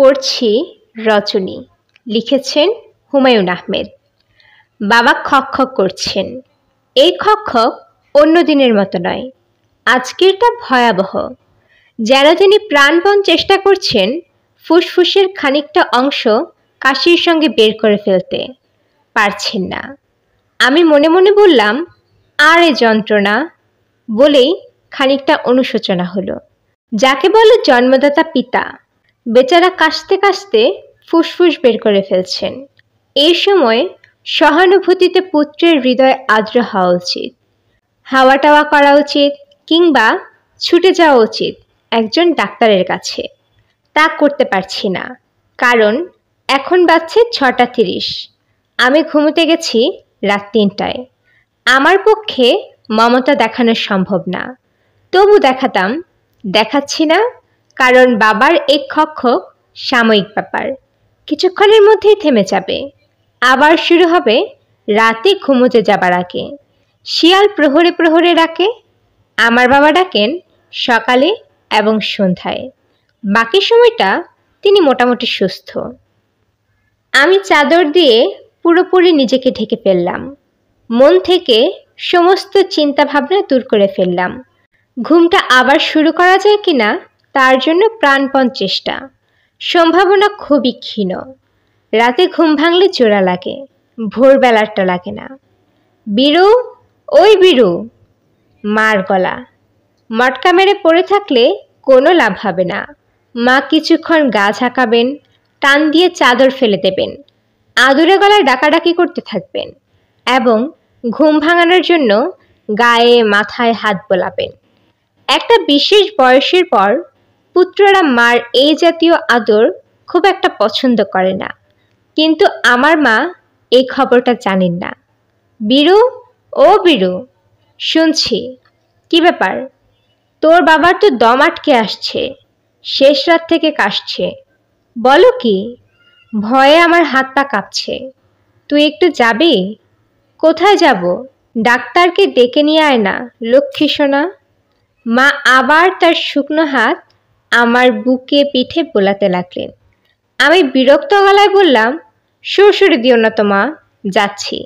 পড়ছি রচনী, লিখেছেন হুমায়ুন আহমেদ। বাবা খক খক করছেন। এই খক খক অন্য দিনের মতো নয়, আজকেরটা ভয়াবহ। যেন তিনি প্রাণপণ চেষ্টা করছেন ফুসফুসের খানিকটা অংশ কাশির সঙ্গে বের করে ফেলতে পারছেন না। আমি মনে মনে বললাম, আরে যন্ত্রণা, বলেই খানিকটা অনুশোচনা হলো। যাকে বলে জন্মদাতা পিতা, বেচারা কাশতে কাশতে ফুসফুস বের করে ফেলছেন। এই সময় সহানুভূতিতে পুত্রের হৃদয় আর্দ্র হওয়া উচিত, হাওয়া টাওয়া করা উচিত, কিংবা ছুটে যাওয়া উচিত একজন ডাক্তারের কাছে। তা করতে পারছি না, কারণ এখন বাজছে 6:30। আমি ঘুমোতে গেছি রাত 3টায়। আমার পক্ষে মমতা দেখানো সম্ভব না, তবু দেখাতাম। দেখাচ্ছি না, কারণ বাবার এই খক খক সাময়িক ব্যাপার, কিছুক্ষণের মধ্যেই থেমে যাবে। আবার শুরু হবে রাতে ঘুমোতে যাবার আগে। শিয়াল প্রহরে প্রহরে ডাকে, আমার বাবা ডাকেন সকালে এবং সন্ধ্যায়। বাকি সময়টা তিনি মোটামুটি সুস্থ। আমি চাদর দিয়ে পুরোপুরি নিজেকে ঢেকে ফেললাম, মন থেকে সমস্ত চিন্তা ভাবনা দূর করে ফেললাম। ঘুমটা আবার শুরু করা যায় কিনা তার জন্য প্রাণপণ চেষ্টা। সম্ভাবনা খুবই ক্ষীণ। রাতে ঘুম ভাঙলে চোরা লাগে, ভোরবেলাটা লাগে না। বীরু, ওই বীরু। মার গলা। মটকা মেরে পড়ে থাকলে কোনো লাভ হবে না। মা কিছুক্ষণ গা ঝাঁকাবেন, টান দিয়ে চাদর ফেলে দেবেন, আদুরে গলায় ডাকাডাকি করতে থাকবেন এবং ঘুম ভাঙানোর জন্য গায়ে মাথায় হাত বোলাবেন। একটা বিশেষ বয়সের পর পুত্ররা মার এই জাতীয় আদর খুব একটা পছন্দ করে না, কিন্তু আমার মা এই খবরটা জানেন না। বীরু, ও বীরু, শুনছি। কি ব্যাপার? তোর বাবার তো দম আটকে আসছে, শেষ রাত থেকে কাশছে। বলো কি? ভয়ে আমার হাত পা কাঁপছে। তুই একটু যাবি? কোথায় যাব? ডাক্তারকে ডেকে নিয়ে আয় না, লক্ষ্মী সোনা। মা আবার তার শুকনো হাত আমার বুকে পিঠে বোলাতে লাগলেন। আমি বিরক্ত গলায় বললাম, সুরসুরি দিও না তো মা, যাচ্ছি।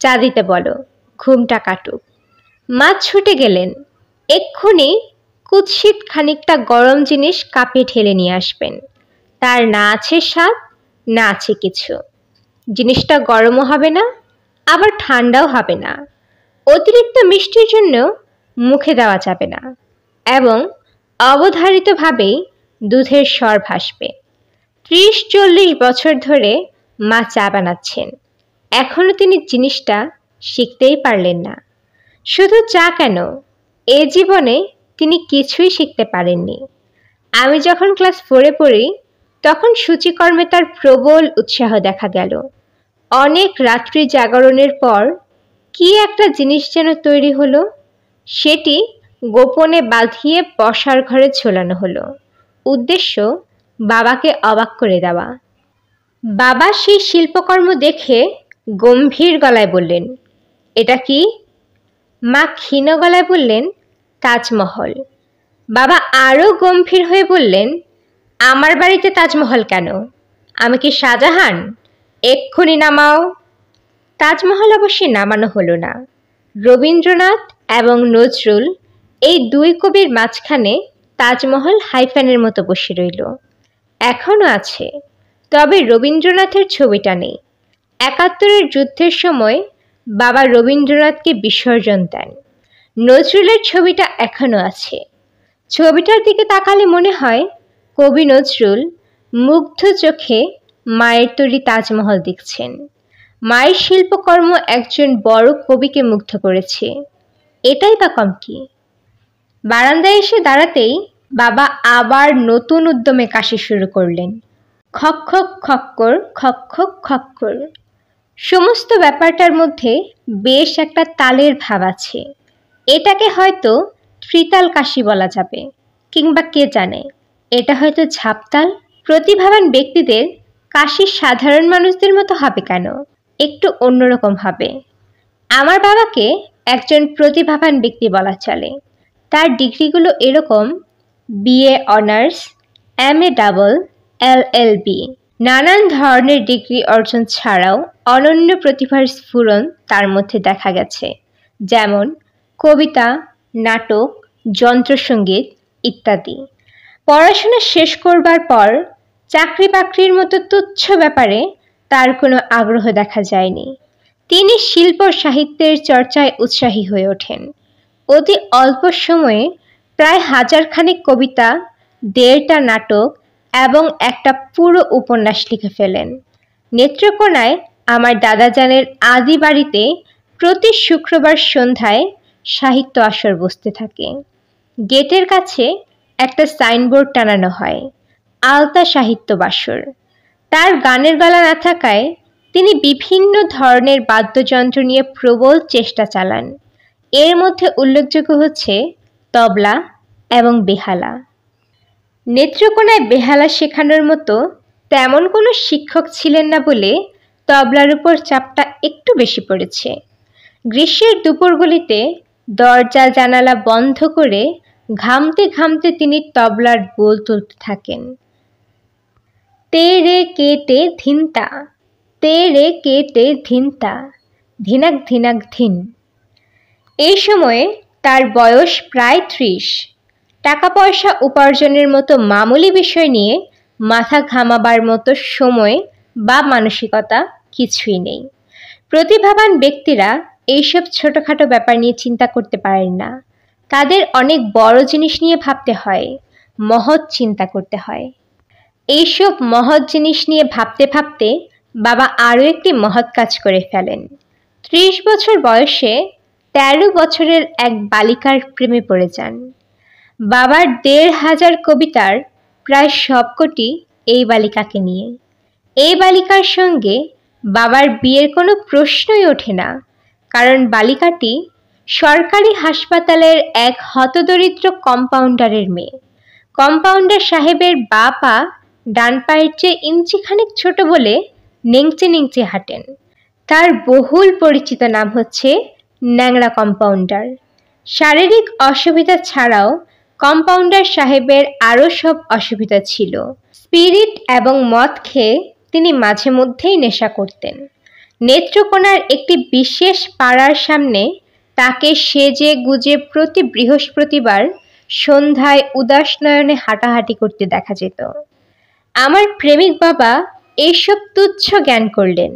চা দিতে বলো, ঘুমটা কাটুক। মা ছুটে গেলেন। এক্ষুনি কুৎসিত খানিকটা গরম জিনিস কাপে ঢেলে নিয়ে আসবেন। তার না আছে স্বাদ, না আছে কিছু। জিনিসটা গরমও হবে না, আবার ঠান্ডাও হবে না। অতিরিক্ত মিষ্টির জন্য মুখে দেওয়া যাবে না, এবং অবধারিতভাবেই দুধের স্বর ভাসবে। 30-40 বছর ধরে মা চা বানাচ্ছেন, এখনো তিনি জিনিসটা শিখতেই পারলেন না। শুধু চা কেন, এ জীবনে তিনি কিছুই শিখতে পারেননি। আমি যখন ক্লাস 4-এ পড়ি, তখন সূচিকর্মে তার প্রবল উৎসাহ দেখা গেল। অনেক রাত্রি জাগরণের পর কি একটা জিনিস যেন তৈরি হলো, সেটি গোপনে বাঁধিয়ে বসার ঘরে ঝোলানো হলো। উদ্দেশ্য বাবাকে অবাক করে দেওয়া। বাবা সেই শিল্পকর্ম দেখে গম্ভীর গলায় বললেন, এটা কি? মা ক্ষীণ গলায় বললেন, তাজমহল। বাবা আরও গম্ভীর হয়ে বললেন, আমার বাড়িতে তাজমহল কেন? আমি কি শাহজাহান? এক্ষুনি নামাও। তাজমহল অবশ্যই নামানো হলো না। রবীন্দ্রনাথ এবং নজরুল, এই দুই কবির মাঝখানে তাজমহল হাইফ্যানের মতো বসে রইল। এখনো আছে, তবে রবীন্দ্রনাথের ছবিটা নেই। 71-এর যুদ্ধের সময় বাবা রবীন্দ্রনাথকে বিসর্জন দেন। নজরুলের ছবিটা এখনো আছে। ছবিটার দিকে তাকালে মনে হয় কবি নজরুল মুগ্ধ চোখে মায়ের তৈরি তাজমহল দেখছেন। মায়ের শিল্পকর্ম একজন বড় কবিকে মুগ্ধ করেছে, এটাই বা কম কি? বারান্দায় এসে দাঁড়াতেই বাবা আবার নতুন উদ্যমে কাশি শুরু করলেন। খক খক খক্কর, খক খক খক্কর। সমস্ত ব্যাপারটার মধ্যে বেশ একটা তালের ভাব আছে। এটাকে হয়তো ত্রিতাল কাশি বলা যাবে, কিংবা কে জানে, এটা হয়তো ঝাপতাল। প্রতিভাবান ব্যক্তিদের কাশি সাধারণ মানুষদের মতো হবে কেন? একটু অন্যরকম হবে। আমার বাবাকে একজন প্রতিভাবান ব্যক্তি বলা চলে। তার ডিগ্রিগুলো এরকম: BA honours, MA double, LLB। নানান ধরনের ডিগ্রি অর্জন ছাড়াও অনন্য প্রতিভার স্ফুরণ তার মধ্যে দেখা গেছে, যেমন কবিতা, নাটক, যন্ত্রসঙ্গীত ইত্যাদি। পড়াশোনা শেষ করবার পর চাকরি বাকরির মতো তুচ্ছ ব্যাপারে তার কোনো আগ্রহ দেখা যায়নি। তিনি শিল্প সাহিত্যের চর্চায় উৎসাহী হয়ে ওঠেন। অতি অল্প সময়ে প্রায় 1000 খানেক কবিতা, 1.5টা নাটক এবং একটা পুরো উপন্যাস লিখে ফেলেন। নেত্রকোনায় আমার দাদাজানের আদি বাড়িতে প্রতি শুক্রবার সন্ধ্যায় সাহিত্য আসর বসতে থাকে। গেটের কাছে একটা সাইনবোর্ড টানানো হয়, আলতা সাহিত্য বাসর। তার গানের গলা না থাকায় তিনি বিভিন্ন ধরনের বাদ্যযন্ত্র নিয়ে প্রবল চেষ্টা চালান। এর মধ্যে উল্লেখযোগ্য হচ্ছে তবলা এবং বেহালা। নেত্রকোনায় বেহালা শেখানোর মতো তেমন কোনো শিক্ষক ছিলেন না বলে তবলার উপর চাপটা একটু বেশি পড়েছে। গ্রীষ্মের দুপুরগুলিতে দরজা জানালা বন্ধ করে ঘামতে ঘামতে তিনি তবলার বোল তুলতে থাকেন। তেরে কেটে ধিনতা, তেরে কেটে ধিনতা, ধিনাক ধিনাক ধিন। এই সময়ে তার বয়স প্রায় 30। টাকা পয়সা উপার্জনের মতো মামুলি বিষয় নিয়ে মাথা ঘামাবার মতো সময় বা মানসিকতা কিছুই নেই। প্রতিভাবান ব্যক্তিরা এইসব ছোটখাটো ব্যাপার নিয়ে চিন্তা করতে পারেন না। তাদের অনেক বড় জিনিস নিয়ে ভাবতে হয়, মহৎ চিন্তা করতে হয়। এইসব মহৎ জিনিস নিয়ে ভাবতে ভাবতে বাবা আরও একটি মহৎ কাজ করে ফেলেন। 30 বছর বয়সে 13 বছরের এক বালিকার প্রেমে পড়ে যান। বাবার 1500 কবিতার প্রায় সবকটি এই বালিকাকে নিয়ে। এই বালিকার সঙ্গে বাবার বিয়ের কোনো প্রশ্নই ওঠে না, কারণ বালিকাটি সরকারি হাসপাতালের এক হতদরিদ্র কম্পাউন্ডারের মেয়ে। কম্পাউন্ডার সাহেবের বা পা ডান পায়ের চেয়ে ইঞ্চিখানেক ছোট বলে নেংচে নেংচে হাঁটেন। তার বহুল পরিচিত নাম হচ্ছে ন্যাংরা কম্পাউন্ডার। শারীরিক অসুবিধা ছাড়াও কম্পাউন্ডার সাহেবের আরও সব অসুবিধা ছিল। স্পিরিট এবং মদ খেয়ে তিনি মাঝে মধ্যেই নেশা করতেন। নেত্রকোনার একটি বিশেষ পাড়ার সামনে তাকে সেজে গুজে প্রতি বৃহস্পতিবার সন্ধ্যায় উদাস নয়নে হাঁটাহাঁটি করতে দেখা যেত। আমার প্রেমিক বাবা এইসব তুচ্ছ জ্ঞান করলেন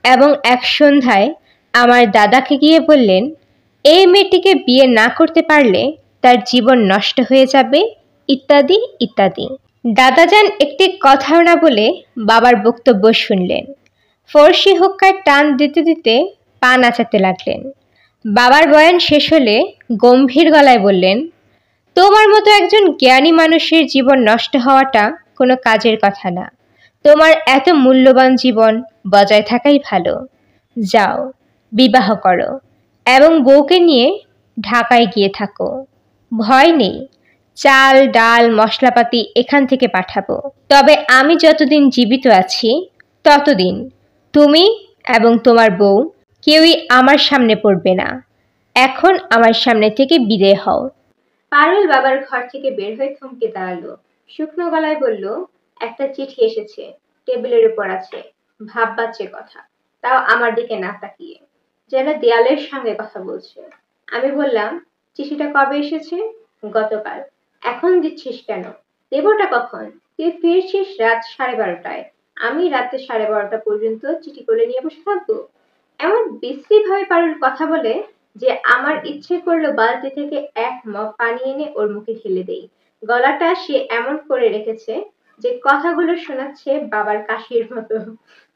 এবং এক সন্ধ্যায় আমার দাদাকে গিয়ে বললেন, এই মেয়েটিকে বিয়ে না করতে পারলে তার জীবন নষ্ট হয়ে যাবে ইত্যাদি ইত্যাদি। দাদাজান একটি কথাও না বলে বাবার বক্তব্য শুনলেন। ফর্সি হুক্কায় টান দিতে দিতে পা নাচাতে লাগলেন। বাবার বয়ান শেষ হলে গম্ভীর গলায় বললেন, তোমার মতো একজন জ্ঞানী মানুষের জীবন নষ্ট হওয়াটা কোনো কাজের কথা না। তোমার এত মূল্যবান জীবন বজায় থাকাই ভালো। যাও, বিবাহ করো এবং বউকে নিয়ে ঢাকায় গিয়ে থাকো। ভয় নেই, চাল ডাল মশলাপাতি এখান থেকে পাঠাবো। তবে আমি যতদিন জীবিত আছি ততদিন তুমি এবং তোমার বউ কেউই আমার সামনে পড়বে না। এখন আমার সামনে থেকে বিদায় হও। পারুল বাবার ঘর থেকে বের হয়ে থমকে দাঁড়ালো। শুকনো গলায় বলল, একটা চিঠি এসেছে, টেবিলের উপর আছে। ভাববাচ্চে কথা, তাও আমার দিকে না তাকিয়ে, যেন দেয়ালের সঙ্গে কথা বলছে। আমি বললাম, চিঠিটা কবে এসেছে? গতকাল। এখন দিচ্ছিস কেন? দেবটা কখন? তুই ফিরছিস রাত 12:30টায়। আমি রাতে 12:30টা পর্যন্ত চিঠি করে নিয়ে বসে থাকবো? এমন বিশ্রী ভাবে পারুল কথা বলে যে আমার ইচ্ছে করলো বালতি থেকে এক মগ পানি এনে ওর মুখে ঢেলে দেই। গলাটা সে এমন করে রেখেছে যে কথাগুলো শোনাচ্ছে বাবার কাশির মতো,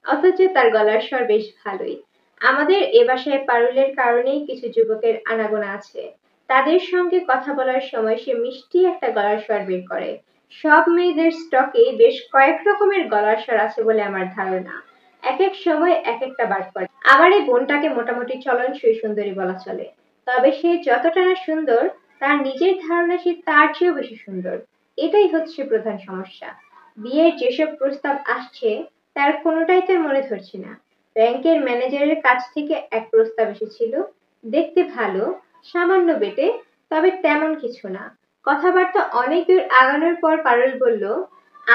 অথচ তার গলার স্বর বেশ ভালোই। আমাদের এ বাসায় পারুলের কারণেই কিছু যুবকের আনাগোনা আছে। তাদের সঙ্গে কথা বলার সময় সে মিষ্টি একটা গলার স্বর বের করে। সব মেয়েদের স্টকে বেশ কয়েক রকমের গলার স্বর আছে বলে আমার ধারণা। এক এক সময় এক একটা বার করে। আমার এই বোনটাকে মোটামুটি চলনসই সুন্দরী বলা চলে। তবে সে যতটা না সুন্দর তার নিজের ধারণা সে তার চেয়েও বেশি সুন্দর। এটাই হচ্ছে প্রধান সমস্যা। বিয়ের যেসব প্রস্তাব আসছে তার কোনোটাই তার মনে ধরছে না। ব্যাংকের ম্যানেজারের কাছ থেকে এক প্রস্তাব এসেছিল, দেখতে ভালো, সামান্য বেটে, তবে তেমন কিছু না। কথাবার্তা অনেক দূর আগানোর পর পারুল বলল,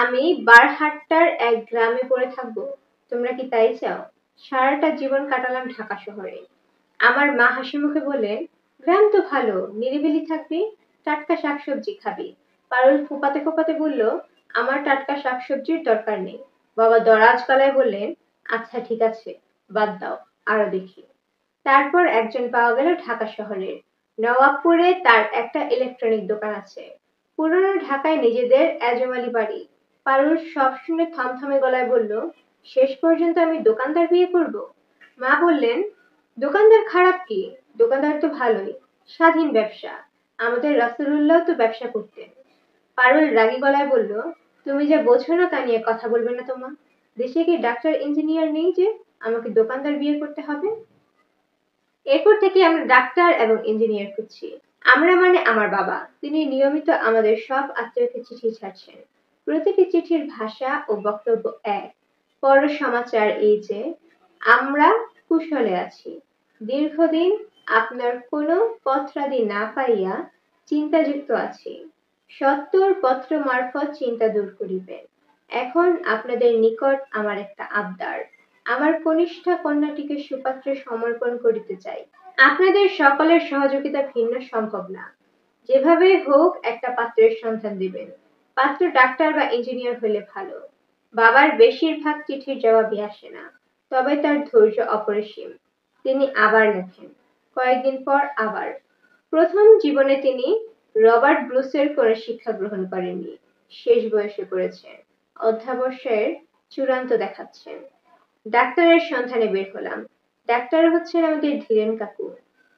আমি বারহাট্টার এক গ্রামে পড়ে থাকবো, তোমরা কি তাই চাও? সারাটা জীবন কাটালাম ঢাকা শহরে। আমার মা হাসি মুখে বললেন, গ্রাম তো ভালো, নিরিবিলি থাকবি, টাটকা শাকসবজি খাবি। পারুল ফোপাতে ফোপাতে বলল, আমার টাটকা শাকসবজির দরকার নেই। বাবা দরাজ গলায় বললেন, আচ্ছা ঠিক আছে, বাদ দাও, আরো দেখি। তারপর একজন পাওয়া গেল ঢাকা শহরের। নওয়াবপুরে তার একটা ইলেকট্রনিক দোকান আছে। পুরনো ঢাকায় নিজেদের এজমালি বাড়ি। পারুল সব শুনে থমথমে গলায় বলল, শেষ পর্যন্ত আমি দোকানদার বিয়ে করব? মা বললেন, দোকানদার খারাপ কি? দোকানদার তো ভালোই, স্বাধীন ব্যবসা। আমাদের রাসূলুল্লাহ তো ব্যবসা করতেন। পারুল রাগী গলায় বলল, তুমি যা বোঝো না তা নিয়ে কথা বলবে না তো মা। দেশে কি ডাক্তার ইঞ্জিনিয়ার নেই যে আমাকে দোকানদার বিয়ে করতে হবে? এরপর থেকে আমরা ডাক্তার এবং ইঞ্জিনিয়ার খুঁজছি। আমরা মানে আমার বাবা, তিনি নিয়মিত আমাদের সব আত্মীয়কে চিঠি ছাড়ছেন। প্রতিটি চিঠির ভাষা ও বক্তব্য এক। পর সমাচার এই যে আমরা কুশলে আছি। দীর্ঘদিন আপনার কোনো পত্রাদি না পাইয়া চিন্তাযুক্ত আছি। সত্বর পত্র মারফত চিন্তা দূর করিবেন। এখন আপনাদের নিকট আমার একটা আবদার। আমার কনিষ্ঠা কন্যাটিকে সুপাত্রে সমর্পণ করিতে চাই। আপনাদের সকলের সহযোগিতা ভিন্ন সম্ভব না। যেভাবে হোক একটা পাত্রের সন্ধান দিবেন। পাত্র ডাক্তার বা ইঞ্জিনিয়ার হলে ভালো। বাবার বেশিরভাগ চিঠির জবাবই আসে না, তবে তার ধৈর্য অপরিসীম। তিনি আবার লেখেন, কয়েকদিন পর আবার। প্রথম জীবনে তিনি রবার্ট ব্রুসের করে শিক্ষা গ্রহণ করেননি, শেষ বয়সে করেছেন। অধ্যাবসায়ের চূড়ান্ত দেখাচ্ছেন। ডাক্তারের সন্ধানে বের হলাম। ডাক্তার হচ্ছেন আমাদের ধীরেন কাকু।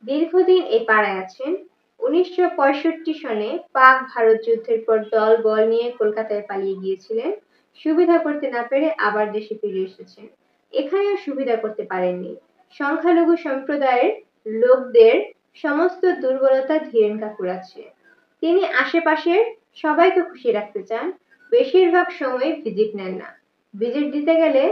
দীর্ঘদিন এই পাড়ায় আছেন। 1965 সনে পাক ভারত যুদ্ধের পর দল বল নিয়ে কলকাতায় পালিয়ে গিয়েছিলেন। সুবিধা করতে না পেরে আবার দেশে ফিরে এসেছেন। এখানেও সুবিধা করতে পারেননি। সংখ্যালঘু সম্প্রদায়ের লোকদের সমস্ত দুর্বলতা ধীরেন কাকুর আছে। তিনি আশেপাশের সবাইকে খুশি রাখতে চান। বেশিরভাগ সময় ভিজিট নেন না। ভিজিট দিতে গেলে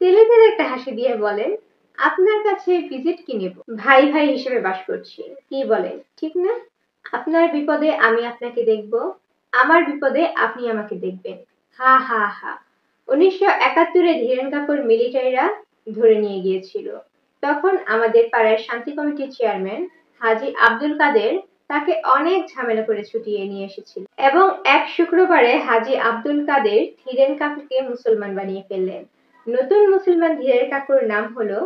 তেলে তেলে একটা হাসি দিয়ে বলেন, আপনার কাছে ভিজিট কি নেব? ভাই ভাই হিসেবে বাস করছি, কি বলেন ঠিক না? আপনার বিপদে আমি আপনাকে দেখব, আমার বিপদে আপনি আমাকে দেখবেন। হা হা হা। 1971-এ ধীরেন কাকুর মিলিটারিরা ধরে নিয়ে গিয়েছিল। তখন আমাদের পাড়ার শান্তি কমিটির চেয়ারম্যান হাজী আব্দুল কাদের তাকে অনেক ঝামেলা করে ছুটিয়ে নিয়ে এসেছিল এবং এক শুক্রবারে হাজী আব্দুল কাদের ধীরেন কাকুকে মুসলমান বানিয়ে ফেললেন। নতুন মুসলমান ধীরেন কাকুর নাম হলো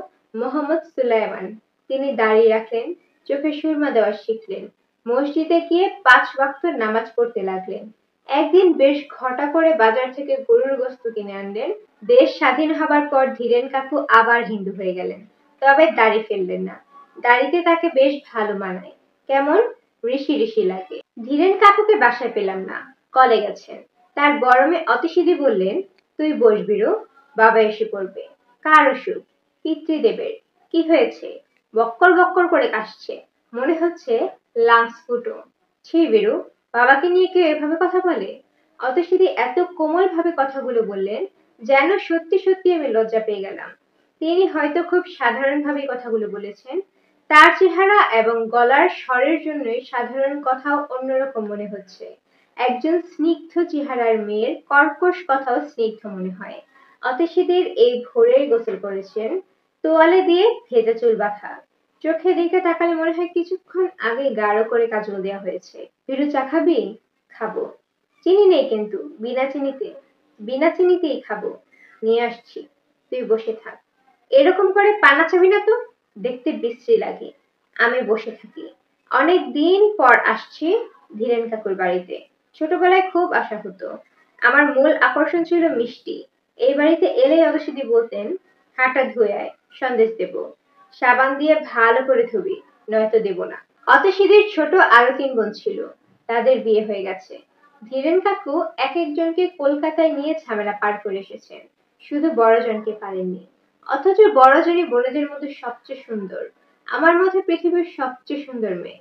মোহাম্মদ সুলাইমান। তিনি দাড়ি রাখলেন, চোখে সুরমা দেওয়া শিখলেন, মসজিদে গিয়ে 5 ওয়াক্ত নামাজ পড়তে লাগলেন। একদিন বেশ ঘটা করে বাজার থেকে গরুর গোশত কিনে আনলেন। দেশ স্বাধীন হবার পর ধীরেন কাকু আবার হিন্দু হয়ে গেলেন, তবে দাড়ি ফেললেন না। দাড়িতে তাকে বেশ ভালো মানায়, কেমন ঋষি ঋষি লাগে। ধীরেন কাকুকে বাসায় পেলাম না, কলে গেছেন। তার বড় মেয়ে অতিশিদি বললেন, তুই বসবি রো, বাবা এসে পড়বে। কার অসুখ? পিতৃদেবের। কি হয়েছে? বক্কর বক্কর করে কাশছে, মনে হচ্ছে লাংস ফুটো। ছি বীরু, বাবাকে নিয়ে কেউ এভাবে কথা বলে? অতসীদি এত কোমল ভাবে কথাগুলো বললেন যেন সত্যি সত্যি আমি লজ্জা পেয়ে গেলাম। তিনি হয়তো খুব সাধারণভাবেই কথাগুলো বলেছেন। তার চেহারা এবং গলার স্বরের জন্যই সাধারণ কথাও অন্যরকম মনে হচ্ছে। একজন স্নিগ্ধ চেহারার মেয়ের কর্কশ কথাও স্নিগ্ধ মনে হয়। অতসীদের এই ভোরে গোসল করেছেন, তোয়ালে দিয়ে ভেজা চুল বাঁধা। চোখের দিকে তাকালে মনে হয় কিছুক্ষণ আগে গাঢ় করে কাজল দেওয়া হয়েছে। বীরু, চা খাবি? খাবো। চিনি নেই কিন্তু, বিনা চিনিতে। বিনা চিনিতেই খাবো, নিয়ে আসছি, তুই বসে থাক। এরকম করে পা নাচাবি না তো, দেখতে বিশ্রী লাগে। আমি বসে থাকি। অনেক দিন পর আসছি ধীরেন কাকুর বাড়িতে। ছোটবেলায় খুব আসা হতো। আমার মূল আকর্ষণ ছিল মিষ্টি। এই বাড়িতে এলেই অতসীদি বলতেন, হাঁটা ধুয়ে আয়, সন্দেশ দেব। সাবান দিয়ে ভালো করে ধুবি, নয়তো দেব না। অতসীদির ছোট আরো 3 বোন ছিল, তাদের বিয়ে হয়ে গেছে। ধীরেন কাকু এক একজনকে কলকাতায় নিয়ে ঝামেলা পার করে এসেছেন, শুধু বড়জনকে পারেননি। অথচ বড়জনই বোনেদের মধ্যে সবচেয়ে সুন্দর। আমার মধ্যে পৃথিবীর সবচেয়ে সুন্দর মেয়ে।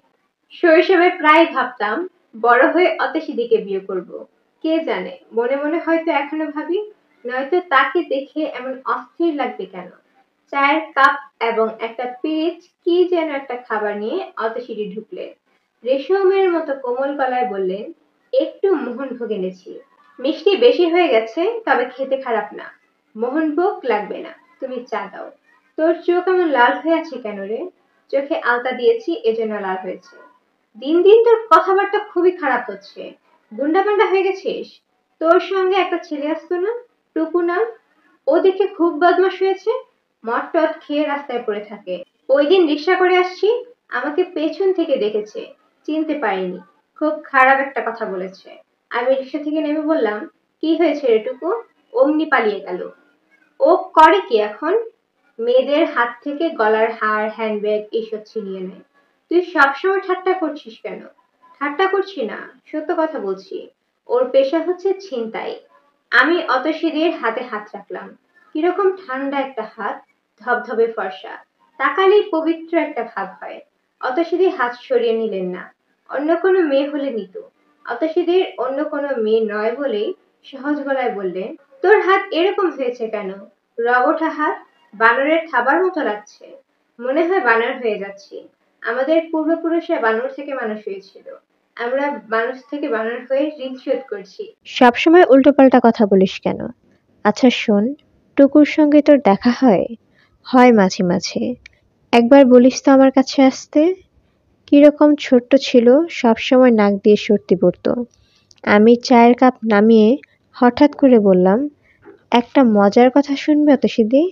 শৈশবে প্রায় ভাবতাম বড় হয়ে অতসীদিকে বিয়ে করব। কে জানে, মনে মনে হয়তো এখনো ভাবি, নয়তো তাকে দেখে এমন অস্থির লাগবে কেন। চায়ের কাপ এবং একটা পিরিচ কি যেন একটা খাবার নিয়ে অতসীদি ঢুকলেন। রেশমের মতো কোমল গলায় বললেন, একটু মোহনভোগ এনেছি। মিষ্টি বেশি হয়ে গেছে, তবে খেতে খারাপ না। মোহনভোগ লাগবে না, তুমি চা দাও। তোর চোখ এমন লাল হয়ে আছে কেন রে? চোখে আলতা দিয়েছি, এজন্য লাল হয়েছে। দিন দিন তোর কথাবার্তা খুবই খারাপ হচ্ছে। গুন্ডা পান্ডা হয়ে গেছিস? তোর সঙ্গে একটা ছেলে আসতো না, টুকু নাম? ও দেখে খুব বদমাশ হয়েছে। মদ টদ খেয়ে রাস্তায় পড়ে থাকে। ওই দিন রিক্সা করে আসছি, আমাকে পেছন থেকে দেখেছে, চিনতে পারিনি। খুব খারাপ একটা কথা বলেছে। আমি রিক্সা থেকে নেমে বললাম, কি হয়েছে রে টুকু? অমনি পালিয়ে গেল। ও করে কি এখন? মেয়েদের হাত থেকে গলার হার, হ্যান্ডব্যাগ এইসব ছিনিয়ে নেয়। তুই সবসময় ঠাট্টা করছিস কেন? ঠাট্টা করছি না, সত্য কথা বলছি। ওর পেশা হচ্ছে ছিনতাই। আমি অতসীদের হাতে হাত রাখলাম। কিরকম ঠান্ডা একটা হাত, ধবধবে ফর্সা, তাকালেই পবিত্র একটা ভাব হয়। অতসীদের হাত সরিয়ে নিলেন না। অন্য কোনো মেয়ে হলে নিত। অতসীদের অন্য কোনো মেয়ে নয় বলেই সহজ গলায় বললেন, তোর হাত এরকম হয়েছে কেন? রগটা হাত, বানরের থাবার মতো লাগছে। মনে হয় বানর হয়ে যাচ্ছি। আমাদের পূর্বপুরুষরা বানর থেকে মানুষ হয়েছিল। আমরা মানুষ থেকে বানর হয়ে ঋণ শোধ করছি। সবসময় উল্টোপাল্টা কথা বলিস কেন? আচ্ছা শোন, টুকুর সঙ্গে তোর দেখা হয়? হয় মাঝে মাঝে। একবার বলিস তো আমার কাছে আসতে। কিরকম ছোট্ট ছিল, সবসময় নাক দিয়ে সর্দি পড়তো। আমি চায়ের কাপ নামিয়ে হঠাৎ করে বললাম, একটা মজার কথা শুনবে অতসীদি?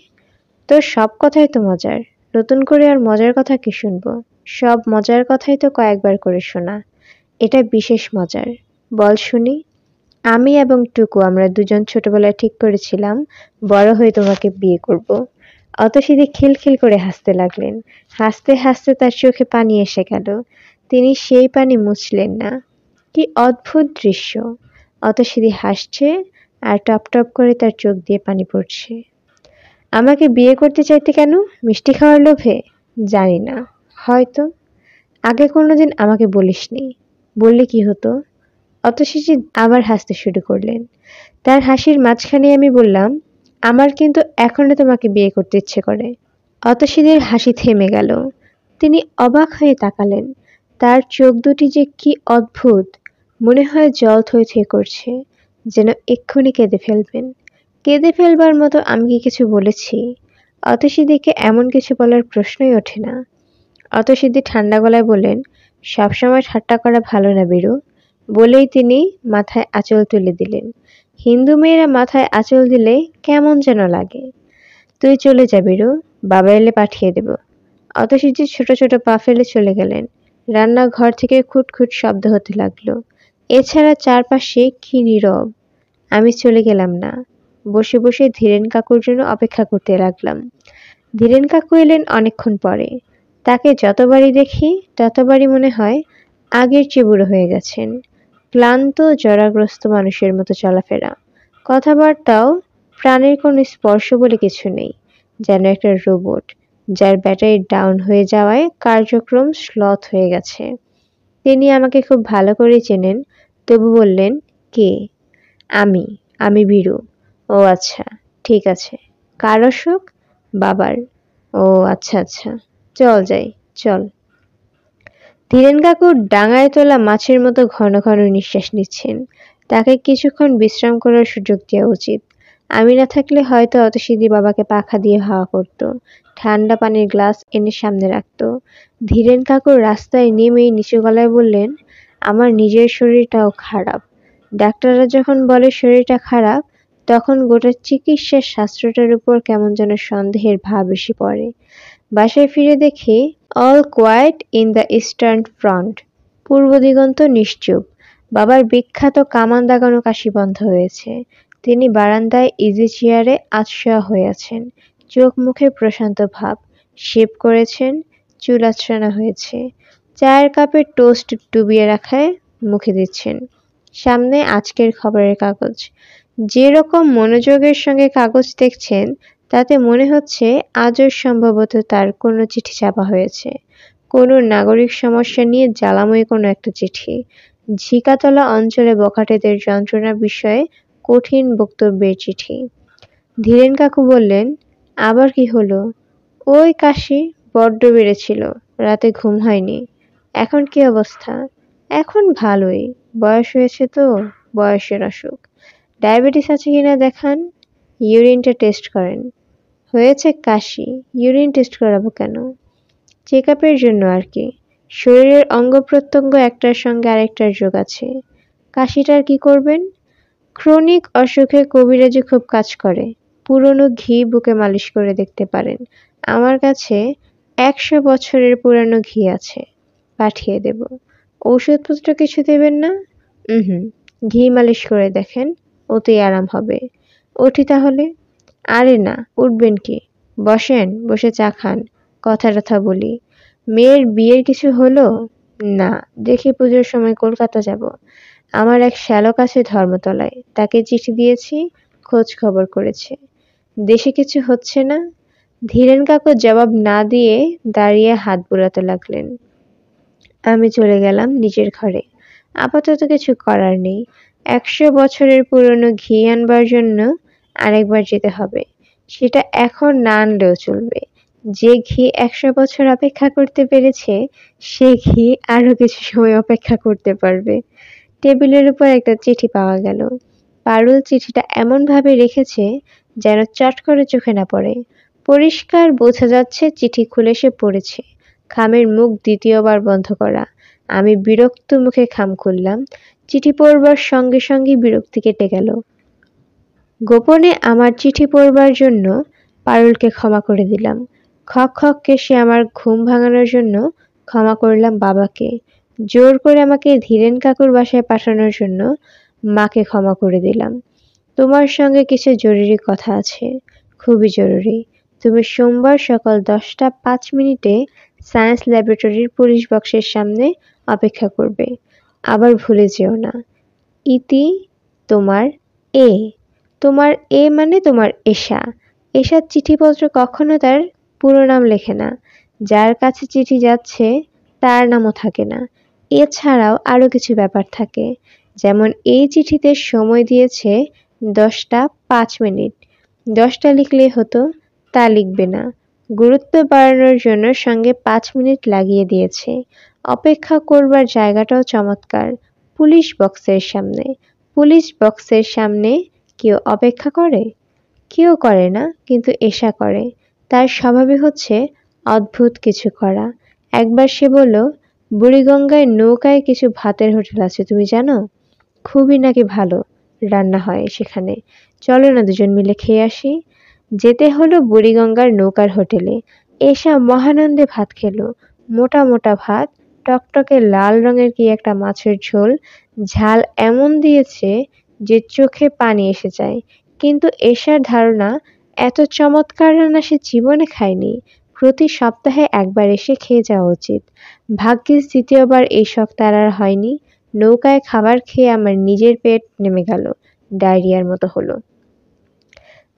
তোর সব কথাই তো মজার, নতুন করে আর মজার কথা কি শুনবো? সব মজার কথাই তো কয়েকবার করে শোনা। এটা বিশেষ মজার। বল শুনি। আমি এবং টুকু আমরা দুজন ছোটবেলায় ঠিক করেছিলাম বড় হয়ে তোমাকে বিয়ে করব। অতসীদি খিলখিল করে হাসতে লাগলেন। হাসতে হাসতে তার চোখে পানি এসে গেল। তিনি সেই পানি মুছলেন না। কি অদ্ভুত দৃশ্য! অতসীদি হাসছে আর টপ টপ করে তার চোখ দিয়ে পানি পড়ছে। আমাকে বিয়ে করতে চাইতে কেন? মিষ্টি খাওয়ার লোভে? জানি না, হয়তো। আগে কোনোদিন আমাকে বলিসনি। বললে কি হতো? অতসীজি আবার হাসতে শুরু করলেন। তার হাসির মাঝখানে আমি বললাম, আমার কিন্তু এখনো তোমাকে বিয়ে করতে ইচ্ছে করে। অতসীদের হাসি থেমে গেল। তিনি অবাক হয়ে তাকালেন। তার চোখ দুটি যে কি অদ্ভুত! মনে হয় জল থই থই করছে, যেন এক্ষুনি কেঁদে ফেলবেন। কেঁদে ফেলবার মতো আমি কি কিছু বলেছি? অতসীদিকে এমন কিছু বলার প্রশ্নই ওঠে না। অতসীদি ঠান্ডা গলায় বললেন, সবসময় ঠাট্টা করা ভালো না বীরু। বলেই তিনি মাথায় আঁচল তুলে দিলেন। হিন্দু মেয়েরা মাথায় আঁচল দিলে কেমন যেন লাগে। তুই চলে যা বীরু, বাবা এলে পাঠিয়ে দেব। অতসীজি ছোট ছোট পা ফেলে চলে গেলেন। রান্নাঘর থেকে খুটখুট শব্দ হতে লাগলো। এছাড়া চারপাশে কি নীরব। আমি চলে গেলাম না। বসে বসে ধীরেন কাকুর জন্য অপেক্ষা করতে লাগলাম। ধীরেন কাকু এলেন অনেকক্ষণ পরে। তাকে যতবারই দেখি ততবারই মনে হয় আগের চেয়ে বুড়ো হয়ে গেছেন। ক্লান্ত জরাগ্রস্ত মানুষের মতো চলাফেরা। কথাবার্তাও প্রাণের কোনো স্পর্শ বলে কিছু নেই। যেন একটা রোবট, যার ব্যাটারি ডাউন হয়ে যাওয়ায় কার্যক্রম স্লথ হয়ে গেছে। তিনি আমাকে খুব ভালো করে চেনেন, তবু বললেন, কে? আমি আমি বীরু। ও আচ্ছা, ঠিক আছে। কার অসুখ? বাবার। ও আচ্ছা আচ্ছা, চল যাই, চল। ধীরেন কাকু ডাঙায় তোলা মাছের মতো ঘন ঘন নিঃশ্বাস নিচ্ছেন। তাকে কিছুক্ষণ বিশ্রাম করার সুযোগ দেওয়া উচিত। আমি না থাকলে হয়তো অতসীদি বাবাকে পাখা দিয়ে হাওয়া করত, ঠান্ডা পানির গ্লাস এনে সামনে রাখত। ধীরেন কাকু রাস্তায় নেমেই নিচু গলায় বললেন, আমার নিজের শরীরটাও খারাপ। ডাক্তাররা যখন বলে শরীরটা খারাপ, তখন গোটা চিকিৎসার শাস্ত্রটার উপর কেমন যেন সন্দেহের ভাব এসে পড়ে। বাসায় ফিরে দেখি all quiet in the eastern front. পূর্ব দিগন্ত নিশ্চুপ। বাবার বিখ্যাত কামান দাগানো কাশি বন্ধ হয়েছে। তিনি বারান্দায় ইজি চেয়ারে আধশোয়া হয়ে আছেন। চোখ মুখে প্রশান্ত ভাব। শেভ করেছেন, চুল আঁচড়ানো হয়েছে। চায়ের কাপে টোস্ট ডুবিয়ে রাখায় মুখে দিচ্ছেন। সামনে আজকের খবরের কাগজ। যেরকম মনোযোগের সঙ্গে কাগজ দেখছেন, তাতে মনে হচ্ছে আজও সম্ভবত তার কোনো চিঠি ছাপা হয়েছে। কোনো নাগরিক সমস্যা নিয়ে জ্বালাময়ী কোনো একটা চিঠি। ঝিকাতলা অঞ্চলে বখাটেদের যন্ত্রণা বিষয়ে কঠিন বক্তব্যের চিঠি। ধীরেন কাকু বললেন, আবার কি হলো? ওই কাশি বড্ড বেড়েছিল, রাতে ঘুম হয়নি। এখন কি অবস্থা? এখন ভালোই, বয়স হয়েছে তো, বয়সের অসুখ। ডায়াবেটিস আছে কিনা দেখান, ইউরিনটা টেস্ট করেন। হয়েছে কাশি, ইউরিন টেস্ট করাবো কেন? চেক আপের জন্য আর কি। শরীরের অঙ্গ প্রত্যঙ্গ একটার সঙ্গে আরেকটার যোগ আছে। কাশিটার কি করবেন? ক্রনিক অসুখে কবিরাজি খুব কাজ করে। পুরনো ঘি বুকে মালিশ করে দেখতে পারেন। আমার কাছে 100 বছরের পুরানো ঘি আছে, পাঠিয়ে দেব। ঔষধপত্র কিছু দেবেন না? ঘি মালিশ করে দেখেন, ওতেই আরাম হবে। উঠি তাহলে? আরে না, উঠবেন কি? বসেন, বসে চা খান, কথা টথা বলি। মেয়ের বিয়ের কিছু হলো? না, দেখি পুজোর সময় কলকাতা যাব। আমার এক শ্যালক আছে ধর্মতলায়, তাকে চিঠি দিয়েছি, খোঁজ খবর করেছে। দেশে কিছু হচ্ছে না? ধীরেন কাকু জবাব না দিয়ে দাঁড়িয়ে হাত বুলাতে লাগলেন। আমি চলে গেলাম নিজের ঘরে। আপাতত কিছু করার নেই। 100 বছরের পুরনো ঘি আনবার জন্য আরেকবার যেতে হবে। সেটা এখন না আনলেও চলবে। যে ঘি 100 বছর অপেক্ষা করতে পেরেছে, সে ঘি আরো কিছু সময় অপেক্ষা করতে পারবে। টেবিলের উপর একটা চিঠি পাওয়া গেল। পারুল চিঠিটা এমনভাবে রেখেছে যেন চট করে চোখে না পড়ে। পরিষ্কার বোঝা যাচ্ছে চিঠি খুলে সে পড়েছে। খামের মুখ দ্বিতীয়বার বন্ধ করা। আমি বিরক্ত মুখে খাম খুললাম। চিঠি পড়বার সঙ্গে সঙ্গে বিরক্তি কেটে গেল। গোপনে আমার চিঠি পড়বার জন্য পারুলকে ক্ষমা করে দিলাম। খক খককে সে আমার ঘুম ভাঙানোর জন্য ক্ষমা করলাম বাবাকে। জোর করে আমাকে ধীরেন কাকুর বাসায় পাঠানোর জন্য মাকে ক্ষমা করে দিলাম। তোমার সঙ্গে কিছু জরুরি কথা আছে, খুবই জরুরি। তুমি সোমবার সকাল 10টা 5 মিনিটে সায়েন্স ল্যাবরেটরির পুলিশ বক্সের সামনে অপেক্ষা করবে। আবার ভুলে যেও না। ইতি, তোমার এ। তোমার এ মানে তোমার এশা। এশার চিঠিপত্র কখনো তার পুরো নাম লেখে না। যার কাছে চিঠি যাচ্ছে তার নামও থাকে না। এছাড়াও আরো কিছু ব্যাপার থাকে, যেমন এই চিঠিতে সময় দিয়েছে 10টা 5 মিনিট। 10টা লিখলেই হতো, তা লিখবে না। গুরুত্ব বাড়ানোর জন্য সঙ্গে 5 মিনিট লাগিয়ে দিয়েছে। অপেক্ষা করবার জায়গাটাও চমৎকার, পুলিশ বক্সের সামনে। পুলিশ বক্সের সামনে কেউ অপেক্ষা করে? কেউ করে না, কিন্তু এশা করে। তার স্বভাবই হচ্ছে অদ্ভুত কিছু করা। একবার সে বলল, বুড়িগঙ্গায় নৌকায় কিছু ভাতের হোটেল আছে, তুমি জানো? খুবই নাকি ভালো রান্না হয় সেখানে। চলো না দুজন মিলে খেয়ে আসি। যেতে হলো বুড়িগঙ্গার নৌকার হোটেলে। এশা মহানন্দে ভাত খেলো। মোটা মোটা ভাত, টকটকে লাল রঙের কি একটা মাছের ঝোল। ঝাল এমন দিয়েছে যে চোখে পানি এসে যায়। কিন্তু এশার ধারণা, এত চমৎকার রান্না সে জীবনে খায়নি। প্রতি সপ্তাহে একবার এসে খেয়ে যাওয়া উচিত। ভাগ্যিস দ্বিতীয়বার এই শখ তার আর হয়নি। নৌকায় খাবার খেয়ে আমার নিজের পেট নেমে গেল, ডায়রিয়ার মতো হলো।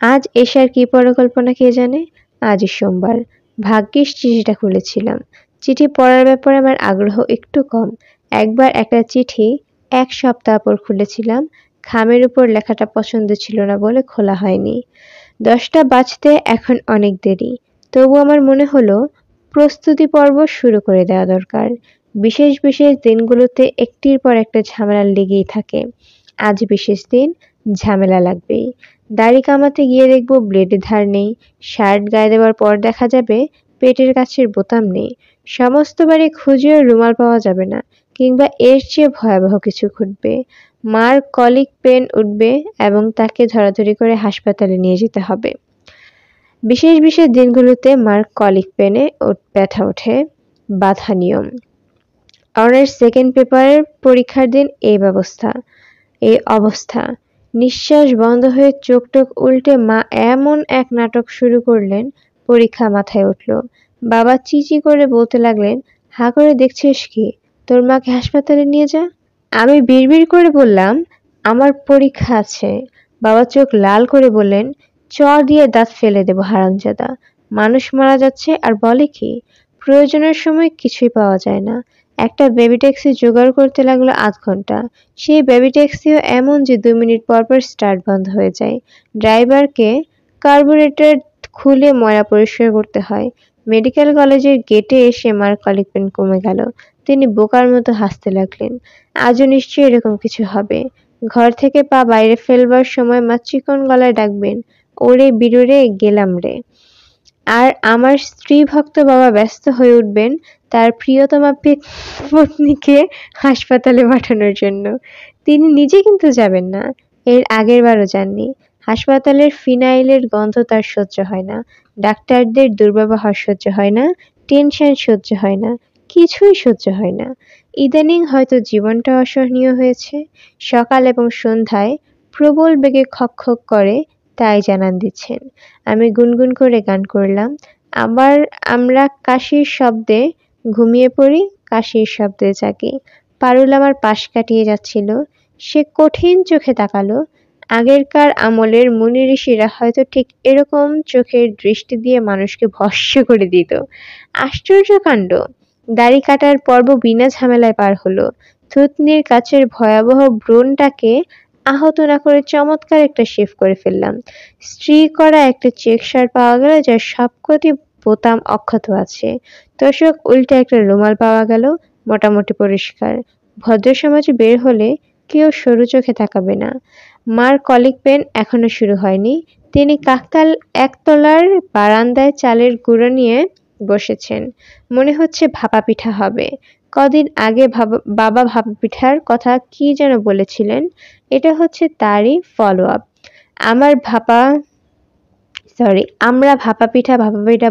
আজ এশার কি পরিকল্পনা কে জানে? আজই সোমবার। ভাগ্যিস চিঠিটা খুলেছিলাম। চিঠি পড়ার ব্যাপারে আমার আগ্রহ একটু কম। একবার একটা চিঠি 1 সপ্তাহ পর খুলেছিলাম। খামের উপর লেখাটা পছন্দ ছিল না বলে খোলা হয়নি। 10টা বাজতে এখন অনেক দেরি। তবু আমার মনে হলো প্রস্তুতি পর্ব শুরু করে দেওয়া দরকার। বিশেষ বিশেষ দিনগুলোতে একটির পর একটা ঝামেলা লেগেই থাকে। আজ বিশেষ দিন, ঝামেলা লাগবেই। দাড়ি কামাতে গিয়ে দেখব ব্লেডের ধার নেই। শার্ট গায়ে দেওয়ার পর দেখা যাবে পেটের কাছের বোতাম নেই। সমস্ত বাড়ি খুঁজেও রুমাল পাওয়া যাবে না, কিংবা এর চেয়ে ভয়াবহ কিছু ঘটবে। মার কলিক পেন উঠবে এবং তাকে ধরাধরি করে হাসপাতালে নিয়ে যেতে হবে। বিশেষ বিশেষ দিনগুলোতে মার কলিক পেনে ব্যথা ওঠে, বাধা নিয়ম। অনার্স সেকেন্ড পেপারের পরীক্ষার দিন এই অবস্থা। নিঃশ্বাস বন্ধ হয়ে চোখ টোক উল্টে মা এমন এক নাটক শুরু করলেন, পরীক্ষা মাথায় উঠল। বাবা চিচি করে বলতে লাগলেন, হা করে দেখছিস কি? তোর মাকে হাসপাতালে নিয়ে যা। আমি বিড়বিড় করে বললাম, আমার পরীক্ষা আছে। বাবা চোখ লাল করে বললেন, চর দিয়ে দাঁত ফেলে দেবো হারামজাদা। মানুষ মারা যাচ্ছে আর বলে কি? প্রয়োজনের সময় কিছুই পাওয়া যায় না। একটা বেবি ট্যাক্সি জোগাড় করতে লাগলো 8 ঘন্টা। সেই বেবি ট্যাক্সিও এমন যে 2 মিনিট পর পর স্টার্ট বন্ধ হয়ে যায়। ড্রাইভারকে কার্বুরেটর খুলে ময়লা পরিষ্কার করতে হয়। মেডিকেল কলেজের গেটে এসে মার কলিক পেন কমে গেল। তিনি বোকার মতো হাসতে লাগলেন। আজও নিশ্চয়ই এরকম কিছু হবে। ঘর থেকে পা বাইরে ফেলবার সময় মা চিকন গলায় ডাকবেন, ওরে বিরুরে গেলাম রে। আর আমার স্ত্রীভক্ত বাবা ব্যস্ত হয়ে উঠবেন তার প্রিয়তমা পত্নীকে হাসপাতালে পাঠানোর জন্য। তিনি নিজে কিন্তু যাবেন না, এর আগের বারও যাননি। হাসপাতালের ফিনাইলের গন্ধ তার সহ্য হয় না, ডাক্তারদের দুর্ব্যবহার সহ্য হয় না, টেনশন সহ্য হয় না, কিছুই সহ্য হয় না। ইদানিং হয়তো জীবনটা অসহনীয় হয়েছে। সকাল এবং সন্ধ্যায় প্রবল বেগে খক করে তাই জানান দিচ্ছেন। আমি গুনগুন করে গান করলাম, আবার আমরা কাশির শব্দে ঘুমিয়ে পড়ি, কাশির শব্দে জাগি। পারুল আমার পাশ কাটিয়ে যাচ্ছিল, সে কঠিন চোখে তাকালো। আগেরকার আমলের মুনি ঋষিরা হয়তো ঠিক এরকম চোখের দৃষ্টি দিয়ে মানুষকে ভস্ম করে দিত। আশ্চর্য কাণ্ড! দাড়ি কাটার পর্ব বিনা ঝামেলায় পার হলো। থুতনির কাছের ভয়াবহ ব্রণটাকে আহত না করে চমৎকার একটা শেভ করে ফেললাম। স্ত্রী করা একটা চেক শার্ট পাওয়া গেল যার সবকটি বোতাম অক্ষত আছে। তোষক উল্টে একটা রুমাল পাওয়া গেল, মোটামুটি পরিষ্কার। ভদ্র সমাজে বের হলে কেউ সরু চোখে তাকাবে না। মার কলিক পেন এখনো শুরু হয়নি। তিনি কাকতাল একতলার বারান্দায় চালের গুঁড়ো নিয়ে বসেছেন। মনে হচ্ছে ভাপা পিঠা হবে। কদিন আগে বাবা ভাপা পিঠার কথা কি যেন বলেছিলেন, এটা হচ্ছে তারই ফলো আপ। আমরা ভাপা পিঠা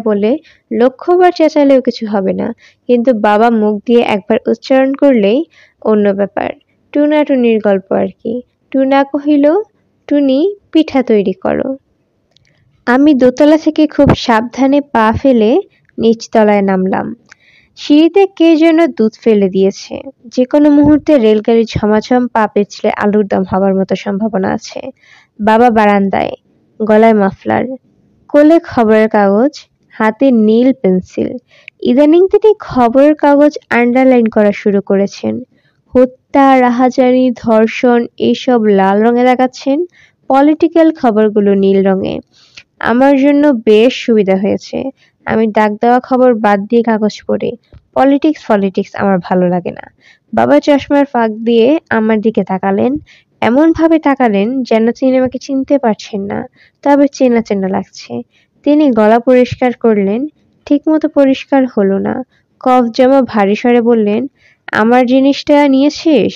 বলে লক্ষবার চেঁচালেও কিছু হবে না, কিন্তু বাবা মুখ দিয়ে একবার উচ্চারণ করলেই অন্য ব্যাপার। টুনাটুনির গল্প আর কি। টুনা কহিল, টুনি পিঠা তৈরি করো। আমি দোতলা থেকে খুব সাবধানে পা ফেলে নিচতলায় নামলাম। সিঁড়িতে কে যেন দুধ ফেলে দিয়েছে। যে কোনো মুহূর্তে রেলগাড়ির ঝমাঝম পা পিছলে আলুর দম হবার মতো সম্ভাবনা আছে। বাবা বারান্দায়, গলায় মাফলার, কোলে খবরের কাগজ, হাতে নীল পেন্সিল। ইদানিং তিনি খবরের কাগজ আন্ডারলাইন করা শুরু করেছেন। হত্যা, রাহাজানি, ধর্ষণ এইসব লাল রঙে দেখাচ্ছেন, পলিটিক্যাল খবরগুলো নীল রঙে। আমার জন্য বেশ সুবিধা হয়েছে। আমি ডাক দেওয়া খবর বাদ দিয়ে কাগজ পড়ি। পলিটিক্স আমার ভালো লাগে না। বাবা চশমার ফাঁক দিয়ে আমার দিকে তাকালেন, এমন ভাবে তাকালেন যেন তিনি আমাকে চিনতে পারছেন না, তবে চেনা চেনা লাগছে। তিনি গলা পরিষ্কার করলেন, ঠিকমতো পরিষ্কার হলো না। কফ জমা ভারী স্বরে বললেন, আমার জিনিসটা নিয়েছিস?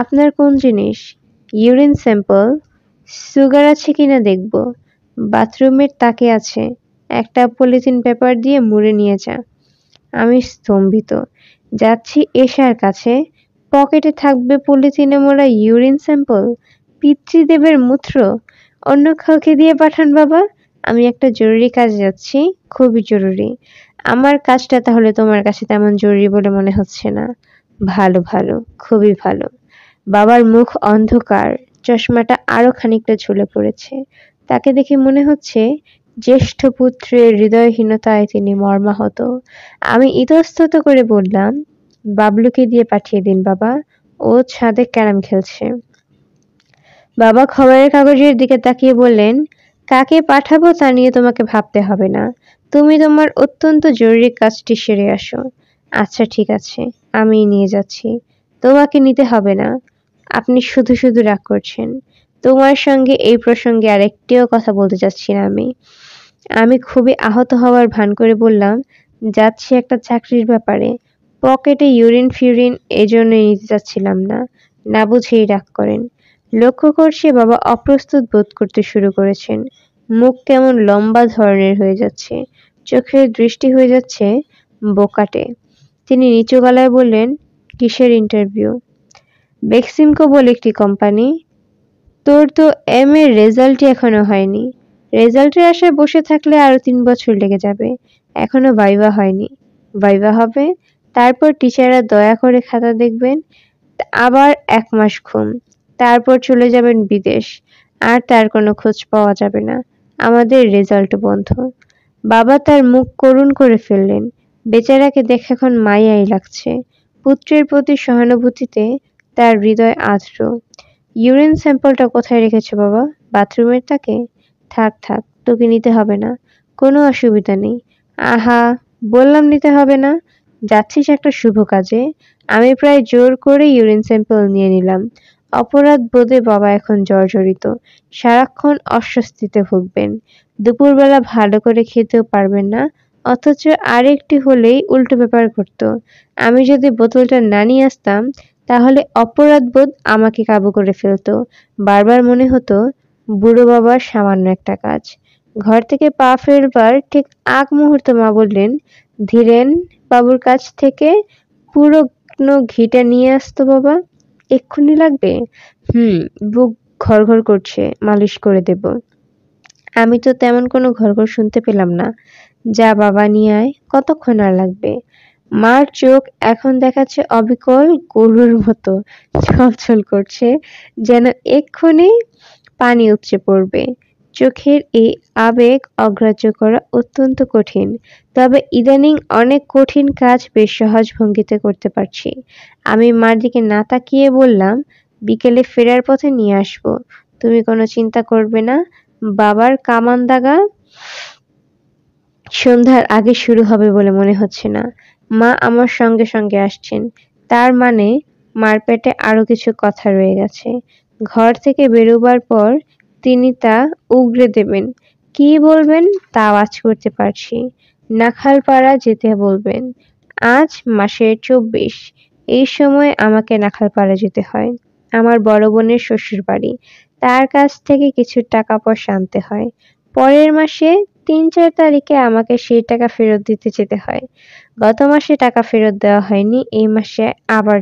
আপনার কোন জিনিস? Urine sample. সুগার আছে কিনা দেখব। বাথরুমের তাকে আছে, একটা পলিথিন পেপার দিয়ে মুড়ে নিয়ে যা। আমি স্তম্ভিত। যাচ্ছি এশার কাছে, পকেটে থাকবে পলিথিনে মোড়া ইউরিন স্যাম্পল, পিতৃদেবের মূত্র। অন্য কাউকে দিয়ে পাঠান বাবা, আমি একটা জরুরি কাজে যাচ্ছি, খুবই জরুরি। আমার কাজটা তাহলে তোমার কাছে তেমন জরুরি বলে মনে হচ্ছে না। ভালো, খুবই ভালো। বাবার মুখ অন্ধকার, চশমাটা আরো খানিকটা ঝুলে পড়েছে। তাকে দেখে মনে হচ্ছে জ্যেষ্ঠ পুত্রের হৃদয়হীনতায় তিনি মর্মাহত। আমি ইতস্তত করে বললাম, বাবলুকে দিয়ে পাঠিয়ে দিন বাবা, ও ছাদে ক্যারাম খেলছে। বাবা খবরের কাগজের দিকে তাকিয়ে বললেন, কাকে পাঠাবো তা নিয়ে তোমাকে ভাবতে হবে না। তুমি তোমার অত্যন্ত জরুরি কাজটি সেরে আসো। আচ্ছা ঠিক আছে, আমিই নিয়ে যাচ্ছি। তোমাকে নিতে হবে না। আপনি শুধু রাগ করছেন। তোমার সঙ্গে এই প্রসঙ্গে আরেকটিও কথা বলতে চাচ্ছি না আমি। আমি খুবই আহত হওয়ার ভান করে বললাম, যাচ্ছি একটা চাকরির ব্যাপারে। পকেটে ইউরিন ফিউরিন এজন্যই নিতে চাচ্ছিলাম না। না বুঝেই রাগ করেন। লক্ষ্য করছি বাবা অপ্রস্তুত বোধ করতে শুরু করেছেন। মুখ কেমন লম্বা ধরনের হয়ে যাচ্ছে, চোখের দৃষ্টি হয়ে যাচ্ছে বোকাটে। তিনি নিচু গলায় বললেন, কিসের ইন্টারভিউ? বেক্সিমকো বলে একটি কোম্পানি। তোর তো এম এর রেজাল্টই এখনো হয়নি। রেজাল্টের আশায় বসে থাকলে আরো 3 বছর লেগে যাবে। এখনো ভাইভা হয়নি। ভাইভা হবে, তারপর টিচাররা দয়া করে খাতা দেখবেন, আবার 1 মাস ঘুম, তারপর চলে যাবেন বিদেশ। আর তার কোনো খোঁজ পাওয়া যাবে না। আমাদের রেজাল্ট বন্ধ। বাবা তার মুখ করুণ করে ফেললেন। বেচারাকে দেখে এখন মায়াই লাগছে। পুত্রের প্রতি সহানুভূতিতে তার হৃদয় আর্দ্র। ইউরিন স্যাম্পলটা কোথায় রেখেছো বাবা? বাথরুমের তাকে? থাক, তোকে নিতে হবে না, কোনো অসুবিধা নেই। আহা, বললাম নিতে হবে না। যাচ্ছিস একটা শুভ কাজে। আমি প্রায় জোর করে ইউরিন স্যাম্পল নিয়ে নিলাম। অপরাধ বোধে বাবা এখন জর্জরিত, সারাক্ষণ অস্বস্তিতে ভুগবেন, দুপুরবেলা ভালো করে খেতেও পারবেন না। অথচ আরেকটি হলেই উল্টো ব্যাপার ঘটতো। আমি যদি বোতলটা না নিয়ে আসতাম তাহলে অপরাধবোধ আমাকে কাবু করে ফেলতো। বারবার মনে হতো বুড়ো বাবার সামান্য একটা কাজ। ঘর থেকে পা ফেলবার ঠিক আগ মুহূর্ত মা বললেন, ধীরেন বাবুর কাছ থেকে পুরনো ঘিটা নিয়ে আসতো বাবা। এক্ষুনি লাগবে? বুক ঘড়ঘড় করছে, মালিশ করে দেব। আমি তো তেমন কোনো ঘড়ঘড় শুনতে পেলাম না। যা বাবা নিয়ে আয়। কতক্ষণ আর লাগবে? মার চোখ এখন দেখাচ্ছে অবিকল গরুর মতো ছলছল করছে, যেন এক্ষুনি পানি উপচে পড়বে। চোখের এই আবেগ অগ্রাহ্য করা অত্যন্ত কঠিন, তবে ইদানিং অনেক কঠিন কাজ বেশ সহজ ভঙ্গিতে করতে পারছি। আমি মার দিকে না তাকিয়ে বললাম, বিকেলে ফেরার পথে নিয়ে আসবো, তুমি কোনো চিন্তা করবে না। বাবার কামান দাগা সন্ধ্যার আগে শুরু হবে বলে মনে হচ্ছে না। মা আমার সঙ্গে সঙ্গে আসছেন, তার মানে মার পেটে আরো কিছু কথা রয়ে গেছে। ঘর থেকে বেরোবার পর তিনি তা উগরে দেবেন। কি বলবেন তা আওয়াজ করতে পারছি। নাখালপাড়া যেতে বলবেন। আজ মাসের 24। এই সময় আমাকে নাখালপাড়া যেতে হয়। আমার বড় বোনের শ্বশুর বাড়ি, তার কাছ থেকে কিছু টাকা পয়সা আনতে হয়। পরের মাসে ৩-৪ তারিখে আমাকে সেই টাকা ফেরত দিতে যেতে হয়। গত মাসে টাকা ফেরত দেওয়া হয়নি, এই মাসে আবার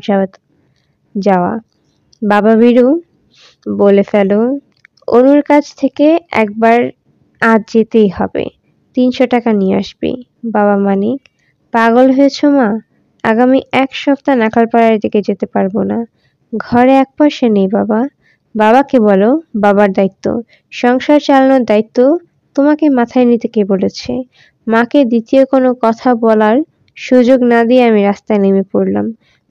যাওয়া। বাবা বীরু, বলে ফেলো অনুর কাছ থেকে একবার আজ যেতেই হবে। ৩০০ টাকা নিয়ে আসবি। বাবা মানিক, পাগল হয়েছ মা? আগামী ১ সপ্তাহ নাখালপাড়ার দিকে যেতে পারবো না। ঘরে ১ পয়সা নেই বাবা। বাবাকে বলো, বাবার দায়িত্ব, সংসার চালানোর দায়িত্ব তোমাকে মাথায় নিতে কে বলেছে? মাকে দ্বিতীয় কোনো কথা বলার সুযোগ না দিয়ে আমি রাস্তায় নেমে পড়লাম।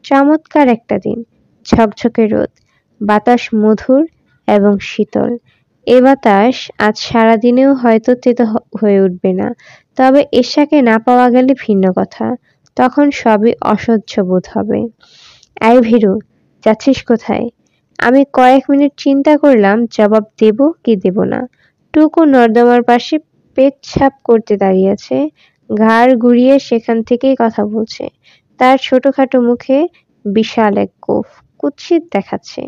চমৎকার একটা দিন, ঝকঝকে রোদ, বাতাস মধুর এবং শীতল। এ বাতাস আজ সারাদিনেও হয়তো তেতো হয়ে উঠবে না, তবে এশাকে না পাওয়া গেলে ভিন্ন কথা, তখন সবই অসহ্য বোধ হবে। এই ভীরু, যাচ্ছিস কোথায়? আমি কয়েক মিনিট চিন্তা করলাম জবাব দেব কি দেব না। টুকু নর্দমার পাশে পেচ্ছাপ করতে দাঁড়িয়ে আছে, ঘাড় ঘুরিয়ে সেখান থেকেই কথা বলছে। তার ছোটখাটো মুখে বিশাল এক গোঁফ কুৎসিত দেখাচ্ছে।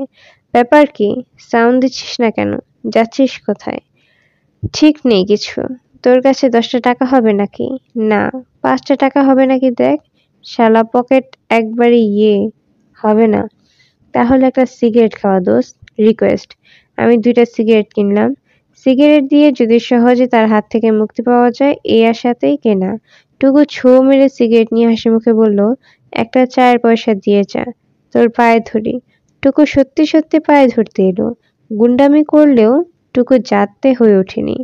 ব্যাপার কি? সাউন্ড দিচ্ছিস না কেন? যাচ্ছিস কোথায়? ঠিক নেই কিছু। তোর কাছে 10টা টাকা হবে নাকি? না, 5টা টাকা হবে নাকি দেখ। শালা পকেট একবারে হবে না। তাহলে একটা সিগারেট খাওয়া দোস্ত, রিকোয়েস্ট। আমি 2টা সিগারেট কিনলাম। সিগারেট দিয়ে যদি সহজে তার হাত থেকে মুক্তি পাওয়া যায় এই আশাতেই কেনা। টুকু ছোঁ মেরে সিগারেট নিয়ে হাসি মুখে বলল, একটা চায়ের পয়সা দিয়ে যা, তোর পায়ে ধরি। টুকু সত্যি সত্যি পায়ে ধরতে এলো। গুন্ডামি করলেও টুকু জাতে হয়ে ওঠেনি।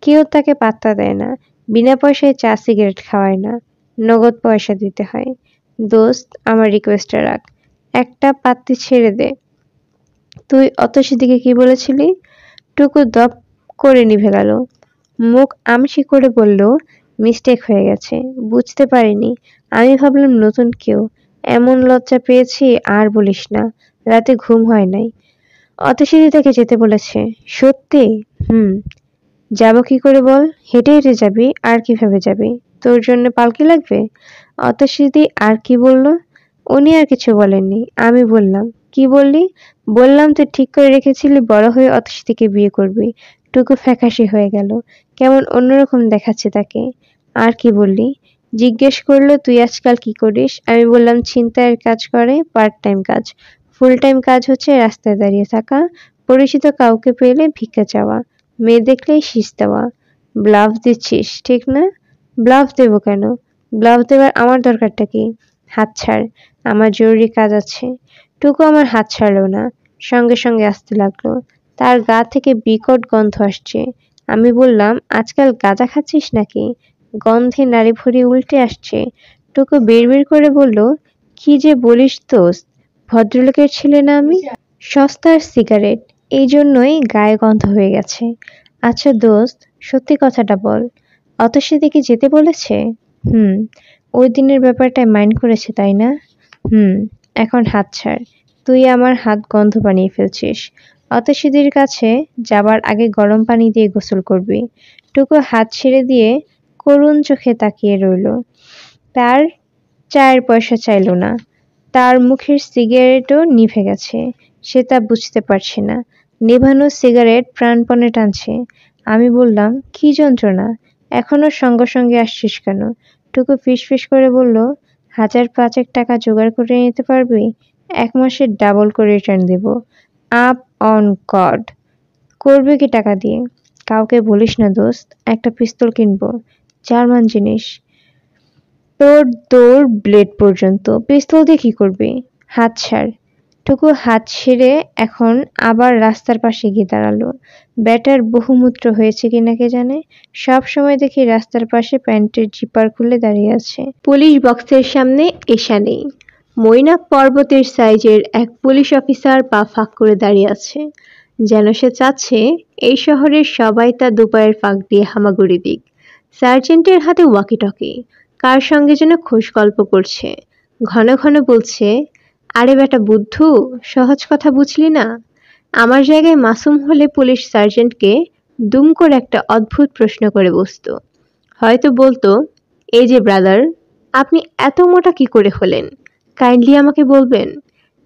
কেউ তাকে পাত্তা দেয় না। বিনা পয়সায় চা সিগারেট খাওয়ায় না, নগদ পয়সা দিতে হয়। দোস্ত, আমার রিকোয়েস্টটা রাখ, একটা পাত্তি ছেড়ে দে। তুই অতসীর দিকে কি বলেছিলি? টুকু দপ করে নিভে গেল। মুখ আমসি করে বলল, মিস্টেক হয়ে গেছে, বুঝতে পারিনি। আমি ভাবলাম নতুন কেউ। এমন লজ্জা পেয়েছি আর বলিস না। রাতে ঘুম হয় নাই। অতসীদি তাকে যেতে বলেছে? সত্যি? যাব কি করে বল? হেঁটে হেঁটে যাবি? আর কিভাবে যাবি? তোর জন্য পালকি লাগবে? অতসীদি আর কি বলল? উনি আর কিছু বলেননি। আমি বললাম, কি বললি? বললাম তুই ঠিক করে রেখেছিলি বড় হয়ে অতসীদিকে বিয়ে করবি। টুকু ফ্যাকাশে হয়ে গেল, কেমন অন্যরকম দেখাচ্ছে তাকে। আর কি বললি? জিজ্ঞেস করলো তুই আজকাল কি করিস? আমি বললাম ছিনতাইয়ের কাজ করে, পার্ট টাইম কাজ। ফুল টাইম কাজ হচ্ছে রাস্তায় দাঁড়িয়ে থাকা, পরিচিত কাউকে পেলে ভিক্ষা চাওয়া, মেয়ে দেখলেই শীষ দেওয়া। ব্লাফ দিচ্ছিস, ঠিক না? ব্লাফ দেবো কেন? ব্লাফ দেবার আমার দরকারটা কি? হাত ছাড়, আমার জরুরি কাজ আছে। টুকু আমার হাত ছাড়ল না, সঙ্গে সঙ্গে আসতে লাগলো। তার গা থেকে বিকট গন্ধ আসছে। আমি বললাম, আজকাল গাঁজা খাচ্ছিস নাকি? গন্ধে নাড়ি ভুঁড়ি উল্টে আসছে। টুকু বিড়বিড় করে বলল, কি যে বলিস দোস্ত, ভদ্রলোকের ছেলে না আমি? সস্তার সিগারেট, এই জন্যই গায়ে গন্ধ হয়ে গেছে। আচ্ছা দোস্ত, সত্যি কথাটা বল, অতসী দিকে যেতে বলেছে? ওই দিনের ব্যাপারটায় মাইন্ড করেছে তাই না? এখন হাত ছাড়। তুই আমার হাত গন্ধ বানিয়ে ফেলছিস। অতসীদের কাছে যাবার আগে গরম পানি দিয়ে গোসল করবি। টুকু হাত ছেড়ে দিয়ে করুণ চোখে তাকিয়ে রইল। তার চায়ের পয়সা চাইল না। তার মুখের সিগারেটও নিভে গেছে। সে তা বুঝতে পারছে না। নেভানো সিগারেট প্রাণপণে টানছে। আমি বললাম, কি যন্ত্রণা, এখনো সঙ্গে সঙ্গে আসছিস কেন? টুকু ফিসফিস করে বলল, 1,500 টাকা জোগাড় করে নিতে পারবি? 1 মাসের ডাবল করে রিটার্ন দেব। Up on God. করবে কি টাকা দিয়ে? কাউকে বলিস না দোস্ত, একটা পিস্তল কিনবো, জার্মান জিনিস। তোর দৌড় ব্লেড পর্যন্ত। পিস্তল দিয়ে কি করবি? হাত ছাড়। টুকু হাত ছেড়ে এখন আবার রাস্তার পাশে গিয়ে দাঁড়ালো। ব্যাটার বহুমূত্র হয়েছে কিনা কে জানে, সব সময় দেখি রাস্তার পাশে প্যান্টের জিপার খুলে দাঁড়িয়ে আছে। পুলিশ বক্সের সামনে এসা নেই। মৈনাক পর্বতের সাইজের এক পুলিশ অফিসার পা ফাঁক করে দাঁড়িয়ে আছে, যেন সে চাচ্ছে এই শহরের সবাই তার দুপায়ের ফাঁক দিয়ে হামাগুড়ি দিক। সার্জেন্টের হাতে ওয়াকিটকি, কার সঙ্গে যেন খোশ গল্প করছে। ঘন ঘন বলছে, আরে বেটা বুদ্ধু, সহজ কথা বুঝলি না? আমার জায়গায় মাসুম হলে পুলিশ সার্জেন্টকে দুম করে একটা অদ্ভুত প্রশ্ন করে বসতো। হয়তো বলতো, এই যে ব্রাদার, আপনি এত মোটা কি করে হলেন? কাইন্ডলি আমাকে বলবেন।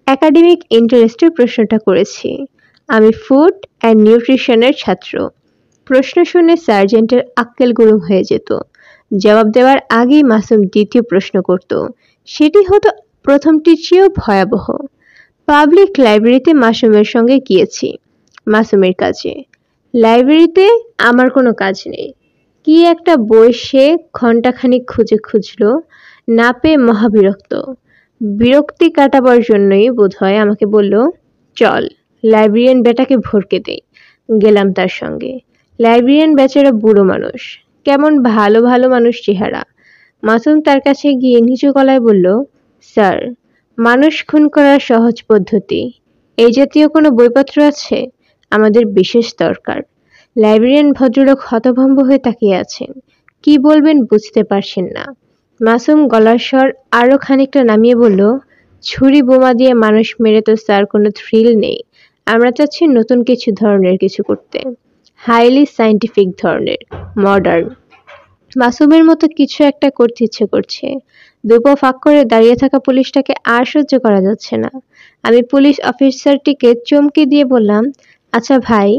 একাডেমিক ইন্টারেস্টের প্রশ্নটা করেছি। আমি ফুড অ্যান্ড নিউট্রিশনের ছাত্র। প্রশ্ন শুনে সার্জেন্টের আক্কেল গুরুম হয়ে যেত। জবাব দেওয়ার আগেই মাসুম দ্বিতীয় প্রশ্ন করত। সেটি হতো প্রথমটির চেয়েও ভয়াবহ। পাবলিক লাইব্রেরিতে মাসুমের সঙ্গে গিয়েছি মাসুমের কাজে। লাইব্রেরিতে আমার কোনো কাজ নেই। কি একটা বই সে ঘণ্টাখানিক খুঁজল, না পেয়ে মহাবিরক্ত। বিরক্তি কাটাবার জন্যই বোধহয় আমাকে বলল, চল লাইব্রেরিয়ান বেটাকে ভরকে দেই। গেলাম তার সঙ্গে। লাইব্রেরিয়ান বেচারা বুড়ো মানুষ, কেমন ভালো ভালো মানুষ চেহারা। মাসুম তার কাছে গিয়ে নিচু গলায় বলল, স্যার, মানুষ খুন করার সহজ পদ্ধতি, এই জাতীয় কোনো বইপত্র আছে? আমাদের বিশেষ দরকার। লাইব্রেরিয়ান ভদ্রলোক হতভম্ব হয়ে তাকিয়ে আছেন, কি বলবেন বুঝতে পারছেন না। মাসুম গলার স্বর আরো খানিকটা নামিয়ে বলল, ছুরি বোমা দিয়ে মানুষ মেরে তো স্যার কোনো থ্রিল নেই। আমরা চাচ্ছি নতুন কিছু ধরনের কিছু করতে, হাইলি সায়েন্টিফিক ধরনের, মডার্ন। মাসুমের মতো কিছু একটা করতে ইচ্ছে করছে। দুপা ফাঁক করে দাঁড়িয়ে থাকা পুলিশটাকে আর সহ্য করা যাচ্ছে না। আমি পুলিশ অফিসারটিকে চমকে দিয়ে বললাম, আচ্ছা ভাই,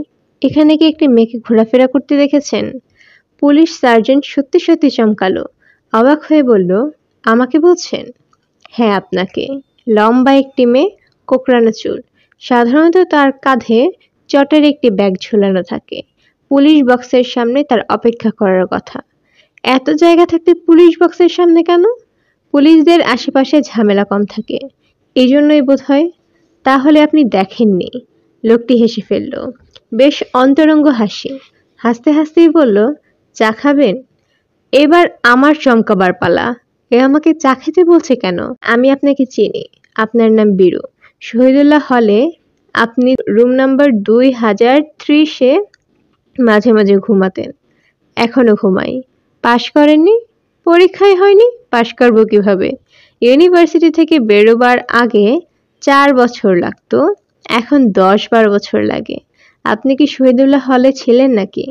এখানে কি একটি মেয়েকে ঘোরাফেরা করতে দেখেছেন? পুলিশ সার্জেন্ট সত্যি সত্যি চমকালো, অবাক হয়ে বলল, আমাকে বলছেন? হ্যাঁ আপনাকে। লম্বা একটি মেয়ে, কোকড়ানো চুল। সাধারণত তার কাঁধে চটের একটি ব্যাগ ঝুলানো থাকে। পুলিশ বক্সের সামনে তার অপেক্ষা করার কথা। এত জায়গা থাকতে পুলিশ বক্সের সামনে কেন? পুলিশদের আশেপাশে ঝামেলা কম থাকে, এই জন্যই বোধ হয়। তাহলে আপনি দেখেননি? লোকটি হেসে ফেলল, বেশ অন্তরঙ্গ হাসি। হাসতে হাসতেই বলল, চা খাবেন? এবার আমার চমকাবার পালা। এ আমাকে চা খেতে বলছে কেন? আমি আপনাকে চিনি, আপনার নাম বীরু। শহীদুল্লাহ হলে আপনি রুম নাম্বার 2030-এ মাঝে মাঝে ঘুমাতেন। এখনো ঘুমাই। পাশ করেননি? পরীক্ষায় হয়নি, পাশ করব কিভাবে? ইউনিভার্সিটি থেকে বেরোবার আগে 4 বছর লাগতো, এখন 10-12 বছর লাগে। আপনি কি শহীদুল্লাহ হলে ছিলেন নাকি?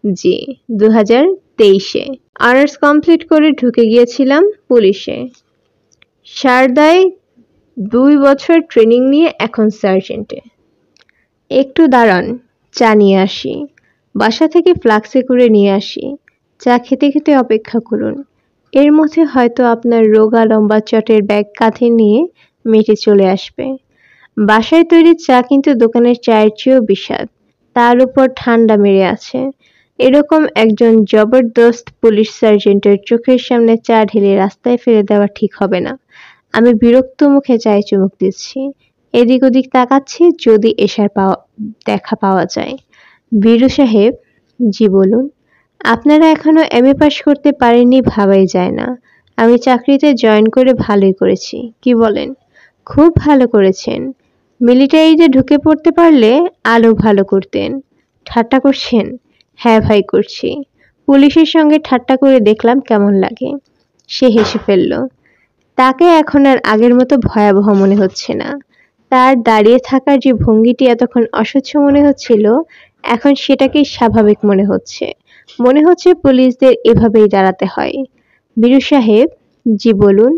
জি, 2023-এ। অনার্স কমপ্লিট করে ঢুকে গিয়েছিলাম পুলিশে। সারদায় 2 বছর ট্রেনিং নিয়ে এখন সার্জেন্টে। একটু দাঁড়ান, চা নিয়ে আসি। বাসা থেকে ফ্লাক্সে করে নিয়ে আসি। চা খেতে খেতে অপেক্ষা করুন। এর মধ্যে হয়তো আপনার রোগা লম্বা চটের ব্যাগ কাঁধে নিয়ে মেটে চলে আসবে। বাসায় তৈরি চা কিন্তু দোকানের চায়ের চেয়েও বিস্বাদ, তার উপর ঠান্ডা মেরে আছে। এরকম একজন জবরদস্ত পুলিশ সার্জেন্টের চোখের সামনে চা ঢেলে রাস্তায় ফেলে দেওয়া ঠিক হবে না। আমি বিরক্ত মুখে চায়ে চুমুক দিচ্ছি, এদিক ওদিক তাকাচ্ছি যদি এশার দেখা পাওয়া যায়। বীরু সাহেব, জি বলুন। আপনারা এখনো এমএ পাস করতে পারেননি ভাবাই যায় না। আমি চাকরিতে জয়েন করে ভালোই করেছি, কি বলেন? খুব ভালো করেছেন। মিলিটারিতে ঢুকে পড়তে পারলে আলো ভালো করতেন। ঠাট্টা করছেন? হ্যাঁ ভাই করছি। পুলিশের সঙ্গে ঠাট্টা করে দেখলাম কেমন লাগে। সে হেসে ফেলল। তাকে এখন আর আগের মতো ভয়াবহ মনে হচ্ছে না। তার দাঁড়িয়ে থাকার যে ভঙ্গিটি এতক্ষণ অসহ্য মনে হচ্ছিল, এখন সেটাকেই স্বাভাবিক মনে হচ্ছে। মনে হচ্ছে পুলিশদের এভাবেই দাঁড়াতে হয়। বীরু সাহেব, জি বলুন।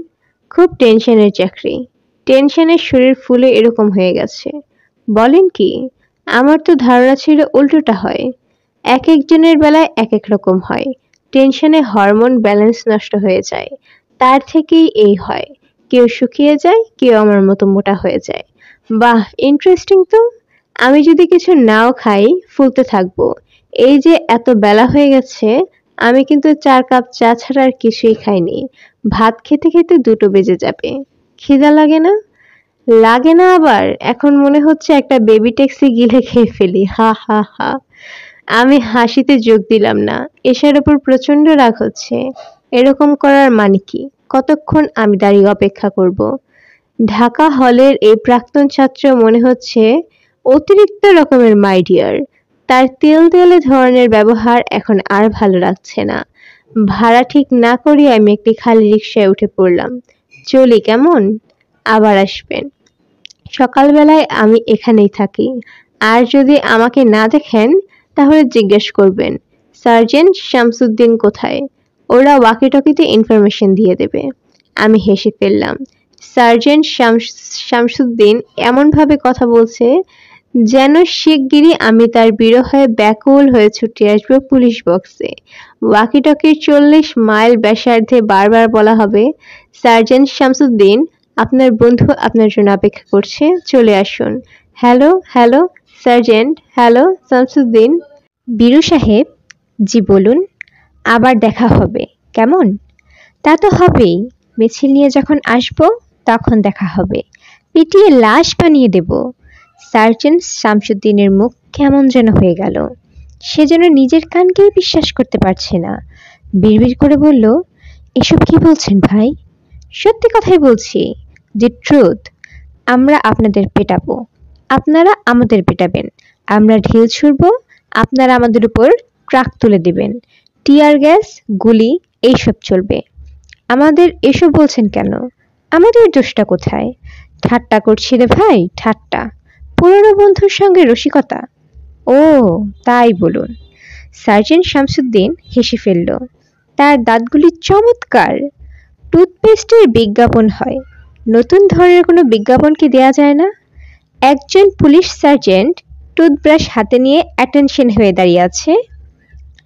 খুব টেনশনের চাকরি। টেনশনের শরীর ফুলে এরকম হয়ে গেছে। বলেন কি? আমার তো ধারণা ছিল উল্টোটা হয়। এক একজনের বেলায় এক এক রকম হয়। টেনশনে হরমোন ব্যালেন্স নষ্ট হয়ে যায়। তার থেকেই এই হয়। কেউ শুকিয়ে যায়, কেউ আমার মতো মোটা হয়ে যায়। বাহ, ইন্টারেস্টিং তো। আমি যদি কিছু নাও খাই, ফুলতে থাকবো। এই যে এত বেলা হয়ে গেছে, আমি কিন্তু 4 কাপ চা ছাড়া আর কিছুই খাইনি। ভাত খেতে খেতে 2টো বেজে যাবে। খিদা লাগে না? লাগে না আবার। এখন মনে হচ্ছে একটা বেবি ট্যাক্সি গিলে খেয়ে ফেলি। হা হা হা। আমি হাসিতে যোগ দিলাম না। এশার উপর প্রচন্ড রাগ হচ্ছে। এরকম করার মানে কি? কতক্ষণ আমি দাঁড়িয়ে অপেক্ষা করব? ঢাকা হলের এই প্রাক্তন ছাত্র মনে হচ্ছে অতিরিক্ত রকমের মাই ডিয়ার। তার তেলতেলে ধরনের ব্যবহার এখন আর ভালো লাগছে না। ভাড়া ঠিক না করিয়ে আমি একটি খালি রিকশায় উঠে পড়লাম। চলি কেমন? আবার আসবেন। সকালবেলায় আমি এখানেই থাকি। আর যদি আমাকে না দেখেন, তাহলে জিজ্ঞেস করবেন, সার্জেন্ট শামসুদ্দিন কোথায়? ওরা ওয়াকিটকিতে ইনফরমেশন দিয়ে দেবে। আমি হেসে ফেললাম। সার্জেন্ট শামসুদ্দিন এমনভাবে কথা বলছে যেন শিগগিরই আমি তার বিরহে ব্যাকুল হয়ে ছুটে আসবো পুলিশ বক্সে। ওয়াকিটকির 40 মাইল ব্যাসার্ধে বারবার বলা হবে, সার্জেন্ট শামসুদ্দিন, আপনার বন্ধু আপনার জন্য অপেক্ষা করছে, চলে আসুন। Hello hello sergeant, hello Shamsuddin. Biru সাহেব, জি বলুন। আবার দেখা হবে কেমন? তা তো হবেই। মিছিল নিয়ে যখন আসবো তখন দেখা হবে। পিটিয়ে লাশ বানিয়ে দেব। সার্জেন্ট শামসুদ্দিনের মুখ কেমন যেন হয়ে গেল। সে যেন নিজের কানকেই বিশ্বাস করতে পারছে না। বিড়বিড় করে বলল, এসব কি বলছেন ভাই? সত্যি কথাই বলছি। The truth. আমরা আপনাদের পেটাবো, আপনারা আমাদের পেটাবেন। আমরা ঢিল ছুড়ব, আপনারা আমাদের উপর ট্রাক তুলে দিবেন। টিয়ার গ্যাস, গুলি এইসব চলবে। আমাদের এসব বলছেন কেন? আমাদের দোষটা কোথায়? ঠাট্টা করছি রে ভাই, ঠাট্টা। পুরনো বন্ধুর সঙ্গে রসিকতা। ও, তাই বলুন। সার্জেন্ট শামসুদ্দিন হেসে ফেলল। তার দাঁতগুলি চমৎকার। টুথপেস্টের বিজ্ঞাপন হয়, নতুন ধরনের কোনো বিজ্ঞাপন কি দেয়া যায় না? একজন পুলিশ সার্জেন্ট টুথব্রাশ হাতে নিয়ে অ্যাটেনশন হয়ে দাঁড়িয়ে আছে।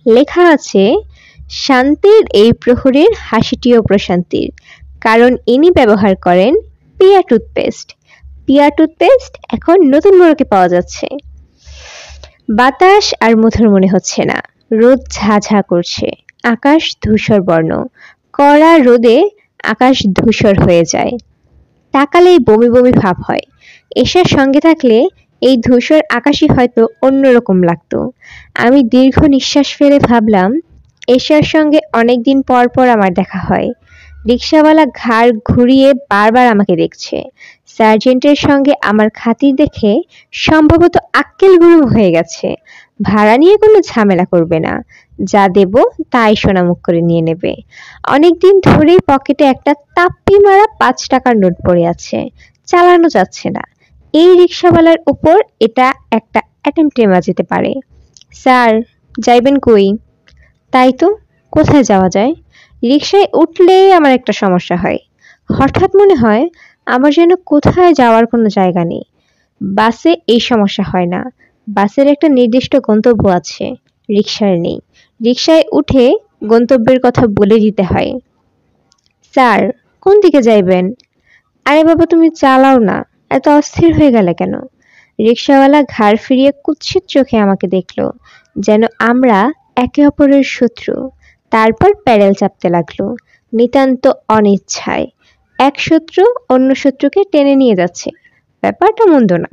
লেখা আছে, শান্তির এই প্রহরের হাসিটিও প্রশান্তির, কারণ ইনি ব্যবহার করেন পিয়া টুথপেস্ট। পিয়া টুথপেস্ট এখন নতুন মোড়কে পাওয়া যাচ্ছে। বাতাস আর মধুর মনে হচ্ছে না। রোদ ঝাঝা করছে। আকাশ ধূসর বর্ণ। কড়া রোদে আকাশ ধূসর হয়ে যায়। তাকালেই বমি বমি ভাব হয়। এশার সঙ্গে থাকলে এই ধূসর আকাশই হয়তো অন্যরকম লাগতো। আমি দীর্ঘ নিঃশ্বাস ফেলে ভাবলাম, এশার সঙ্গে অনেকদিন পর পর আমার দেখা হয়। রিকশাওয়ালা ঘাড় ঘুরিয়ে বারবার আমাকে দেখছে। সার্জেন্টের সঙ্গে আমার খাতির দেখে সম্ভবত আক্কেল গুরুম হয়ে গেছে। ভাড়া নিয়ে কোনো ঝামেলা করবে না। যা দেব তাই সোনামুখ করে নিয়ে নেবে। অনেকদিন ধরেই পকেটে একটা তাপ্পি মারা 5 টাকার নোট পড়ে আছে, চালানো যাচ্ছে না। এই রিকশাওয়ালার উপর এটা একটা অ্যাটেম্প নেওয়া যেতে পারে। স্যার, যাইবেন কই? তাই তো, কোথায় যাওয়া যায়? রিকশায় উঠলেই আমার একটা সমস্যা হয়। হঠাৎ মনে হয় আমার যেন কোথায় যাওয়ার কোনো জায়গা নেই। বাসে এই সমস্যা হয় না। বাসের একটা নির্দিষ্ট গন্তব্য আছে, রিকশার নেই। রিকশায় উঠে গন্তব্যের কথা বলে দিতে হয়। স্যার, কোন দিকে যাইবেন? আরে বাবা, তুমি চালাও না, এত অস্থির হয়ে গেলে কেন? রিকশাওয়ালা ঘাড় ফিরিয়ে কুৎসিত চোখে আমাকে দেখলো, যেন আমরা একে অপরের শত্রু। তারপর প্যাডেল চাপতে লাগলো, নিতান্ত অনিচ্ছায়। এক শত্রু অন্য শত্রুকে টেনে নিয়ে যাচ্ছে, ব্যাপারটা মন্দ না।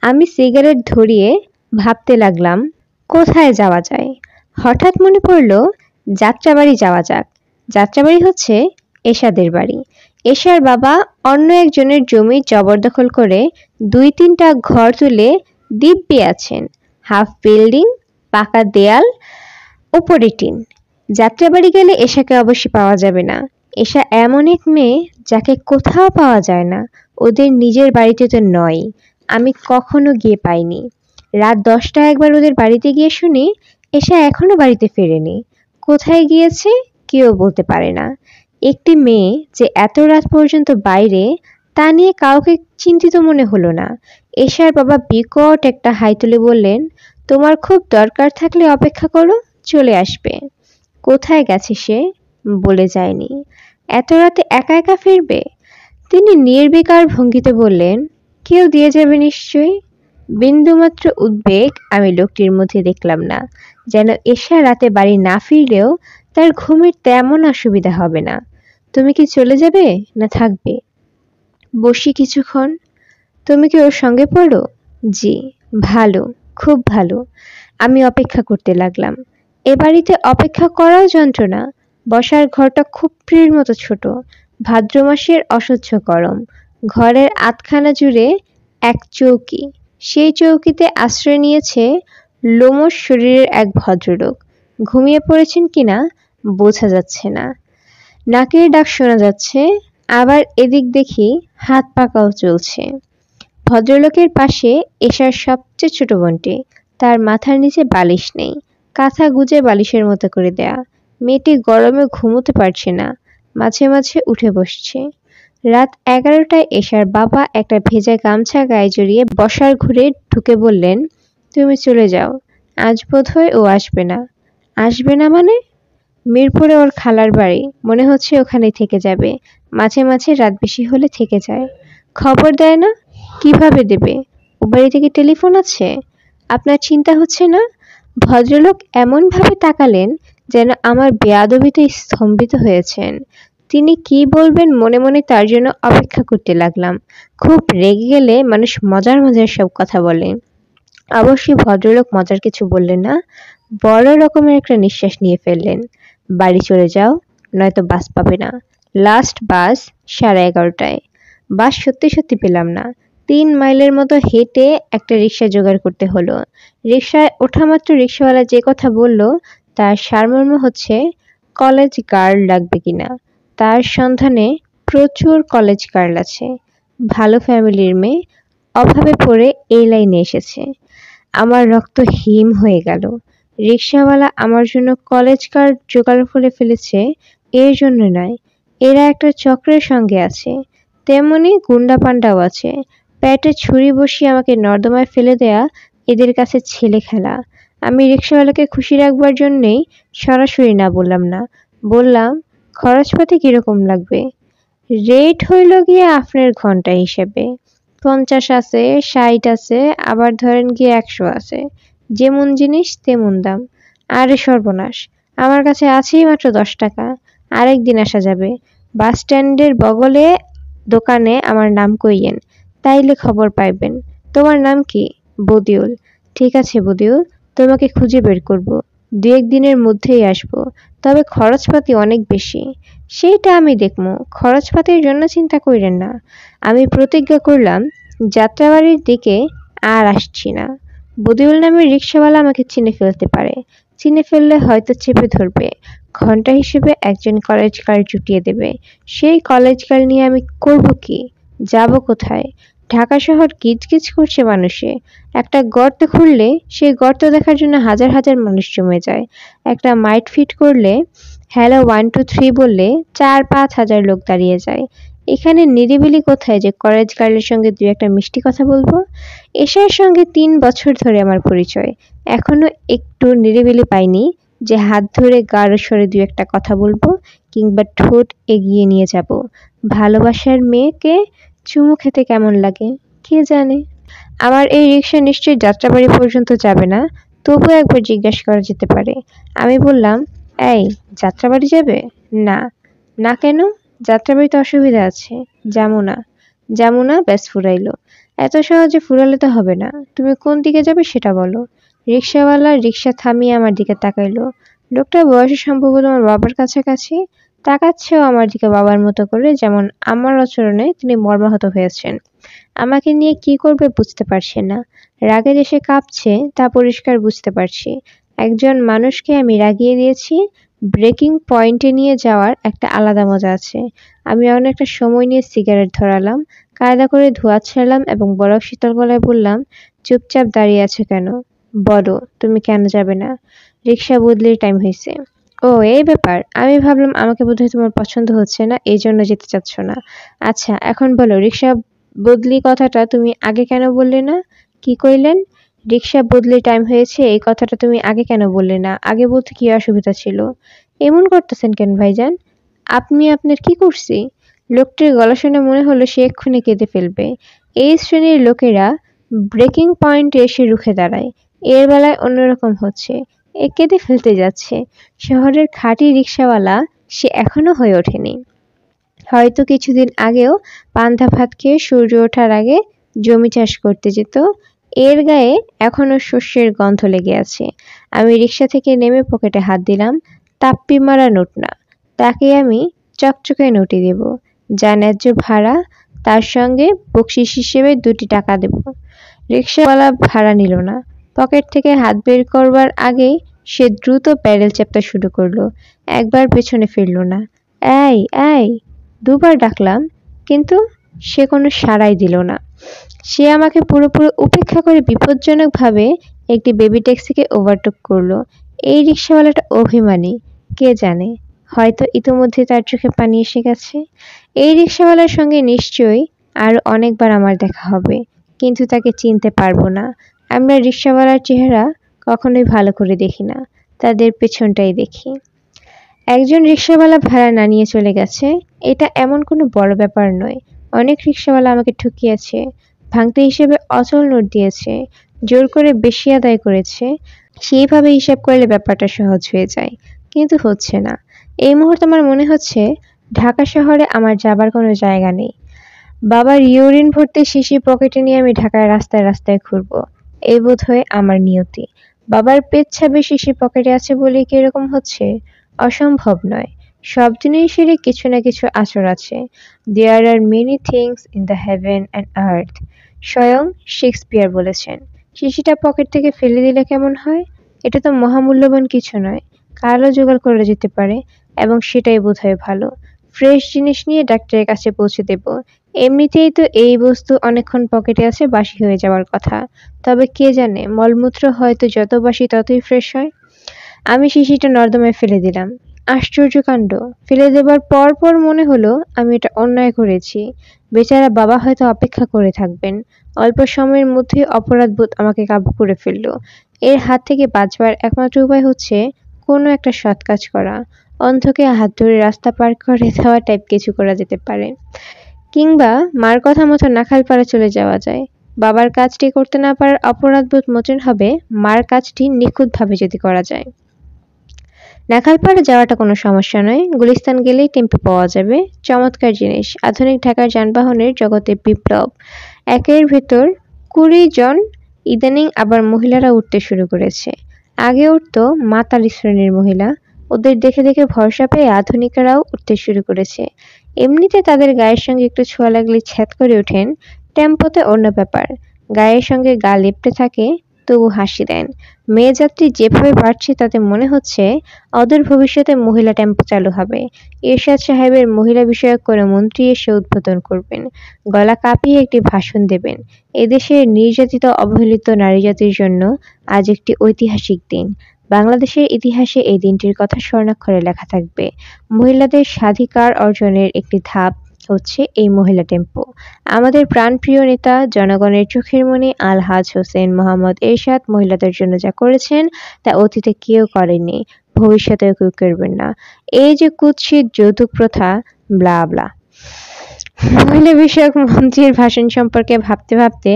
আমি সিগারেট ধরিয়ে ভাবতে লাগলাম কোথায় যাওয়া যায়। হঠাৎ মনে পড়ল যাত্রাবাড়ি যাওয়া যাক। যাত্রাবাড়ি হচ্ছে এশাদের বাড়ি। এশার বাবা অন্য একজনের জমি জবরদখল করে 2-3টা ঘর তুলে দিব্যি আছেন। হাফ বিল্ডিং, পাকা দেয়াল, উপরে টিন। যাত্রাবাড়ি গেলে এশাকে অবশ্যই পাওয়া যাবে না। এশা এমন এক মেয়ে যাকে কোথাও পাওয়া যায় না। ওদের নিজের বাড়িতে তো নয়, আমি কখনো গিয়ে পাইনি। রাত 10টায় একবার ওদের বাড়িতে গিয়ে শুনি এসা এখনো বাড়িতে ফেরেনি। কোথায় গিয়েছে কেউ বলতে পারে না। একটি মেয়ে যে এত রাত পর্যন্ত বাইরে, তা নিয়ে কাউকে চিন্তিত মনে হলো না। এশার বাবা বিকট একটা হাই তুলে বললেন, তোমার খুব দরকার থাকলে অপেক্ষা করো, চলে আসবে। কোথায় গেছে সে? বলে যায়নি। এত রাতে একা একা ফিরবে? তিনি নির্বিকার ভঙ্গিতে বললেন, কেউ দিয়ে যাবে নিশ্চয়ই। বিন্দুমাত্র উদ্বেগ আমি লোকটির মধ্যে দেখলাম না, যেন এশা রাতে বাড়ি না ফিরলেও তার ঘুমের তেমন অসুবিধা হবে না। তুমি কি চলে যাবে না থাকবে? বসি কিছুক্ষণ। তুমি কি ওর সঙ্গে পড়ো? জি। ভালো, খুব ভালো। আমি অপেক্ষা করতে লাগলাম। এ বাড়িতে অপেক্ষা করাও যন্ত্রণা। বসার ঘরটা খুপড়ির মতো ছোট, ভাদ্র মাসের অসহ্য গরম। ঘরের আধখানা জুড়ে এক চৌকি, সেই চৌকিতে আশ্রয় নিয়েছে লোমশ শরীরের এক ভদ্রলোক। ঘুমিয়ে পড়েছেন কিনা বোঝা যাচ্ছে না। নাকের ডাক শোনা যাচ্ছে, আবার এদিক দেখি হাত পাকাও চলছে। ভদ্রলোকের পাশে এশার সবচেয়ে ছোট বোনটি, তার মাথার নিচে বালিশ নেই, কাঁথা গুজে বালিশের মতো করে দেয়া। মেয়েটি গরমে ঘুমোতে পারছে না, মাঝে মাঝে উঠে বসছে। রাত 11টায় এশার বাবা একটা ভেজা গামছা গায়ে জড়িয়ে বসার ঘরে ঢুকে বললেন, তুমি চলে যাও, আজ বোধহয় ও আসবে না। আসবে না মানে? মিরপুরে ওর খালার বাড়ি, মনে হচ্ছে ওখানেই থেকে যাবে। মাঝে মাঝে রাত বেশি হলে থেকে যায়। খবর দেয় না? কিভাবে দেবে? ও বাড়ি থেকে টেলিফোন আছে? আপনার চিন্তা হচ্ছে না? ভদ্রলোক এমনভাবে তাকালেন যেন আমার বেয়াদবিতে স্তম্ভিত হয়েছেন। তিনি কি বলবেন মনে মনে তার জন্য অপেক্ষা করতে লাগলাম। খুব রেগে গেলে মানুষ মজার মজার সব কথা বলে। অবশ্যই ভদ্রলোক মজার কিছু বললেন না, বড় রকমের একটা নিঃশ্বাস নিয়ে ফেললেন। বাড়ি চলে যাও, নয়তো বাস পাবে না। লাস্ট বাস 11:30টায়। বাস সত্যি সত্যি পেলাম না। 3 মাইলের মতো হেঁটে একটা রিক্সা জোগাড় করতে হলো। রিক্সায় ওঠা মাত্র রিক্সাওয়ালা যে কথা বলল তার সারমর্ম হচ্ছে কলেজ গার্ল লাগবে কিনা। তার সন্ধানে প্রচুর কলেজ গার্ল আছে। ভালো ফ্যামিলির মেয়ে, অভাবে পড়ে এই লাইনে এসেছে। আমার রক্ত হিম হয়ে গেল। রিক্সাওয়ালা আমার জন্য কলেজ কার্ড জোগাড় করে ফেলেছে এর জন্য নয়, এরা একটা চক্রের সঙ্গে আছে। তেমনি গুন্ডা পান্ডাও আছে। পেটে ছুরি বসিয়ে আমাকে নর্দমায় ফেলে দেয়া এদের কাছে ছেলে খেলা। আমি রিক্সাওয়ালাকে খুশি রাখবার জন্যেই সরাসরি না বললাম না, বললাম খরচপাতি কিরকম লাগবে। রেট হইল গিয়ে আপনার ঘন্টা হিসেবে। 50 আছে, 60 আছে, আবার ধরেন গিয়ে 100 আছে। যেমন জিনিস তেমন দাম। আরে সর্বনাশ, আমার কাছে আছেই মাত্র 10 টাকা। আরেক দিন আসা যাবে। বাস স্ট্যান্ডের বগলে দোকানে আমার নাম কইয়েন, তাইলে খবর পাইবেন। তোমার নাম কি? বদিউল। ঠিক আছে বদিউল, তোমাকে খুঁজে বের করব। 2-1 দিনের মধ্যেই আসবো। তবে খরচপাতি অনেক বেশি। সেইটা আমি দেখমু, খরচপাতির জন্য চিন্তা কইরেন না। আমি প্রতিজ্ঞা করলাম যাত্রাবাড়ির দিকে আর আসছি না। বদিউল নামের রিক্সাওয়ালা আমাকে চিনে ফেলতে পারে। চিনে ফেললে হয়তো চেপে ধরবে। ঘন্টা হিসেবে একজন কলেজ গার্ল জুটিয়ে দেবে। সেই কলেজ গার্ল নিয়ে আমি করব কি? যাব কোথায়? ঢাকা শহর গিজগিজ করছে মানুষে। একটা গর্ত খুঁড়লে সেই গর্ত দেখার জন্য হাজার হাজার মানুষ জমে যায়। একটা মাইট ফিট করলে হ্যালো 1 2 3 বললে 4-5 হাজার লোক দাঁড়িয়ে যায়। এখানে নিরিবিলি কোথায় যে কলেজ গার্লের সঙ্গে 2-একটা মিষ্টি কথা বলবো? এশার সঙ্গে 3 বছর ধরে আমার পরিচয়। এখনো একটু নিরিবিলি পাইনি যে হাত ধরে গাঢ় স্বরে 2-একটা কথা বলবো কিংবা ঠোঁট এগিয়ে নিয়ে যাব। ভালোবাসার মেয়েকে চুমু খেতে কেমন লাগে কে জানে। আমার এই রিকশা নিশ্চয়ই যাত্রাবাড়ি পর্যন্ত যাবে না, তবু একবার জিজ্ঞাসা করা যেতে পারে। আমি বললাম, এই যাত্রাবাড়ি যাবে? না। না কেন? যাত্রাবাড়িতে অসুবিধা আছে, যাবো না। যাবো না, ব্যাস ফুরাইলো। এত সহজে ফুরালে তো হবে না। তুমি কোন দিকে যাবে সেটা বলো। রিক্সাওয়ালা রিক্সা থামিয়ে আমার দিকে তাকাইলো। লোকটা বয়সে সম্ভবত আমার বাবার কাছাকাছি। তাকাচ্ছেও আমার দিকে বাবার মতো করে, যেমন আমার আচরণে তিনি মর্মাহত হয়েছেন। আমাকে নিয়ে কি করবে বুঝতে পারছে না। রাগে দেশে কাঁপছে তা পরিষ্কার বুঝতে পারছি। একজন মানুষকে আমি রাগিয়ে দিয়েছি, ব্রেকিং পয়েন্টে নিয়ে যাওয়ার একটা আলাদা মজা আছে। আমি অনেকটা সময় নিয়ে সিগারেট ধরালাম, কায়দা করে ধোঁয়া ছাড়লাম এবং বরফ শীতল গলায় বললাম, চুপচাপ দাঁড়িয়ে আছো কেন? বলো, তুমি কেন যাবে না? রিক্সা বদলির টাইম হয়েছে। ও, এই ব্যাপার। আমি ভাবলাম আমাকে বোধহয় তোমার পছন্দ হচ্ছে না, এই জন্য যেতে চাচ্ছ না। আচ্ছা, এখন বলো, রিক্সা বদলি কথাটা তুমি আগে কেন বললে না? কি কইলেন? রিক্সা বদলির টাইম হয়েছে, এই কথাটা তুমি আগে কেন বললে না? আগে বলতে কি অসুবিধা ছিল? এমন করতেছেন কেন ভাইজান? আপনি আপনার কি করছি? লোকটির গলা শুনে মনে হলো সে এক্ষুনি কেঁদে ফেলবে। এই শ্রেণীর লোকেরা ব্রেকিং পয়েন্টে এসে রুখে দাঁড়ায়। এর বেলায় অন্যরকম হচ্ছে। এ কেঁদে ফেলতে যাচ্ছে। শহরের খাঁটি রিকশাওয়ালা সে এখনো হয়ে ওঠেনি। হয়তো কিছুদিন আগেও পান্তা ভাত খেয়ে সূর্য ওঠার আগে জমি চাষ করতে যেত। এর গায়ে এখনো শস্যের গন্ধ লেগে আছে। আমি রিক্সা থেকে নেমে পকেটে হাত দিলাম। তাপ্পি মারা নোট না, তাকে আমি চকচকে নোটই দেব। যা ন্যায্য ভাড়া, তার সঙ্গে বকশিস হিসেবে 2টি টাকা দেব। রিকশাওয়ালা ভাড়া নিল না। পকেট থেকে হাত বের করবার আগেই সে দ্রুত প্যাডেল চাপতে শুরু করলো। একবার পেছনে ফিরল না। এই, এই, 2বার ডাকলাম, কিন্তু সে কোনো সাড়াই দিল না। সে আমাকে পুরোপুরি উপেক্ষা করে বিপজ্জনকভাবে একটি বেবি ট্যাক্সিকে ওভারটেক করলো। এই রিকশাওয়ালাটা অভিমানী, কে জানে, হয়তো ইতোমধ্যে তার চোখে পানি এসে গেছে। এই রিকশাওয়ালার সঙ্গে নিশ্চয়ই আরো অনেকবার আমার দেখা হবে, কিন্তু তাকে চিনতে পারবো না। আমরা রিকশাওয়ালার চেহারা কখনোই ভালো করে দেখি না, তাদের পেছনটাই দেখি। একজন রিকশাওয়ালা ভাড়া না নিয়ে চলে গেছে, এটা এমন কোনো বড় ব্যাপার নয়। অনেক রিকশাওয়ালা আমাকে ঠকিয়েছে, ভাঙতি হিসেবে অচল নোট দিয়েছে, জোর করে বেশি আদায় করেছে। সেইভাবে হিসাব করলে ব্যাপারটা সহজ হয়ে যায়, কিন্তু হচ্ছে না। এই মুহূর্তে আমার মনে হচ্ছে ঢাকা শহরে আমার যাবার কোনো জায়গা নেই। বাবার ইউরিন ভর্তি শিশি পকেটে নিয়ে আমি ঢাকার রাস্তায় রাস্তায় ঘুরবো, এই বোধহয় আমার নিয়তি। বাবার পেচ্ছাবে শিশি পকেটে আছে বলেই কি এরকম হচ্ছে? অসম্ভব নয়। সব জিনিসেরই কিছু না কিছু আচর আছে। There are many things in the heaven and earth, স্বয়ং শেক্সপিয়ার বলেছেন। শিশিটা পকেট থেকে ফেলে দিলে কেমন হয়? এটা তো মহামূল্যবান কিছু নয়, কালও জোগাড় করা যেতে পারে, এবং সেটাই বোধহয় ভালো। ফ্রেশ জিনিস নিয়ে ডাক্তারের কাছে পৌঁছে দেব। এমনিতেই তো এই বস্তু অনেকক্ষণ পকেটে আছে, বাসি হয়ে যাওয়ার কথা। তবে কে জানে, মলমূত্র হয়তো যত বাসি ততই ফ্রেশ হয়। আমি শিশিটা নর্দমায় ফেলে দিলাম। আশ্চর্য কাণ্ড! ফেলে দেবার পর পর মনে হলো আমি এটা অন্যায় করেছি। বেচারা বাবা হয়তো অপেক্ষা করে থাকবেন। অল্প সময়ের মধ্যেই অপরাধবোধ আমাকে কাবু করে ফেলল। এর হাত থেকে বাঁচবার একমাত্র উপায় হচ্ছে কোনো একটা সৎ কাজ করা। অন্ধকে হাত ধরে রাস্তা পার করে দেওয়া টাইপ কিছু করা যেতে পারে। কিংবা মার কথা মতো নাখালপাড়া চলে যাওয়া যায়। বাবার কাজটি করতে না পারার অপরাধবোধ মোচন হবে মার কাজটি নিখুঁতভাবে যদি করা যায়। নাখালপাড়া যাওয়াটা কোনো সমস্যা নয়, গুলিস্তান গেলেই টেম্পো পাওয়া যাবে। চমৎকার জিনিস, আধুনিক ঢাকার যানবাহনের জগতে বিপ্লব। একের ভেতর 20 জন, ইদানিং আবার মহিলারা উঠতে শুরু করেছে। আগে উঠত মাতালি শ্রেণীর মহিলা, ওদের দেখে দেখে ভরসা পেয়ে আধুনিকেরাও উঠতে শুরু করেছে। এমনিতে তাদের গায়ের সঙ্গে একটু ছোঁয়া লাগলে ছ্যাদ করে ওঠেন। টেম্পোতে অন্য ব্যাপার, গায়ের সঙ্গে গা লেপ্টে থাকে, তবু হাসি দেন। মেয়ে যাত্রী যেভাবে বাড়ছে তাতে মনে হচ্ছে অদূর ভবিষ্যতে মহিলা টেম্পো চালু হবে। এরশাদ সাহেবের মহিলা বিষয়ক কোনো মন্ত্রী এসে উদ্বোধন করবেন, গলা কাঁপিয়ে একটি ভাষণ দেবেন। এদেশের নির্যাতিত অবহেলিত নারীজাতির জন্য আজ একটি ঐতিহাসিক দিন। বাংলাদেশের ইতিহাসে এই দিনটির কথা স্বর্ণাক্ষরে লেখা থাকবে। মহিলাদের স্বাধিকার অর্জনের একটি ধাপ হচ্ছে এই মহিলা টেম্পো। আমাদের প্রাণপ্রিয় নেতা, জনগণের চোখের মণি আলহাজ হোসেন মোহাম্মদ এরশাদ মহিলাদের জন্য যা করেছেন তা অতীতে কেউ করেননি, ভবিষ্যতেও কেউ করবেন না। এই যে কুৎসিত যৌতুক প্রথা, ব্লা ব্লা। মহিলা বিষয়ক মন্ত্রীর ভাষণ সম্পর্কে ভাবতে ভাবতে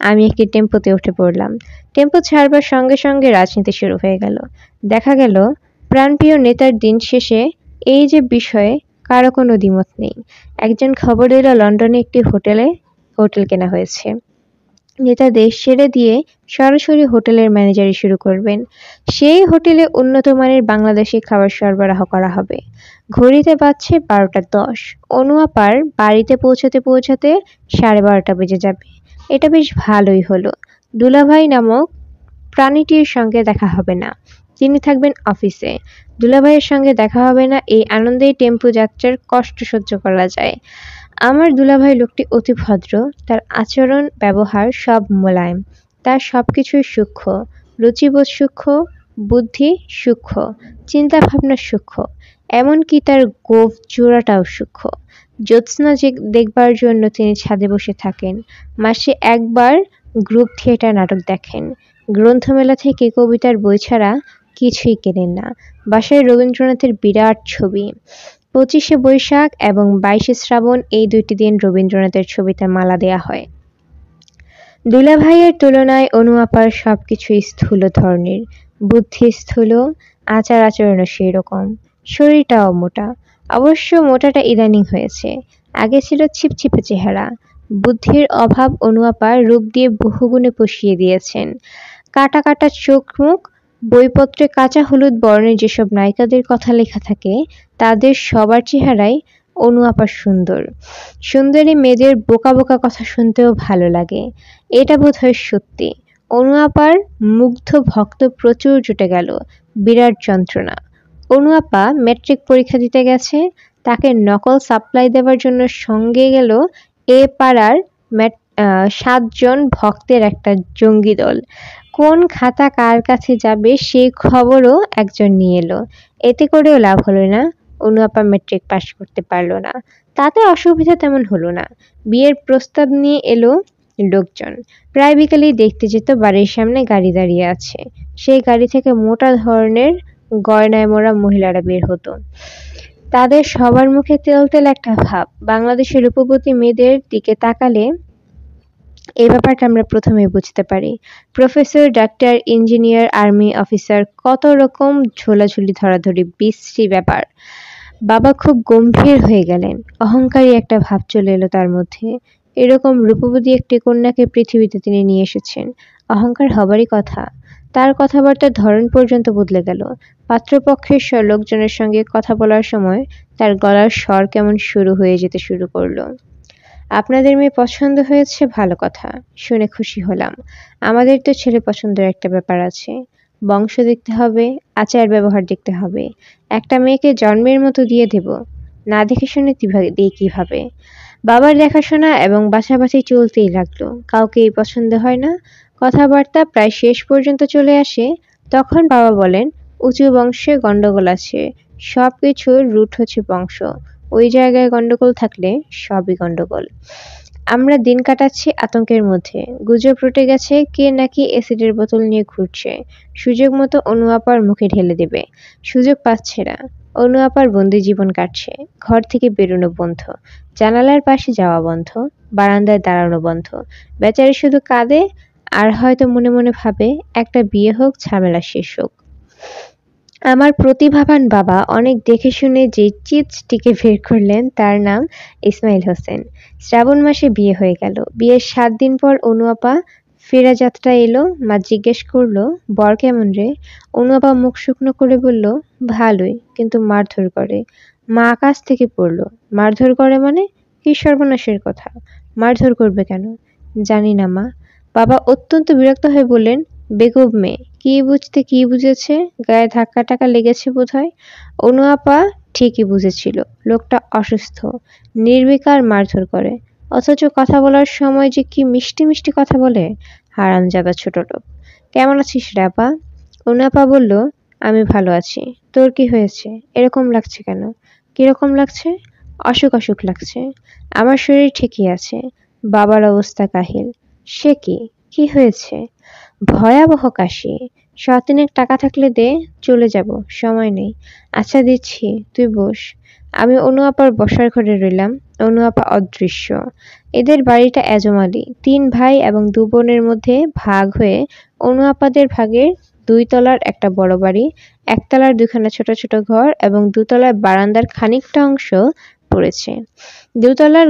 আমি একটি টেম্পোতে উঠে পড়লাম। টেম্পো ছাড়বার সঙ্গে সঙ্গে রাজনীতি শুরু হয়ে গেল। দেখা গেল প্রাণপ্রিয় নেতার দিন শেষে এই যে বিষয়ে কারো কোনো দ্বিমত নেই। একজন খবর দিল লন্ডনে একটি হোটেল কেনা হয়েছে। নেতা দেশ ছেড়ে দিয়ে সরাসরি হোটেলের ম্যানেজারি শুরু করবেন। সেই হোটেলে উন্নত মানের বাংলাদেশি খাবার সরবরাহ করা হবে। ঘড়িতে বাজছে 12টা 10। অনু আপার বাড়িতে পৌঁছাতে পৌঁছাতে 12:30 বেজে যাবে। এটা বেশ ভালোই হলো। দুলাভাই নামক প্রাণীটির সঙ্গে দেখা হবে না, তিনি থাকবেন অফিসে। দুলাভাইয়ের সঙ্গে দেখা হবে না, এই আনন্দেই টেম্পো যাত্রার কষ্ট সহ্য করা যায়। আমার দুলাভাই লোকটি অতি ভদ্র, তার আচরণ ব্যবহার সব মোলায়েম, তার সবকিছুই সূক্ষ্ম, রুচিবোধ সূক্ষ্ম, বুদ্ধি সূক্ষ্ম, চিন্তা ভাবনা সূক্ষ্ম, এমনকি তার গোঁফ জোড়াটাও সূক্ষ্ম। জ্যোৎস্না দেখবার জন্য তিনি ছাদে বসে থাকেন, মাসে একবার গ্রুপ থিয়েটার নাটক দেখেন, গ্রন্থমেলা থেকে কবিতার বই ছাড়া কিছুই কেনেন না। বাসায় রবীন্দ্রনাথের বিরাট ছবি। ২৫শে বৈশাখ এবং ২২শে শ্রাবণ এই দুইটি দিন রবীন্দ্রনাথের ছবিতে মালা দেয়া হয়। দুলাভাইয়ের তুলনায় অনু আপার সবকিছুই স্থূল ধরনের, বুদ্ধি স্থূল, আচার আচরণও সেই রকম, শরীরটাও মোটা। অবশ্য মোটাটা ইদানিং হয়েছে, আগে ছিল ছিপছিপে চেহারা। বুদ্ধির অভাব অনু আপার রূপ দিয়ে বহুগুণে পুষিয়ে দিয়েছেন। কাটা কাটা চোখ মুখ, বইপত্রে কাঁচা হলুদ বর্ণের যেসব নায়িকাদের কথা লেখা থাকে তাদের সবার চেহারাই অনু আপা সুন্দর। সুন্দরী মেয়েদের বোকা বোকা কথা শুনতেও ভালো লাগে, এটা বোধহয় সত্যি। অনু আপার মুগ্ধ ভক্ত প্রচুর জুটে গেল, বিরাট যন্ত্রণা। অনু আপা ম্যাট্রিক পরীক্ষা দিতে গেছে, তাকে নকল সাপ্লাই দেওয়ার জন্য সঙ্গে গেল এ পাড়ার ৭ জন ভক্তের একটা জঙ্গি দল। কোন খাতা কার কাছে যাবে সেই খবরও একজন নিয়ে এলো। এতে করেও লাভ হলো না, অনু আপা ম্যাট্রিক পাশ করতে পারলো না। তাতে অসুবিধা তেমন হলো না। বিয়ের প্রস্তাব নিয়ে এলো লোকজন। প্রায় বিকালেই দেখতে যেত বাড়ির সামনে গাড়ি দাঁড়িয়ে আছে, সেই গাড়ি থেকে মোটা ধরনের গয়নায় মোড়া মহিলারা বের হতো। তাদের সবার মুখে তেল তেল একটা ভাব। বাংলাদেশের রূপবতী মেয়েদের দিকে তাকালে এই ব্যাপারটা আমরা প্রথমেই বুঝতে পারি। Professor, doctor, engineer, army officer, কত রকম ঝোলাঝুলি ধরাধরি, বিশ্রী ব্যাপার। বাবা খুব গম্ভীর হয়ে গেলেন, অহংকারী একটা ভাব চলে এলো তার মধ্যে। এরকম রূপবতী একটি কন্যাকে পৃথিবীতে তিনি নিয়ে এসেছেন, অহংকার হবারই কথা। তার কথাবার্তার ধরন পর্যন্ত বদলে গেল। পাত্রপক্ষের লোকজনের সঙ্গে কথা বলার সময় তার গলার স্বর কেমন হয়ে যেতে শুরু করলো। আপনাদের মেয়ে পছন্দ হয়েছে, ভালো কথা, শুনে খুশি হলাম। আমাদের তো ছেলে পছন্দের একটা ব্যাপার আছে। বংশ দেখতে হবে, আচার ব্যবহার দেখতে হবে। একটা মেয়েকে জন্মের মতো দিয়ে দেব, না দেখে শুনে দিই কিভাবে? বাবার দেখাশোনা এবং বাছাবাছি চলতেই লাগলো, কাউকেই পছন্দ হয় না। কথাবার্তা প্রায় শেষ পর্যন্ত চলে আসে, তখন বাবা বলেন, উঁচু বংশে গন্ডগোল আছে, সব কিছুর রুট হচ্ছে বংশ। ওই জায়গায় গন্ডগোল থাকলে সবই গন্ডগোল। আমরা দিন কাটাচ্ছি আতঙ্কের মধ্যে। গুজব রটে গেছে কে নাকি অ্যাসিডের বোতল নিয়ে ঘুরছে, সুযোগ মতো অনু আপার মুখে ঢেলে দেবে। সুযোগ পাচ্ছে না, অনু আপার বন্দি জীবন কাটছে। ঘর থেকে বেরোনো বন্ধ, জানালার পাশে যাওয়া বন্ধ, বারান্দায় দাঁড়ানো বন্ধ। বেচারি শুধু কাঁদে আর হয়তো মনে মনে ভাবে একটা বিয়ে হোক, ঝামেলা শেষ হোক। আমার প্রতিভাবান বাবা অনেক দেখে শুনে যে চিজটিকে বের করলেন তার নাম ইসমাইল হোসেন। শ্রাবণ মাসে বিয়ে হয়ে গেল। বিয়ের ৭ দিন পর অনু আপা ফেরা যাত্রা এলো। মা জিজ্ঞেস করলো, বর কেমন রে? অনু আপা মুখ শুকনো করে বলল, ভালোই, কিন্তু মারধর করে। মা আকাশ থেকে পড়লো, মারধর করে মানে? কি সর্বনাশের কথা! মারধর করবে কেন? জানি না মা। বাবা অত্যন্ত বিরক্ত হয়ে বললেন, বেকুব মেয়ে, কি বুঝতে কি বুঝেছে, গায়ে ধাক্কা টাকা লেগেছে বোধহয়। অনু আপা ঠিকই বুঝেছিল, লোকটা অসুস্থ, নির্বিকার মারধর করে, অথচ কথা বলার সময় যে কি মিষ্টি মিষ্টি কথা বলে। হারামজাদা ছোট লোক। কেমন আছিস রে আপা? অনু আপা বলল, আমি ভালো আছি। তোর কি হয়েছে? এরকম লাগছে কেন? কিরকম লাগছে? অসুখ অসুখ লাগছে। আমার শরীর ঠিকই আছে। বাবার অবস্থা কাহিল। সে কি? কি হয়েছে? ভয়াবহ কাশি। ৭ দিনের টাকা থাকলে দে, চলে যাব, সময় নেই। আচ্ছা দিচ্ছি, তুই বস। আমি অনু আপার বসার ঘরে রইলাম। অনু আপা অদৃশ্য। এদের বাড়িটা এজমালি, ৩ ভাই এবং ২ বোনের মধ্যে ভাগ হয়ে অনু আপাদের ভাগের ২ তলার একটা বড় বাড়ি, ১ তলার ২খানা ছোট ছোট ঘর এবং ২ তলায় বারান্দার খানিকটা অংশ পড়েছে। ২ তলার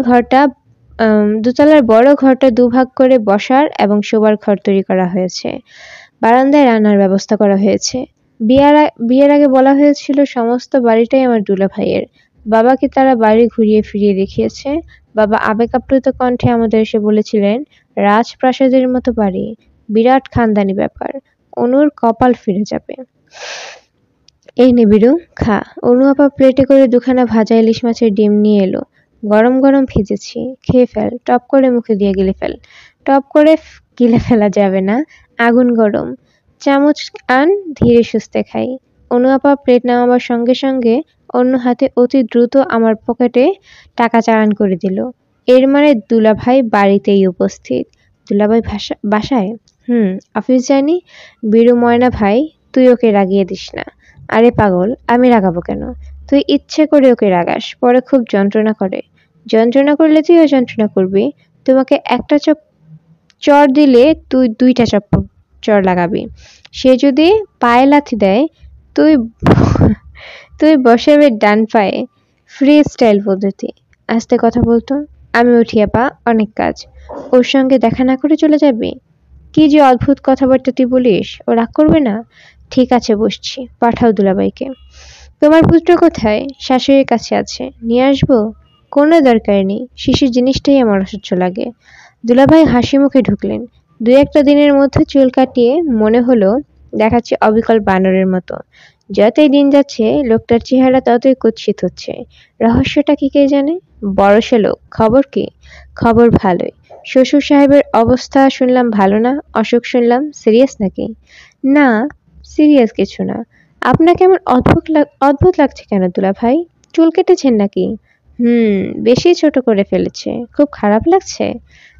বড় ঘরটা দুভাগ করে বসার এবং শোবার ঘর তৈরি করা হয়েছে। বারান্দায় রান্নার ব্যবস্থা করা হয়েছে। বিয়ের আগে বলা হয়েছিল সমস্ত বাড়িটাই আমার দুলাভাইয়ের। বাবাকে তারা বাড়ি ঘুরিয়ে ফিরিয়ে দেখিয়েছে। বাবা আবেগ আপ্লুত কণ্ঠে আমাদের এসে বলেছিলেন, রাজপ্রাসাদের মতো বাড়ি, বিরাট খানদানি ব্যাপার, অনুর কপাল ফিরে যাবে। এই নে বিরু, খা। অনু আপা প্লেটে করে ২খানা ভাজা ইলিশ মাছের ডিম নিয়ে এলো। গরম গরম ভেজেছি, খেয়ে ফেল, টপ করে মুখে দিয়ে গিলে ফেল। টপ করে গিলে ফেলা যাবে না, আগুন গরম। চামচ আন, ধীরে সুস্থে খাই। অনু আপা প্লেট নামাবার সঙ্গে সঙ্গে অন্য হাতে অতি দ্রুত আমার পকেটে টাকা চালান করে দিল। এর মানে দুলাভাই বাড়িতেই উপস্থিত। দুলাভাই বাসায়? অফিস যায়নি? বীরু ময়না ভাই, তুই ওকে রাগিয়ে দিস না। আরে পাগল, আমি রাগাবো কেন? তুই ইচ্ছে করে ওকে রাগাস, পরে খুব যন্ত্রণা করে। যন্ত্রণা করলে তুইও যন্ত্রণা করবি। তোমাকে একটা চর দিলে তুই দুইটা চর লাগাবি। সে যদি পায়ে লাথি দেয়, তুই তুই বসাবে ডান পায়ে। ফ্রি স্টাইল পদ্ধতি। আস্তে কথা বলতো। আমি উঠি আপা, অনেক কাজ। ওর সঙ্গে দেখা না করে চলে যাবি? কি যে অদ্ভুত কথাবার্তা তুই বলিস, ও রাগ করবে না? ঠিক আছে, বসছি, পাঠাও দুলাভাইকে। তোমার পুত্র কোথায়? শাশুড়ির কাছে আছে, নিয়ে আসবো? কোনো দরকার নেই, শিশির জিনিসটাই আমার অসহ্য লাগে। দুলাভাই হাসি মুখে ঢুকলেন। দুই একটা দিনের মধ্যে চুল কাটিয়ে মনে হলো দেখাচ্ছে অবিকল বানরের মতো। যতই দিন যাচ্ছে লোকটার চেহারা ততই কুৎসিত হচ্ছে। রহস্যটা কি কে জানে? বড়সে লোক। খবর কি? খবর ভালোই। শ্বশুর সাহেবের অবস্থা শুনলাম ভালো না, অসুখ শুনলাম। সিরিয়াস নাকি? না, সিরিয়াস কিছু না। আপনাকে এমন অদ্ভুত লাগছে কেন দুলাভাই? চুল কেটেছেন নাকি? বেশি ছোট করে ফেলেছে। খুব খারাপ লাগছে?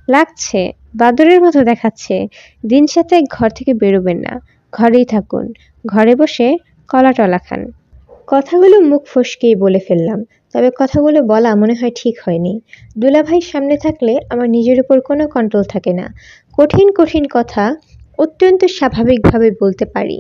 লাগছে, বাদরের মতো দেখাচ্ছে। দিন সাথে ঘর থেকে বেরোবেন না, ঘরেই থাকুন। ঘরে বসে কলা টলা খান। কথাগুলো মুখ ফসকেই বলে ফেললাম, তবে কথাগুলো বলা মনে হয় ঠিক হয়নি। দুলাভাই সামনে থাকলে আমার নিজের উপর কোনো কন্ট্রোল থাকে না। কঠিন কঠিন কথা অত্যন্ত স্বাভাবিকভাবে বলতে পারি।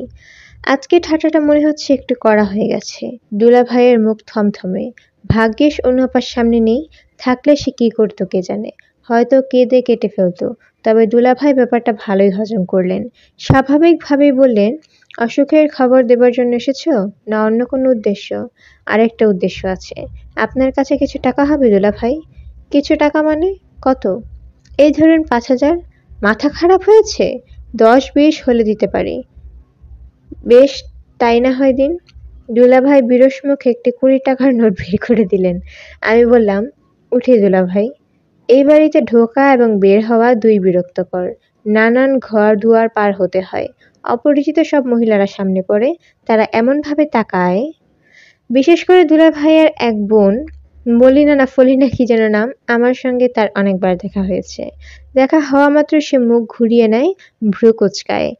আজকে ঠাট্টাটা মনে হচ্ছে একটু কড়া হয়ে গেছে। দুলাভাইয়ের মুখ থমথমে। ভাগ্যিস অনু আপার সামনে নেই, থাকলে সে কি করতো কে জানে। হয়তো কেঁদে কেটে ফেলতো। তবে দুলাভাই ব্যাপারটা ভালোই হজম করলেন। স্বাভাবিকভাবেই বললেন, অসুখের খবর দেবার জন্য এসেছো, না অন্য কোনো উদ্দেশ্য? আরেকটা উদ্দেশ্য আছে। আপনার কাছে কিছু টাকা হবে দুলাভাই? কিছু টাকা মানে? কত? এই ধরুন 5,000। মাথা খারাপ হয়েছে? 10-20 হলে দিতে পারি। বেশ, তাই না হয় দিন। দুলাভাই বিরস মুখে একটি 20 টাকার নোট বের করে দিলেন। আমি বললাম, উঠি দুলাভাই। এই বাড়িতে ঢোকা এবং বের হওয়া দুই বিরক্তকর। নানান ঘর দুয়ার পার হতে হয়। অপরিচিত সব মহিলারা সামনে পড়ে। তারা এমনভাবে তাকায়। বিশেষ করে দুলাভাইয়ের এক বোন, মলিনা না ফলিনা কি যেন নাম, আমার সঙ্গে তার অনেকবার দেখা হয়েছে। দেখা হওয়া মাত্র সে মুখ ঘুরিয়ে নেয়, ভ্রু কুঁচকায়,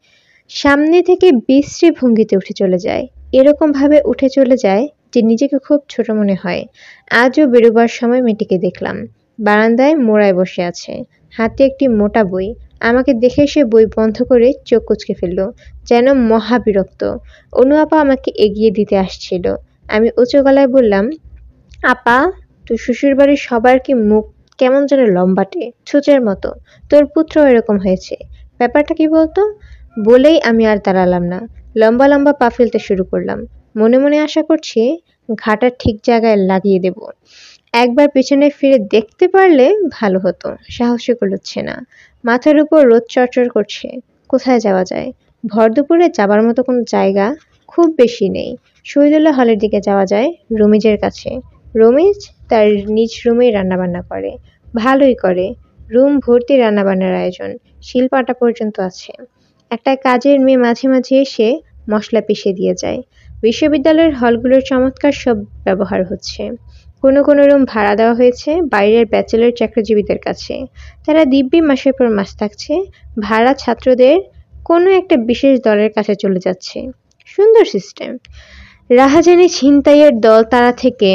সামনে থেকে বিশ্রী ভঙ্গিতে উঠে চলে যায়। এরকম ভাবে উঠে চলে যায় যে নিজেকে খুব ছোট মনে হয়। আজও বেরোবার সময় মেয়েটিকে দেখলাম। বারান্দায় মোড়ায় বসে আছে, হাতে একটি মোটা বই। আমাকে দেখে সে বই বন্ধ করে চোখ কুঁচকে ফেলল, যেন মহা বিরক্ত। অনু আপা আমাকে এগিয়ে দিতে আসছিল। আমি উঁচু গলায় বললাম, আপা, তোর শ্বশুরবাড়ির সবার কি মুখ কেমন যেন লম্বাটে, ছুঁচের মতো। তোর পুত্র এরকম হয়েছে। ব্যাপারটা কি বলতো? বলেই আমি আর দাঁড়ালাম না, লম্বা লম্বা পা ফেলতে শুরু করলাম। মনে মনে আশা করছি ঘাটা ঠিক জায়গায় লাগিয়ে দেব। একবার পেছনে ফিরে দেখতে পারলে ভালো হতো। সাহসী কুলোচ্ছে না। মাথার উপর রোদ চড়চড় করছে। কোথায় যাওয়া যায়? ভর দুপুরে যাবার মতো কোনো জায়গা খুব বেশি নেই। শহীদুল্লাহ হলের দিকে যাওয়া যায়, রমিজের কাছে। রমিজ তার নিজ রুমেই রান্নাবান্না করে। ভালোই করে। রুম ভর্তি রান্নাবান্নার আয়োজন। শিলপাটা পর্যন্ত আছে। একটা কাজের মেয়ে মাঝে মাঝে এসে মশলা পিষে দিয়ে যায়। বিশ্ববিদ্যালয়ের হলগুলোর চমৎকার সব ব্যবহার হচ্ছে। কোনো কোনো রুম ভাড়া দেওয়া হয়েছে বাইরের ব্যাচেলর চাকরিজীবীদের কাছে। তারা দিব্যি মাসের পর মাস থাকছে। ভাড়া ছাত্রদের কোনো একটা বিশেষ দলের কাছে চলে যাচ্ছে। সুন্দর সিস্টেম। রাহাজানি ছিনতাইয়ের দল তারা থেকে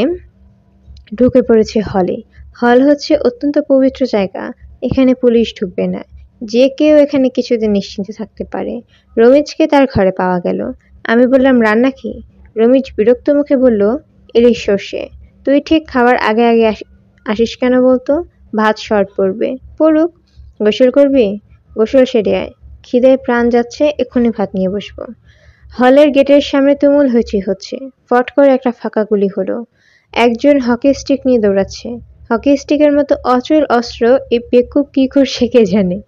ঢুকে পড়েছে হলে। হল হচ্ছে অত্যন্ত পবিত্র জায়গা। এখানে পুলিশ ঢুকবে না। যে কেউ এখানে কিছুদিন নিশ্চিন্তে থাকতে পারে। রমিজকে তার ঘরে পাওয়া গেল। আমি বললাম, রান্না কি? রমিজ বিরক্ত মুখে বলল, ইলিশ সর্ষে। তুই ঠিক খাওয়ার আগে আগে আসিস কেন বলতো? ভাত শর্ট পড়বে। পড়ুক। গোসল করবি? গোসল সেরে আয়। খিদায় প্রাণ যাচ্ছে, এক্ষুনি ভাত নিয়ে বসবো। হলের গেটের সামনে তুমুল হইচই হচ্ছে। ফট করে একটা ফাঁকা গুলি হলো। একজন হকি স্টিক নিয়ে দৌড়াচ্ছে। হকি স্টিকের মতো অচল অস্ত্র এই বেকুব কি করছে কে জানে।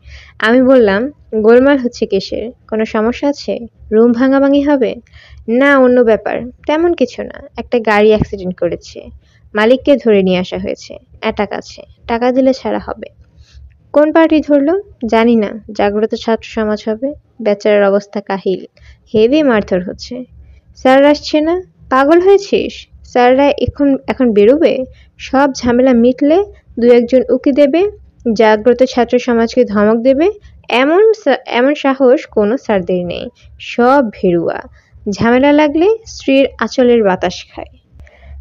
আমি বললাম, গোলমাল হচ্ছে কিসের? কোনো সমস্যা আছে? রুম ভাঙাভাঙি হবে? না, অন্য ব্যাপার। তেমন কিছু না, একটা গাড়ি অ্যাক্সিডেন্ট করেছে। মালিককে ধরে নিয়ে আসা হয়েছে অ্যাটাক আছে, টাকা দিলে ছাড়া হবে। কোন পার্টি ধরলো জানি না, জাগ্রত ছাত্র সমাজ হবে। বেচারার অবস্থা কাহিল, হেভি মারধর হচ্ছে। স্যার আসছে না? পাগল হয়েছিস? স্যাররা এখন এখন বেরোবে? সব ঝামেলা মিটলে দু একজন উকি দেবে, জাগ্রত ছাত্র সমাজকে ধমক দেবে, এমন সাহস কোনো স্যারদের নেই। সব ভেরুয়া। ঝামেলা লাগলে স্ত্রীর আঁচলের বাতাস খায়।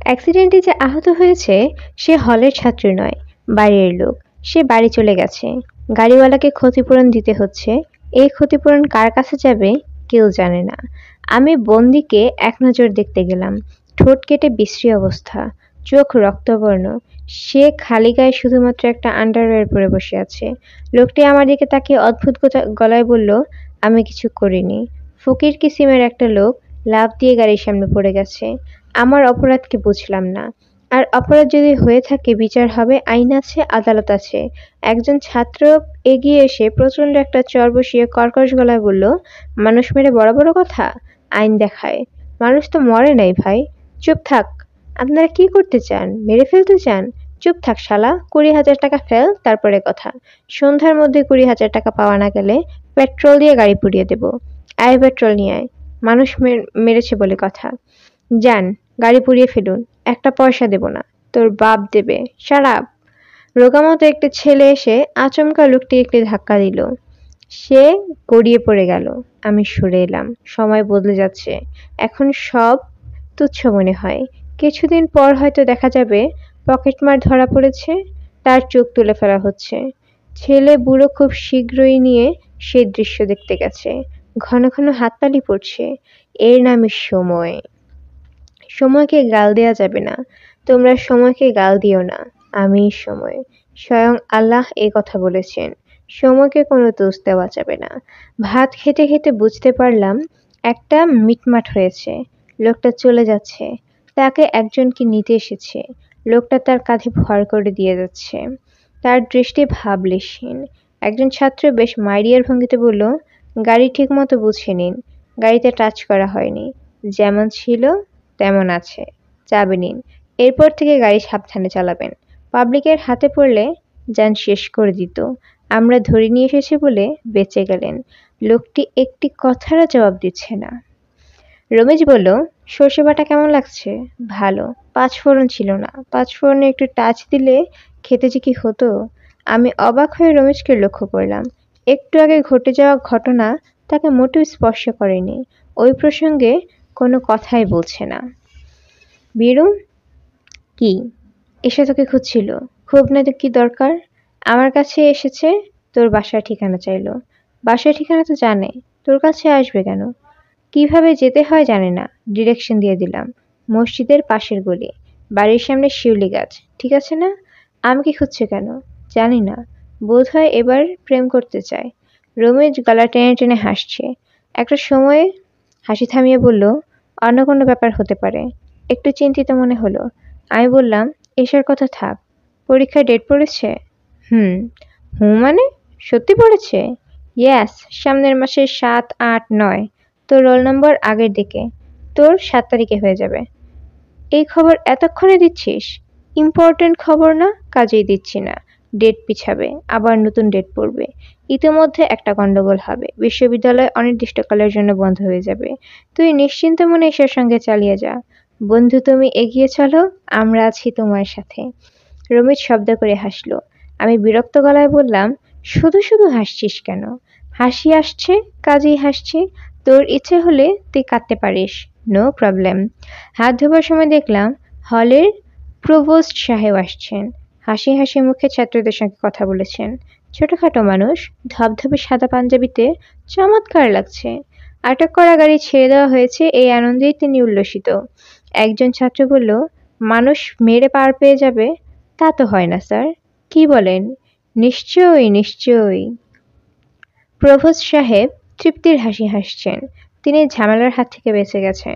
অ্যাক্সিডেন্টে যে আহত হয়েছে সে হলের ছাত্র নয়, বাইরের লোক। সে বাড়ি চলে গেছে। গাড়িওয়ালাকে ক্ষতিপূরণ দিতে হচ্ছে। এই ক্ষতিপূরণ কার কাছে যাবে কেউ জানে না। আমি বন্দিকে এক নজর দেখতে গেলাম। ঠোঁট কেটে বিশ্রী অবস্থা, চোখ রক্তবর্ণ। সে খালি গায়ে শুধুমাত্র একটা আন্ডারওয়্যার পরে বসে আছে। লোকটি আমার দিকে তাকিয়ে অদ্ভুত গলায় বলল, আমি কিছু করিনি। ফকির কিসিমের একটা লোক লাফ দিয়ে গাড়ির সামনে পড়ে গেছে। আমার অপরাধকে বুঝলাম না। আর অপরাধ যদি হয়ে থাকে বিচার হবে, আইন আছে, আদালত আছে। একজন ছাত্র এগিয়ে এসে প্রচণ্ড একটা চর বসিয়ে কর্কশ গলায় বলল, মানুষ মেরে বড় বড় কথা? আইন দেখায়। মানুষ তো মরে নাই ভাই। চুপ থাক। আপনারা কি করতে চান? মেরে ফেলতে চান? চুপ থাক শালা। 20,000 টাকা ফেল, তারপরে কথা। সন্ধ্যার মধ্যে 20,000 টাকা পাওয়া না গেলে পেট্রোল দিয়ে গাড়ি পুড়িয়ে দেব। আয় পেট্রোল নিয়ে আয়। মানুষ মেরেছে বলে কথা। যান, গাড়ি পুড়িয়ে ফেলুন। একটা পয়সা দেব না। তোর বাপ দেবে। শারাপ। রোগামতো একটা ছেলে এসে আচমকা লোকটি একটি ধাক্কা দিল। সে গড়িয়ে পড়ে গেল। আমি সরে এলাম। সময় বদলে যাচ্ছে। এখন সব তুচ্ছ মনে হয়। কিছুদিন পর হয়তো দেখা যাবে পকেটমার ধরা পড়েছে, তার চোখ তুলে ফেলা হচ্ছে। ছেলে বুড়ো খুব শীঘ্রই নিয়ে সেই দৃশ্য দেখতে গেছে। ঘন ঘন হাততালি পড়ছে। এর নামই সময়। সময়কে গাল দেয়া যাবে না। তোমরা সময়কে গাল দিও না। আমিই সময়। স্বয়ং আল্লাহ এই কথা বলেছেন। সময়কে কোনো দোষ দেওয়া যাবে না। ভাত খেতে খেতে বুঝতে পারলাম একটা মিটমাট হয়েছে। লোকটা চলে যাচ্ছে। তাকে একজনকে নিতে এসেছে। লোকটা তার কাঁধে ভর করে দিয়ে যাচ্ছে। তার দৃষ্টি ভাবলেশহীন। একজন ছাত্র বেশ মাইরিয়ার ভঙ্গিতে বলল, গাড়ি ঠিক মতো বুঝে নিন। গাড়িতে টাচ করা হয়নি। যেমন ছিল তেমন আছে। চাবি নিন। এরপর থেকে গাড়ি সাবধানে চালাবেন। পাবলিকের হাতে পড়লে যান শেষ করে দিত। আমরা ধরে নিয়ে এসেছি বলে বেঁচে গেলেন। লোকটি একটি কথারও জবাব দিচ্ছে না। রমেশ বলল, সর্ষে বাটা কেমন লাগছে? ভালো। 5 ফোড়ন ছিল না। 5 ফোড়নে একটু টাচ দিলে খেতে যে কি হতো। আমি অবাক হয়ে রমেশকে লক্ষ্য করলাম। একটু আগে ঘটে যাওয়া ঘটনা তাকে মোটেও স্পর্শ করেনি। ওই প্রসঙ্গে কোনো কথাই বলছে না। বীরু, কি? এসে তোকে খুঁজছিল। খুব না তো কি দরকার? আমার কাছে এসেছে, তোর বাসার ঠিকানা চাইলো। বাসার ঠিকানা তো জানে, তোর কাছে আসবে কেন? কিভাবে যেতে হয় জানে না। ডিরেকশন দিয়ে দিলাম। মসজিদের পাশের গলি, বাড়ির সামনে শিউলি গাছ, ঠিক আছে না? আমাকে খুঁজছে কেন? জানি না। বোধহয় এবার প্রেম করতে চায়। রমেশ গলা টেনে টেনে হাসছে। একটা সময় হাসি থামিয়ে বলল, অন্য কোনো ব্যাপার হতে পারে। একটু চিন্তিত মনে হলো। আমি বললাম, এসার কথা থাক। পরীক্ষায় ডেট পড়েছে? হুম। মানে? সত্যি পড়েছে? ইয়েস, সামনের মাসের 7, 8, 9। তোর রোল নম্বর আগের দিকে। তোর 7 তারিখে হয়ে যাবে। এই খবর এতক্ষণে দিচ্ছিস? ইম্পর্টেন্ট খবর না, কাজেই দিচ্ছি না। ডেট পিছাবে, আবার নতুন ডেট পড়বে। ইতিমধ্যে একটা গন্ডগোল হবে। বিশ্ববিদ্যালয় অনির্দিষ্টকালের জন্য বন্ধ হয়ে যাবে। তুই নিশ্চিন্ত মনে ঈশ্বরের সঙ্গে চালিয়ে যা। বন্ধু, তুমি এগিয়ে চলো, আমরা আছি তোমার সাথে। রমেশ শব্দ করে হাসল। আমি বিরক্ত গলায় বললাম, শুধু শুধু হাসছিস কেন? হাসি আসছে, কাজেই হাসছি। তোর ইচ্ছে হলে তুই কাঁদতে পারিস, নো প্রবলেম। হাত ধোবার সময় দেখলাম হলের প্রভোস্ট সাহেব আসছেন। হাসি হাসি মুখে ছাত্রদের সঙ্গে কথা বলেছেন। ছোটখাটো মানুষ, ধবধবে সাদা পাঞ্জাবিতে চমৎকার লাগছে। আটক করা গাড়ি ছেড়ে দেওয়া হয়েছে, এই আনন্দেই তিনি উল্লসিত। একজন ছাত্র বলল, মানুষ মেরে পার পেয়ে যাবে? তা তো হয় না স্যার। কি বলেন? নিশ্চয়ই, নিশ্চয়ই। প্রভোস্ট সাহেব তৃপ্তির হাসি হাসছেন। তিনি ঝামেলার হাত থেকে বেঁচে গেছেন।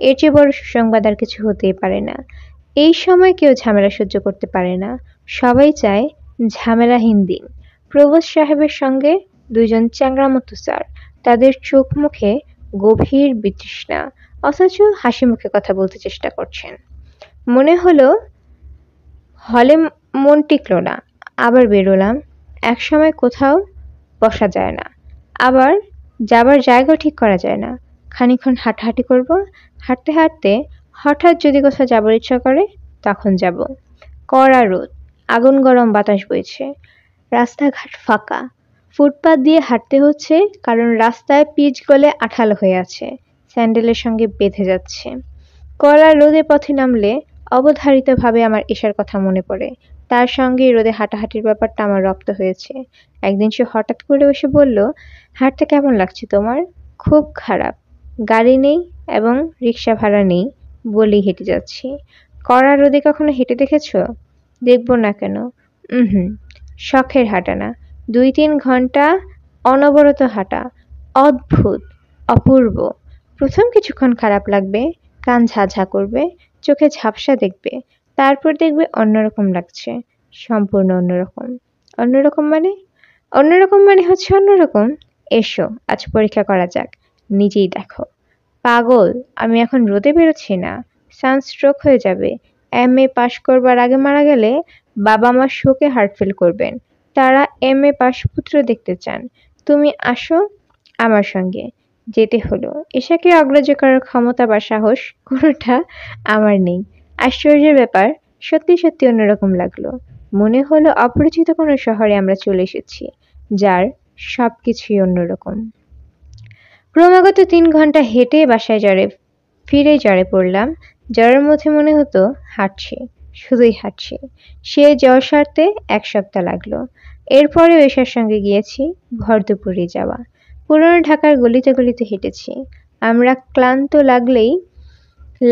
এর চেয়ে বড় সুসংবাদ আর কিছু হতেই পারে না। এই সময় কেউ ঝামেলা সহ্য করতে পারে না। সবাই চায় ঝামেলাহীন দিন। প্রভোস্ট সাহেবের সঙ্গে 2 জন চ্যাংড়া মতো স্যার। তাদের চোখ মুখে গভীর বিতৃষ্ণা, অথচ হাসি মুখে কথা বলতে চেষ্টা করছেন। মনে হলো হলে মন টিকলো না, আবার বেরোলাম। একসময় কোথাও বসা যায় না, আবার যাবার জায়গা ঠিক করা যায় না। খানিকক্ষণ হাঁটাহাঁটি করব, হাঁটতে হাঁটতে হঠাৎ যদি কোথাও যাবার ইচ্ছা করে তখন যাব। কড়া রোদ, আগুন গরম বাতাস বইছে, রাস্তাঘাট ফাঁকা। ফুটপাত দিয়ে হাঁটতে হচ্ছে কারণ রাস্তায় পিচ গলে আঠালো হয়ে আছে, স্যান্ডেলের সঙ্গে বেঁধে যাচ্ছে। কড়া রোদে পথে নামলে অবধারিতভাবে আমার এশার কথা মনে পড়ে। তার সঙ্গে রোদে হাঁটাহাঁটির ব্যাপারটা আমার রপ্ত হয়েছে। একদিন সে হঠাৎ করে এসে বলল, হাঁটতে কেমন লাগছে তোমার? খুব খারাপ। গাড়ি নেই এবং রিক্সা ভাড়া নেই বলেই হেঁটে যাচ্ছি। কড়া রোদে কখনো হেঁটে দেখেছো? দেখবো না কেন? হুম, শখের হাঁটা না, 2-3 ঘন্টা অনবরত হাঁটা। অদ্ভুত, অপূর্ব। প্রথম কিছুক্ষণ খারাপ লাগবে, কান ঝাঝা করবে, চোখে ঝাপসা দেখবে, তারপর দেখবে অন্যরকম লাগছে, সম্পূর্ণ অন্যরকম। অন্যরকম মানে? অন্যরকম মানে হচ্ছে অন্যরকম। এসো আজ পরীক্ষা করা যাক, নিজেই দেখো। পাগল, আমি এখন রোদে বেরোচ্ছি না, সানস্ট্রোক হয়ে যাবে। MA পাশ করবার আগে মারা গেলে বাবা মা শোকে হার্ট ফেল করবেন, তারা MA পাশ পুত্র দেখতে চান। তুমি আসো আমার সঙ্গে। যেতে হলো। এশাকে অগ্রাহ্য করার ক্ষমতা বা সাহস কোনোটা আমার নেই। আশ্চর্যের ব্যাপার, সত্যি সত্যি অন্যরকম লাগলো। মনে হলো অপরিচিত কোনো শহরে আমরা চলে এসেছি, যার সবকিছুই অন্যরকম। ক্রমাগত 3 ঘন্টা হেঁটে বাসায় ফিরে জ্বরে পড়লাম। জ্বরের মধ্যে মনে হতো হাঁটছি, শুধুই হাঁটছি। সে জ্বর সারতে 1 সপ্তাহ লাগলো। এরপরেও এশার সঙ্গে গিয়েছি ভর দুপুরে যাওয়া। পুরনো ঢাকার গলিতে গলিতে হেঁটেছি। আমরা ক্লান্ত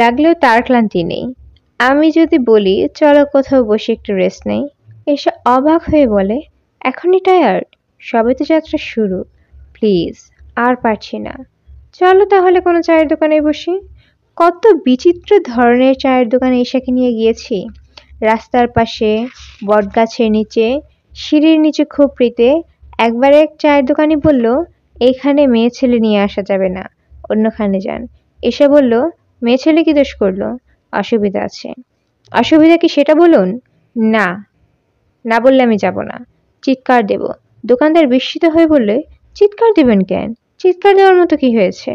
লাগলেও তার ক্লান্তি নেই। আমি যদি বলি চলো কোথাও বসে একটু রেস্ট নেই, এসে অবাক হয়ে বলে, এখনই টায়ার্ড? সবে তো যাত্রা শুরু। প্লিজ, আর পারছি না। চলো তাহলে কোনো চায়ের দোকানে বসি। কত বিচিত্র ধরনের চায়ের দোকানে এশাকে নিয়ে গিয়েছি। রাস্তার পাশে, বটগাছের নিচে, সিঁড়ির নিচে খুপড়িতে। একবার এক চায়ের দোকানি বলল, এখানে মেয়ে ছেলে নিয়ে আসা যাবে না, অন্যখানে যান। এসে বলল, মেয়ে ছেলে কি দোষ করলো? অসুবিধা আছে। অসুবিধা কি সেটা বলুন। না, না বললে আমি যাব না। চিৎকার দেব। দোকানদার বিস্মিত হয়ে বললে, চিৎকার দেবেন কেন? চিৎকার দেওয়ার মতো কি হয়েছে?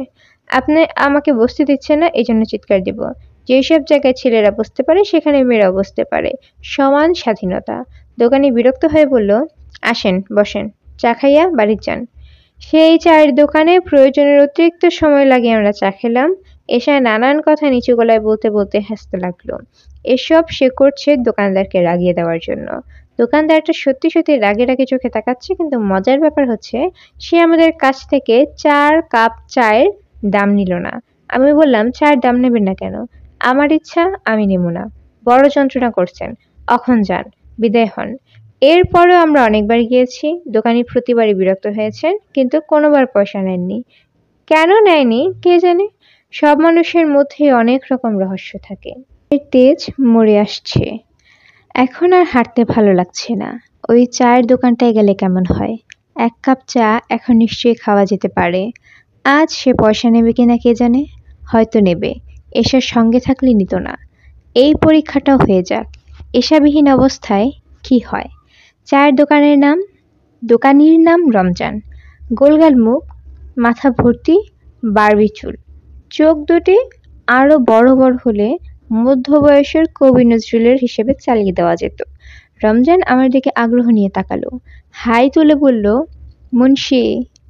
আপনি আমাকে বসতে দিচ্ছেন না, এই জন্য চিৎকার দেব। যেসব জায়গায় ছেলেরা বসতে পারে সেখানে মেয়েরাও বসতে পারে, সমান স্বাধীনতা। দোকানি বিরক্ত হয়ে বলল, আসেন বসেন, চা খাইয়া বাড়ি যান। সেই চায়ের দোকানে প্রয়োজনের অতিরিক্ত সময় লাগিয়ে আমরা চা খেলাম। এশা নানান কথা নিচু গলায় বলতে বলতে হাসতে লাগলো। এসব সে করছে দোকানদারকে রাগিয়ে দেওয়ার জন্য। দোকানদারটা সত্যি সত্যি রাগে রাগে চোখে তাকাচ্ছে, কিন্তু মজার ব্যাপার হচ্ছে সে আমাদের কাছ থেকে 4 কাপ চায়ের দাম নিল না। আমি বললাম, চায়ের দাম নেবেন না কেন? আমার ইচ্ছা, আমি নেব না। বড় যন্ত্রণা করছেন, অখন যান, বিদায় হন। এরপরেও আমরা অনেকবার গিয়েছি। দোকানি প্রতিবারই বিরক্ত হয়েছেন, কিন্তু কোনোবার পয়সা নেননি। কেন নেয়নি কে জানে। সব মানুষের মধ্যে অনেক রকম রহস্য থাকে। এর তেজ মরে আসছে। এখন আর হাঁটতে ভালো লাগছে না। ওই চায়ের দোকানটায় গেলে কেমন হয়? 1 কাপ চা এখন নিশ্চয়ই খাওয়া যেতে পারে। আজ সে পয়সা নেবে কিনা কে জানে। হয়তো নেবে, এশার সঙ্গে থাকলে নিত না। এই পরীক্ষাটাও হয়ে যাক, এশাবিহীন অবস্থায় কি হয়। চায়ের দোকানির নাম রমজান। গোলগাল মুখ, মাথা ভর্তি বারবি চুল, চোখ দুটি আরো বড় বড় হলে মধ্যবয়সের কবি নজরুলের হিসেবে চালিয়ে দেওয়া যেত। রমজান আমার দিকে আগ্রহ নিয়ে তাকালো, হাই তুলে বলল, মুন্সি,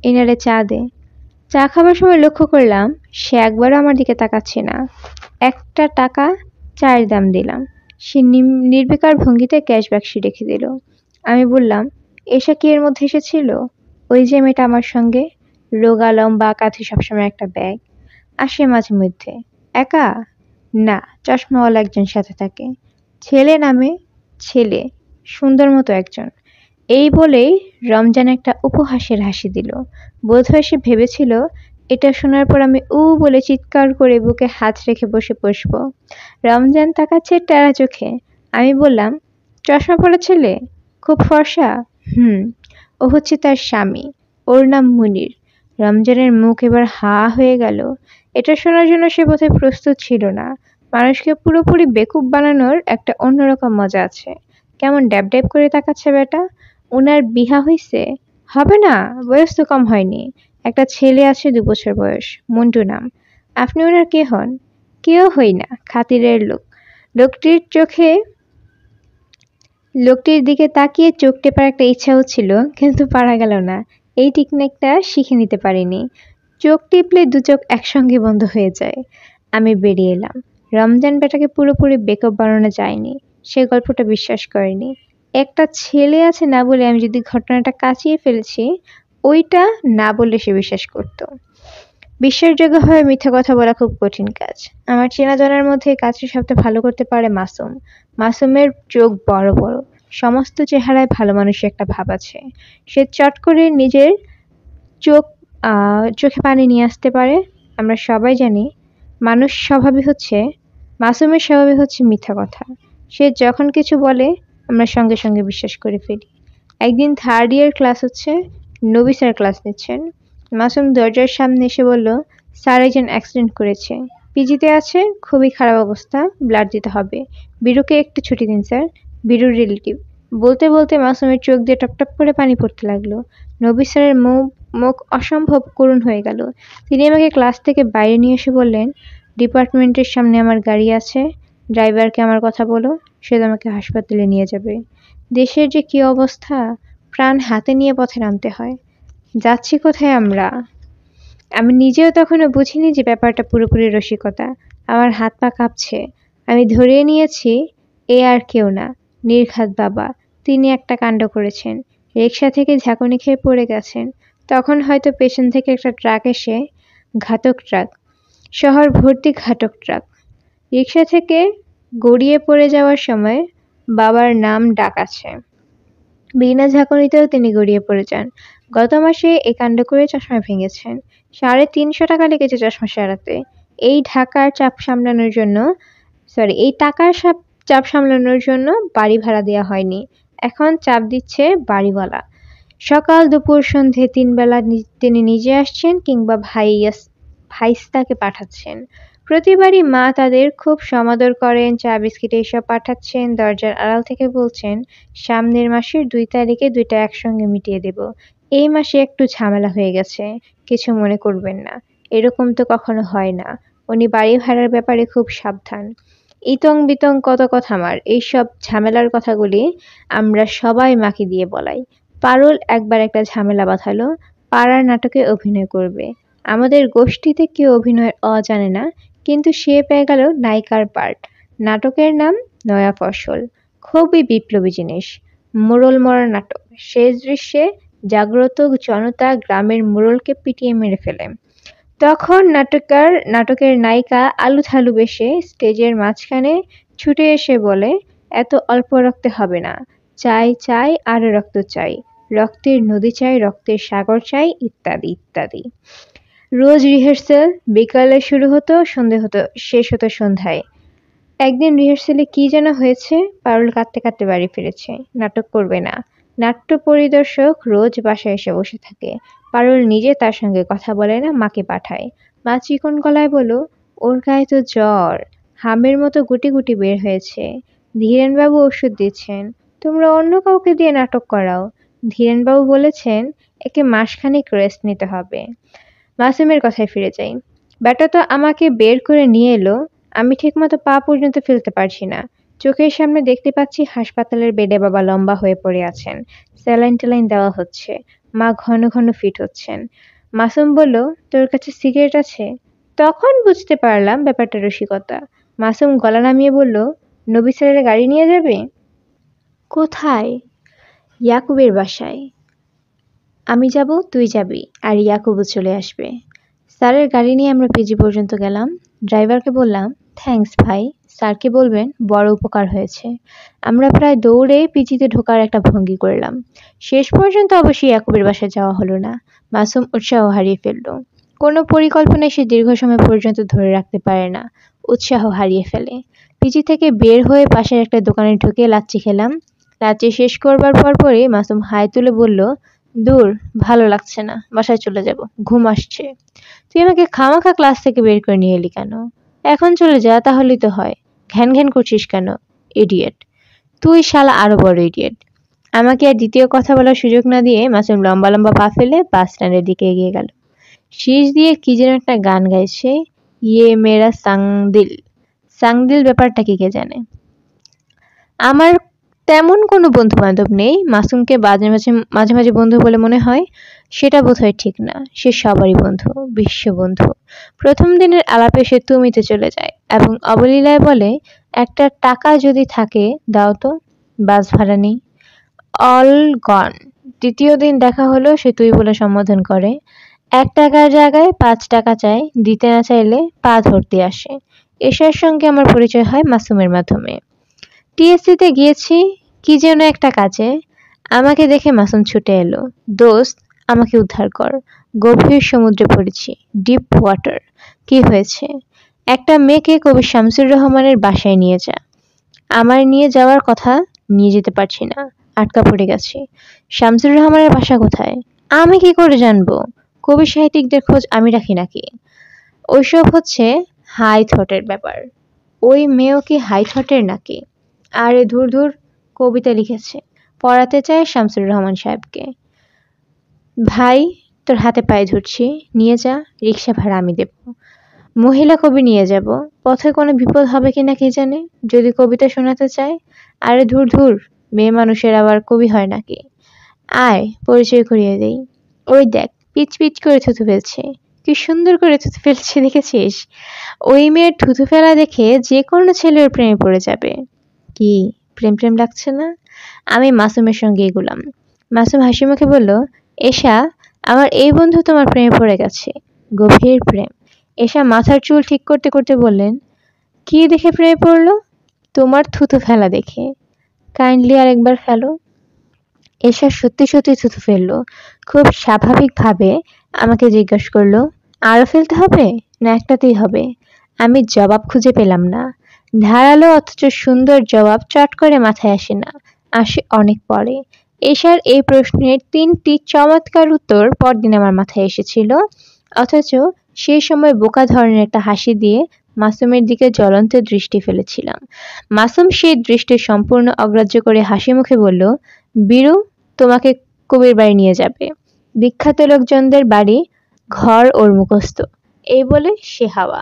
এনারে চা দে। চা খাবার সময় লক্ষ্য করলাম সে একবারও আমার দিকে তাকাচ্ছে না। 1 টাকা চায়ের দাম দিলাম। সে নির্বিকার ভঙ্গিতে ক্যাশ বাক্সে রেখে দিল। আমি বললাম, এশা কি এর মধ্যে এসেছিল? ওই যে মেয়েটা আমার সঙ্গে, রোগা লম্বা, কাঁধে সবসময় একটা ব্যাগ। আসে মাঝে মধ্যে। একা? না, চশমাওয়ালা একজন সাথে থাকে। ছেলে নামে? ছেলে, সুন্দর মতো একজন। এই বলেই রমজান একটা উপহাসের হাসি দিল। বোধহয় সে ভেবেছিল এটা শোনার পর আমি উ বলে চিৎকার করে বুকে হাত রেখে বসে বসবো। রমজান তাকাচ্ছে টেরা চোখে। আমি বললাম, চশমা পরা ছেলে? খুব ফর্সা? ও হচ্ছে তার স্বামী, ওর নাম মুনির। রমজানের মুখ এবার হা হয়ে গেল। এটা শোনার জন্য সে বোধহয় প্রস্তুত ছিল না। মানুষকে পুরোপুরি বেকুব বানানোর একটা অন্যরকম মজা আছে। কেমন ড্যাব ড্যাব করে তাকাচ্ছে বেটা। ওনার বিহা হইছে? হবে না, বয়স তো কম হয়নি। একটা ছেলে আছে 2 বছর বয়স, মন্টু নাম। আপনি ওনার কে হন? কেউ হই না, খাতিরের লোক। লোকটির দিকে তাকিয়ে চোখ টেপার একটা ইচ্ছা হচ্ছিল, কিন্তু পারা গেল না। এই টেকনিকটা শিখে নিতে পারিনি। চোখ টিপলে 2 চোখ একসঙ্গে বন্ধ হয়ে যায়। আমি বেরিয়ে এলাম। রমজান বেটাকে পুরোপুরি বেকআপ বানানো যায়নি। সে গল্পটা বিশ্বাস করেনি। একটা ছেলে আছে না বলে আমি যদি ঘটনাটা কাচিয়ে ফেলেছি, ওইটা না বললে সে বিশ্বাস করত। বিশ্বাসযোগ্য হয়ে মিথ্যা কথা বলা খুব কঠিন কাজ। আমার চেনা জানার মধ্যে এই কাজটি সবচেয়ে ভালো করতে পারে মাসুম। মাসুমের চোখ বড় বড়, সমস্ত চেহারায় ভালো মানুষের একটা ভাব আছে। সে চট করে নিজের চোখে পানি নিয়ে আসতে পারে। আমরা সবাই জানি মাসুমের স্বভাবই হচ্ছে মিথ্যা কথা। সে যখন কিছু বলে আমরা সঙ্গে সঙ্গে বিশ্বাস করে ফেলি। একদিন 3rd ইয়ার ক্লাস হচ্ছে, নবী স্যার ক্লাস নিচ্ছেন। মাসুম দরজার সামনে এসে বলল, স্যার একজন অ্যাক্সিডেন্ট করেছে, পিজিতে আছে, খুবই খারাপ অবস্থা, ব্লাড দিতে হবে। বীরুকে একটু ছুটি দিন স্যার, বীরুর রিলেটিভ। বলতে বলতে মাসুমের চোখ দিয়ে টপটপ করে পানি পড়তে লাগলো। নবী স্যারের মুখ অসম্ভব করুণ হয়ে গেল। তিনি আমাকে ক্লাস থেকে বাইরে নিয়ে এসে বললেন, ডিপার্টমেন্টের সামনে আমার গাড়ি আছে, ড্রাইভারকে আমার কথা বলো, সে তোমাকে হাসপাতালে নিয়ে যাবে। দেশের যে কি অবস্থা, প্রাণ হাতে নিয়ে পথে নামতে হয়। যাচ্ছি কোথায় আমরা? আমি নিজেও তখনও বুঝিনি যে ব্যাপারটা পুরোপুরি রসিকতা। আমার হাত পা কাঁপছে। আমি ধরিয়ে নিয়েছি এ আর কেউ না, নির্ঘাত বাবা। তিনি একটা কাণ্ড করেছেন। রিকশা থেকে ঝাঁকুনি খেয়ে পড়ে গেছেন। তখন হয়তো পেছন থেকে একটা ট্রাক এসে, ঘাতক ট্রাক, শহর ভর্তি ঘাতক ট্রাক, রিকশা থেকে গড়িয়ে পড়ে যাওয়ার সময় বাবার নাম ডাক আছে। বিনা ঝাঁকুনিতেও তিনি গড়িয়ে পড়ে যান। গত মাসে এই কাণ্ড করে চশমা ভেঙেছেন। 350 টাকা লেগেছে চশমা সারাতে। এই টাকার চাপ সামলানোর জন্য বাড়ি ভাড়া দেওয়া হয়নি। এখন চাপ দিচ্ছে বাড়িওয়ালা। সকাল দুপুর সন্ধে 3 বেলা তিনি নিজে আসছেন কিংবা ভাইস্তাকে পাঠাচ্ছেন। প্রতিবারই মা তাদের খুব সমাদর করেন, চা বিস্কিট এইসব পাঠাচ্ছেন। দরজার আড়াল থেকে বলছেন, সামনের মাসের 2 তারিখে 2টা একসঙ্গে মিটিয়ে দেব। এই মাসে একটু ঝামেলা হয়ে গেছে, কিছু মনে করবেন না। এরকম তো কখনো হয় না। উনি বাড়ি ভাড়ার ব্যাপারে খুব সাবধান। ইতং বিতং কত কথা আমার। এইসব ঝামেলার কথাগুলি আমরা সবাই মাকে দিয়ে বলাই। পারুল একবার একটা ঝামেলা বাঁধালো, পাড়ার নাটকে অভিনয় করবে। আমাদের গোষ্ঠীতে কেউ অভিনয়ের জানে না, কিন্তু সে পেয়ে গেল নায়িকার পার্ট। নাটকের নাম নয়া ফসল। খুবই বিপ্লবী জিনিস। মোড়ল মরা নাটক। শেষ দৃশ্যে জাগ্রত জনতা গ্রামের মোড়লকে পিটিয়ে মেরে ফেলে। তখন নাটকের নায়িকা আলুথালু বেশে স্টেজের মাঝখানে ছুটে এসে বলে, এত অল্প রক্তে হবে না, চাই চাই আরো রক্ত চাই, রক্তের নদী চাই, রক্তের সাগর চাই, ইত্যাদি ইত্যাদি। রোজ রিহার্সেল বিকালে শুরু হতো, শেষ হতো সন্ধ্যায়। একদিন রিহার্সেলে কি যেন হয়েছে, পারুল কাঁদতে কাঁদতে বাড়ি ফিরেছে। নাটক করবে না। নাট্য পরিদর্শক রোজ বাসায় এসে বসে থাকে। পারুল নিজে তার সঙ্গে কথা বলে না, মাকে পাঠায়। মা চিকন গলায় বলল, ওর গায়ে তো জ্বর, হামের মতো গুটি গুটি বের হয়েছে। ধীরেনবাবু ওষুধ দিচ্ছেন, তোমরা অন্য কাউকে দিয়ে নাটক করাও। ধীরেনবাবু বলেছেন একে মাসখানেক রেস্ট নিতে হবে। মাসুমের কথায় ফিরে যাই। ব্যাটা তো আমাকে বের করে নিয়ে এলো, আমি ঠিকমতো পা পর্যন্ত ফেলতে পারছি না। চোখের সামনে দেখতে পাচ্ছি হাসপাতালের বেডে বাবা লম্বা হয়ে পড়ে আছেন, স্যালাইন ট্যালাইন দেওয়া হচ্ছে, মা ঘন ঘন ফিট হচ্ছেন। মাসুম বলল, তোর কাছে সিগারেট আছে? তখন বুঝতে পারলাম ব্যাপারটা রসিকতা। মাসুম গলা নামিয়ে বলল, নবী স্যারের গাড়ি নিয়ে যাবে? কোথায়? ইয়াকুবের বাসায়। আমি যাব, তুই যাবি, আর ইয়াকুবও চলে আসবে। স্যারের গাড়ি নিয়ে আমরা পিজি পর্যন্ত গেলাম। ড্রাইভারকে বললাম, থ্যাঙ্কস ভাই, স্যারকে বলবেন বড় উপকার হয়েছে। আমরা প্রায় দৌড়ে পিজিতে ঢোকার একটা ভঙ্গি করলাম। শেষ পর্যন্ত অবশ্যই ইয়াকুবের বাসায় যাওয়া হলো না। মাসুম উৎসাহ হারিয়ে ফেলল। কোনো পরিকল্পনায় সে দীর্ঘ সময় পর্যন্ত ধরে রাখতে পারে না, উৎসাহ হারিয়ে ফেলে। পিজি থেকে বের হয়ে পাশের একটা দোকানে ঢুকে লাচ্ছি খেলাম। লাচ্ছি শেষ করবার পরপরই মাসুম হাই তুলে বলল, দূর, ভালো লাগছে না, বাসায় চলে যাব, ঘুম আসছে। তুই আমাকে খামাখা ক্লাস থেকে বের করে নিয়ে এলি কেন? এখন চলে যা, তাহলেই তো হয়। ঘ্যান ঘ্যান করছিস কেন? ইডিয়েট। তুই শালা আরো বড় ইডিয়েট। আমাকে আর দ্বিতীয় কথা বলার সুযোগ না দিয়ে মাসুম লম্বা লম্বা পা ফেলে বাস স্ট্যান্ডের দিকে এগিয়ে গেল। শীষ দিয়ে কি যেন একটা গান গাইছে, ইয়ে মেরা সাংদিল। সাংদিল ব্যাপারটা কি কে জানে। আমার তেমন কোনো বন্ধু বান্ধব নেই। মাসুমকে মাঝে মাঝে মাঝে মাঝে বন্ধু বলে মনে হয়, সেটা বোধহয় ঠিক না। সে সবারই বন্ধু, বিশ্ববন্ধু। প্রথম দিনের আলাপে সে তুমিতে চলে যায় এবং অবলীলায় বলে, একটা টাকা যদি থাকে দাও তো, বাস ভাড়া নেই। অল গন। দ্বিতীয় দিন দেখা হলো, সে তুই বলে সম্বোধন করে। ১ টাকার জায়গায় ৫ টাকা চায়, দিতে না চাইলে পা ধরতে আসে। এশার সঙ্গে আমার পরিচয় হয় মাসুমের মাধ্যমে। টিএসসিতে গিয়েছি কি যেন একটা কাজে। আমাকে দেখে মাসুম ছুটে এলো, দোস্ত আমাকে উদ্ধার কর, গভীর সমুদ্রে পড়েছি, ডিপ ওয়াটার। কি হয়েছে? একটা মেয়েকে কবি শামসুর রহমানের বাসায় নিয়ে যা। আমার নিয়ে যাওয়ার কথা, নিয়ে যেতে পারছি না, আটকা পড়ে গেছি। শামসুর রহমানের বাসা কোথায়? আমি কি করে জানবো? কবি সাহিত্যিকদের খোঁজ আমি রাখি নাকি? ওইসব হচ্ছে হাই থটের ব্যাপার। ওই মেয়েও কি হাই থটের নাকি? আরে ধুর ধুর, কবিতা লিখেছে, পড়াতে চায় শামসুর রহমান সাহেবকে। ভাই তোর হাতে পায়ে ধরছি, নিয়ে যা, রিক্সা ভাড়া আমি দেব। মহিলা কবি নিয়ে যাব, পথে কোনো বিপদ হবে কিনা কে জানে, যদি কবিতা শোনাতে চায়। আরে ধুর ধুর, মেয়ে মানুষের আবার কবি হয় নাকি? আয় পরিচয় করিয়ে দেই। ওই দেখ পিচ পিচ করে থুতু ফেলছে, কি সুন্দর করে থুতু ফেলছে দেখেছিস? ওই মেয়ের থুতু ফেলা দেখে যে কোনো ছেলের প্রেমে পড়ে যাবে। কি প্রেম প্রেম লাগছে না? আমি মাসুমের সঙ্গে এগুলাম। মাসুম হাসি মুখে বলল, এশা আমার এই বন্ধু তোমার প্রেমে পড়ে গেছে। গভীর প্রেম। এশা মাথার চুল ঠিক করতে করতে বললেন, কি দেখে প্রেমে পড়লো? তোমার থুতু ফেলা দেখে। কাইন্ডলি আর একবার ফেলো। এশা সত্যি সত্যি থুতু ফেললো। খুব স্বাভাবিকভাবে আমাকে জিজ্ঞেস করলো, আরো ফেলতে হবে না একটাতেই হবে? আমি জবাব খুঁজে পেলাম না। ধারালো অথচ সুন্দর জবাব চট করে মাথায় আসে না, আসে অনেক পরে। এশার এই প্রশ্নের ৩টি চমৎকার উত্তর পরদিন আমার মাথায় এসেছিল, অথচ সেই সময় বোকা ধরনের একটা হাসি দিয়ে মাসুমের দিকে জ্বলন্ত দৃষ্টি ফেলেছিলাম। মাসুম সেই দৃষ্টি সম্পূর্ণ অগ্রাহ্য করে হাসি মুখে বলল, বীরু তোমাকে কবির বাড়ি নিয়ে যাবে। বিখ্যাত লোকজনদের বাড়ি, ঘর ওর মুখস্থ। এই বলে সে হাওয়া।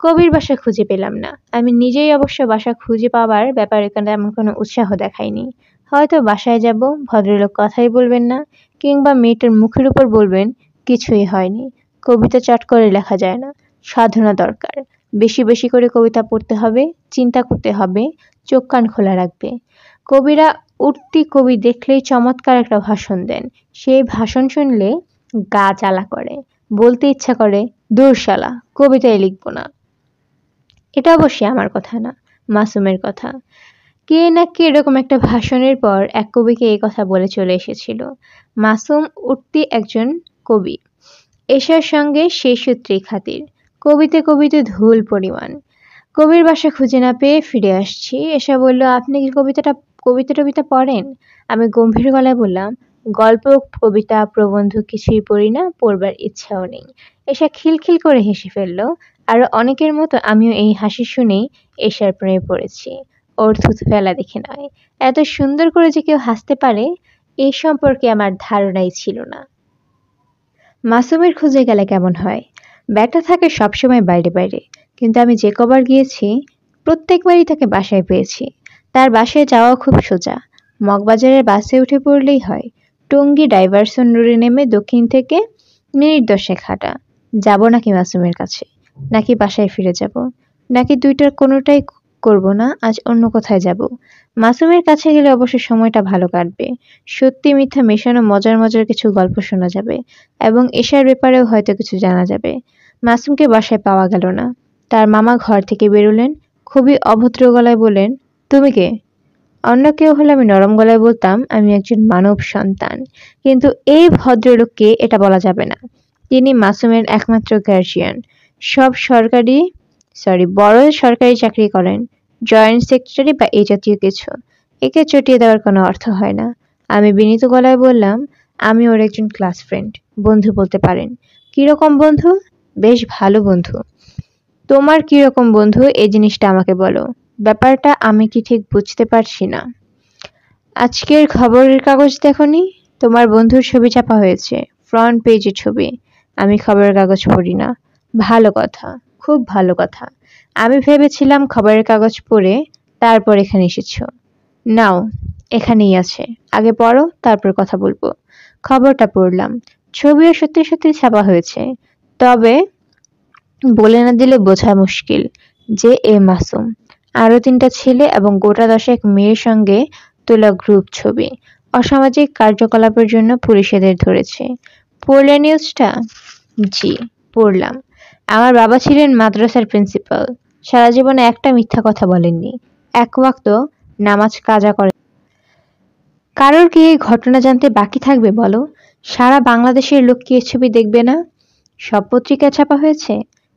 কবির বাসা খুঁজে পেলাম না। আমি নিজেই অবশ্য বাসা খুঁজে পাওয়ার ব্যাপারে তেমন কোনো উৎসাহ দেখাইনি। হয়তো বাসায় যাব, ভদ্রলোক কথাই বলবেন না, কিংবা মেয়েটার মুখের উপর বলবেন কিছুই হয়নি। কবিতা চট করে লেখা যায় না, সাধনা দরকার। বেশি বেশি করে কবিতা পড়তে হবে, চিন্তা করতে হবে, চোখ কান খোলা রাখবে। কবিরা উঠতি কবি দেখলেই চমৎকার একটা ভাষণ দেন। সেই ভাষণ শুনলে গা জ্বালা করে, বলতে ইচ্ছা করে, দূর শালা, কবিতাই লিখব না। এটা অবশ্যই আমার কথা না, মাসুমের কথা। কে না কে এরকম একটা ভাষণের পর এক কবিকে এই কথা বলে চলে এসেছিল। মাসুম উঠতি একজন কবি। এশার সঙ্গে সেই সূত্রেই খাতির। কবিতে কবিতে ধুল পরিমাণ। কবির বাসা খুঁজে না পেয়ে ফিরে আসছি। এশা বলল, আপনি কি কবিতা টবিতা পড়েন? আমি গম্ভীর গলায় বললাম, গল্প, কবিতা, প্রবন্ধ কিছুই পড়ি না, পড়বার ইচ্ছাও নেই। এশা খিলখিল করে হেসে ফেলল। আরো অনেকের মতো আমিও এই হাসি শুনেই এশার প্রেমে পড়েছি। ওর থুতু ফেলা দেখে নয়। এত সুন্দর করে যে কেউ হাসতে পারে, এই সম্পর্কে আমার ধারণাই ছিল না। মাসুমের খুঁজে গেলে কেমন হয়? ব্যাটা থাকে সবসময় বাইরে বাইরে, কিন্তু আমি যে কবার গিয়েছি প্রত্যেকবারই তাকে বাসায় পেয়েছি। তার বাসায় যাওয়া খুব সোজা। মগবাজারের বাসে উঠে পড়লেই হয়। টঙ্গী ডাইভারসন রোডে নেমে দক্ষিণ থেকে মিনিট 10 হাঁটা। যাব নাকি মাসুমের কাছে, নাকি বাসায় ফিরে যাব, নাকি দুইটার কোনোটাই করব না, আজ অন্য কোথায় যাব। মাসুমের কাছে গেলে অবশ্য সময়টা ভালো কাটবে। সত্যি মিথ্যা মেশানো মজার মজার কিছু গল্প শোনা যাবে এবং এশার ব্যাপারেও হয়তো কিছু জানা যাবে। মাসুমকে বাসায় পাওয়া গেল না। তার মামা ঘর থেকে বেরোলেন, খুবই অভদ্র গলায় বললেন, তুমি কে? অন্য কেউ হলে আমি নরম গলায় বলতাম, আমি একজন মানব সন্তান, কিন্তু এই ভদ্রলোককে এটা বলা যাবে না। তিনি মাসুমের একমাত্র গার্জিয়ান। বড় সরকারি চাকরি করেন, জয়েন্ট সেক্রেটারি বা এই জাতীয় কিছু। একে চটিয়ে দেওয়ার কোনো অর্থ হয় না। আমি বিনীত গলায় বললাম, আমি ওর একজন ক্লাস ফ্রেন্ড, বন্ধু বলতে পারেন। কিরকম বন্ধু? বেশ ভালো বন্ধু। তোমার কিরকম বন্ধু এই জিনিসটা আমাকে বলো। ব্যাপারটা আমি কি ঠিক বুঝতে পারছি না। আজকের খবরের কাগজ দেখনি? তোমার বন্ধুর ছবি ছাপা হয়েছে, ফ্রন্ট পেজের ছবি। আমি খবরের কাগজ পড়ি না। ভালো কথা, খুব ভালো কথা। আমি ভেবেছিলাম খবরের কাগজ পড়ে তারপর এখানে এসেছো। নাও, এখানেই আছে। আগে পড়ো, তারপর কথা বলবো। খবরটা পড়লাম। ছবিও সত্যি সত্যি ছাপা হয়েছে। তবে বলে না দিলে বোঝা মুশকিল যে এ মাসুম। আরো ৩টা ছেলে এবং গোটা ১০ মেয়ের সঙ্গে তোলা গ্রুপ ছবি। অসামাজিক কার্যকলাপের জন্য পুলিশ এদের ধরেছে। পড়লে নিউজটা? জি, পড়লাম। আমার বাবা ছিলেন মাদ্রাসার প্রিন্সিপাল। সারা জীবনে একটা মিথ্যা কথা বলেননি। এক ওয়াক্ত নামাজ কাজা করেন। কারোর কি এই ঘটনা জানতে বাকি থাকবে বলো? সারা বাংলাদেশের লোক কি এ ছবি দেখবে না? সব পত্রিকায় ছাপা হয়েছে?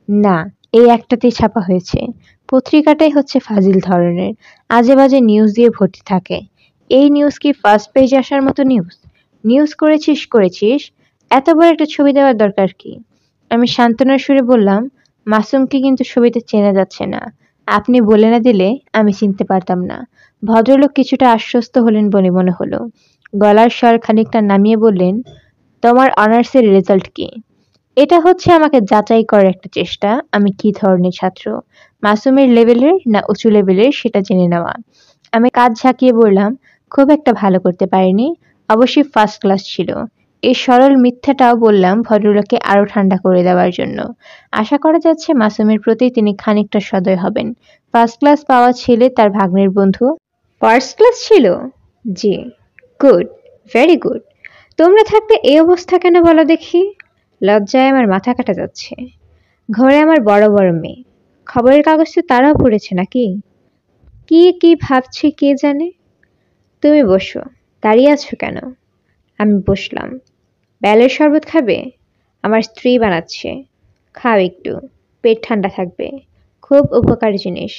না, এই একটাতেই ছাপা হয়েছে। পত্রিকাটাই হচ্ছে ফাজিল ধরনের, আজে বাজে নিউজ দিয়ে ভর্তি থাকে। এই নিউজ কি ফার্স্ট পেজে আসার মতো নিউজ? নিউজ করেছিস করেছিস, এত বড় একটা ছবি দেওয়ার দরকার কি? আমি সান্ত্বনার সুরে বললাম, মাসুমকে কিন্তু ছবিতে চেনা যাচ্ছে না। আপনি বলে না দিলে আমি চিনতে পারতাম না। ভদ্রলোক কিছুটা আশ্বস্ত হলেন বলে মনে হলো। গলার স্বর খানিকটা নামিয়ে বললেন, তোমার অনার্সের রেজাল্ট কি? এটা হচ্ছে আমাকে যাচাই করার একটা চেষ্টা আমি কি ধরনের ছাত্র। মাসুমের লেভেলের না উঁচু লেভেলের সেটা জেনে নেওয়া। আমি কাজ ঝাঁকিয়ে বললাম, খুব একটা ভালো করতে পারিনি, অবশ্যই ফার্স্ট ক্লাস ছিল। এই সরল মিথ্যাটাও বললাম ভদ্রলোককে আরো ঠান্ডা করে দেওয়ার জন্য। আশা করা যাচ্ছে মাসুমের প্রতি তিনি খানিকটা সদয় হবেন। ফার্স্ট ক্লাস পাওয়া ছেলে তার ভাগ্নের বন্ধু। ফার্স্ট ক্লাস ছিল? জি, গুড, ভেরি গুড। তোমরা থাকতে এই অবস্থা কেন বলো দেখি? লজ্জায় আমার মাথা কাটা যাচ্ছে। ঘরে আমার বড় বড় মেয়ে, খবরের কাগজ তো তারাও পড়েছে নাকি? কি কি ভাবছে কে জানে। তুমি বসো, দাঁড়িয়ে আছো কেন? আমি বসলাম। বেলের শরবত খাবে? আমার স্ত্রী বানাচ্ছে, খাও একটু, পেট ঠান্ডা থাকবে। খুব উপকারী জিনিস।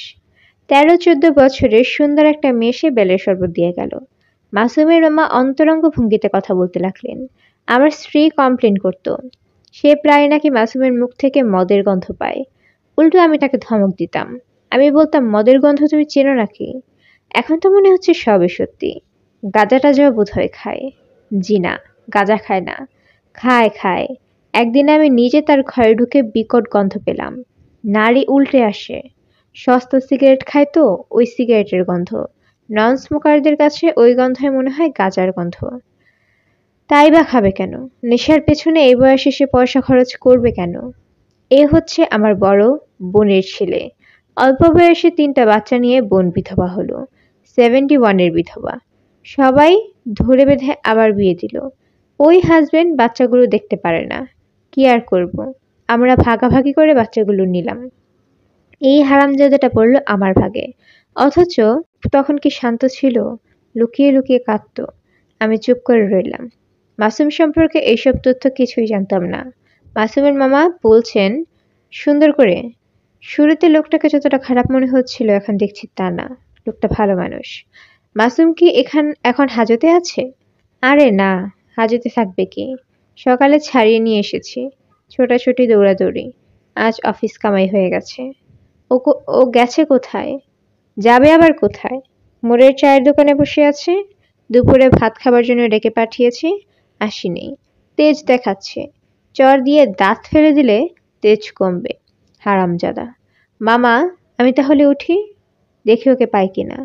১৩-১৪ বছরের সুন্দর একটা মেয়ে সে বেলের শরবত দিয়ে গেল। মাসুমের মামা অন্তরঙ্গ ভঙ্গিতে কথা বলতে লাগলেন। আমার স্ত্রী কমপ্লেন করত, সে প্রায় নাকি মাসুমের মুখ থেকে মদের গন্ধ পায়। উল্টো আমি তাকে ধমক দিতাম। আমি বলতাম, মদের গন্ধ তুমি চেনো নাকি? এখন তো মনে হচ্ছে সবই সত্যি। গাঁজা টাজাও বোধহয় খায়। জি না, গাঁজা খায় না। খায় খায়। একদিন আমি নিজে তার ঘরে ঢুকে বিকট গন্ধ পেলাম। নাড়ি উল্টে আসে। সস্তা সিগারেট খায় তো, ওই সিগারেটের গন্ধ। নন স্মোকারদের কাছে ওই গন্ধই মনে হয় গাঁজার গন্ধ। তাই বা খাবে কেন? নেশার পেছনে এই বয়সে সে পয়সা খরচ করবে কেন? এ হচ্ছে আমার বড় বোনের ছেলে। অল্প বয়সে ৩টা বাচ্চা নিয়ে বোন বিধবা হলো। 71-এর বিধবা। সবাই ধরে বেঁধে আবার বিয়ে দিল। ওই হাজবেন্ড বাচ্চাগুলো দেখতে পারে না। কি আর করব? আমরা ভাগাভাগি করে বাচ্চাগুলো নিলাম। এই হারামজাদাটা পড়লো আমার ভাগে। অথচ তখন কি শান্ত ছিল? লুকিয়ে লুকিয়ে কাঁদতো। আমি চুপ করে রইলাম। মাসুম সম্পর্কে এইসব তথ্য কিছুই জানতাম না। মাসুমের মামা বলছেন সুন্দর করে, শুরুতে লোকটাকে যতটা খারাপ মনে হচ্ছিল এখন দেখছি তা না, লোকটা ভালো মানুষ। মাসুম কি এখন হাজতে আছে? আরে না, হাজতে থাকবে কি? সকালে ছাড়িয়ে নিয়ে এসেছি। ছোটাছুটি দৌড়াদৌড়ি। আজ অফিস কামাই হয়ে গেছে। ও গেছে কোথায়? যাবে আবার কোথায়? মোড়ের চায়ের দোকানে বসে আছে। দুপুরে ভাত খাবার জন্য ডেকে পাঠিয়েছি, আসেনি। তেজ দেখাচ্ছে। চর দিয়ে দাঁত ফেলে দিলে তেজ কমবে। হারামজাদা। মামা, আমি তাহলে উঠি? দেখি ওকে পাই কিনা।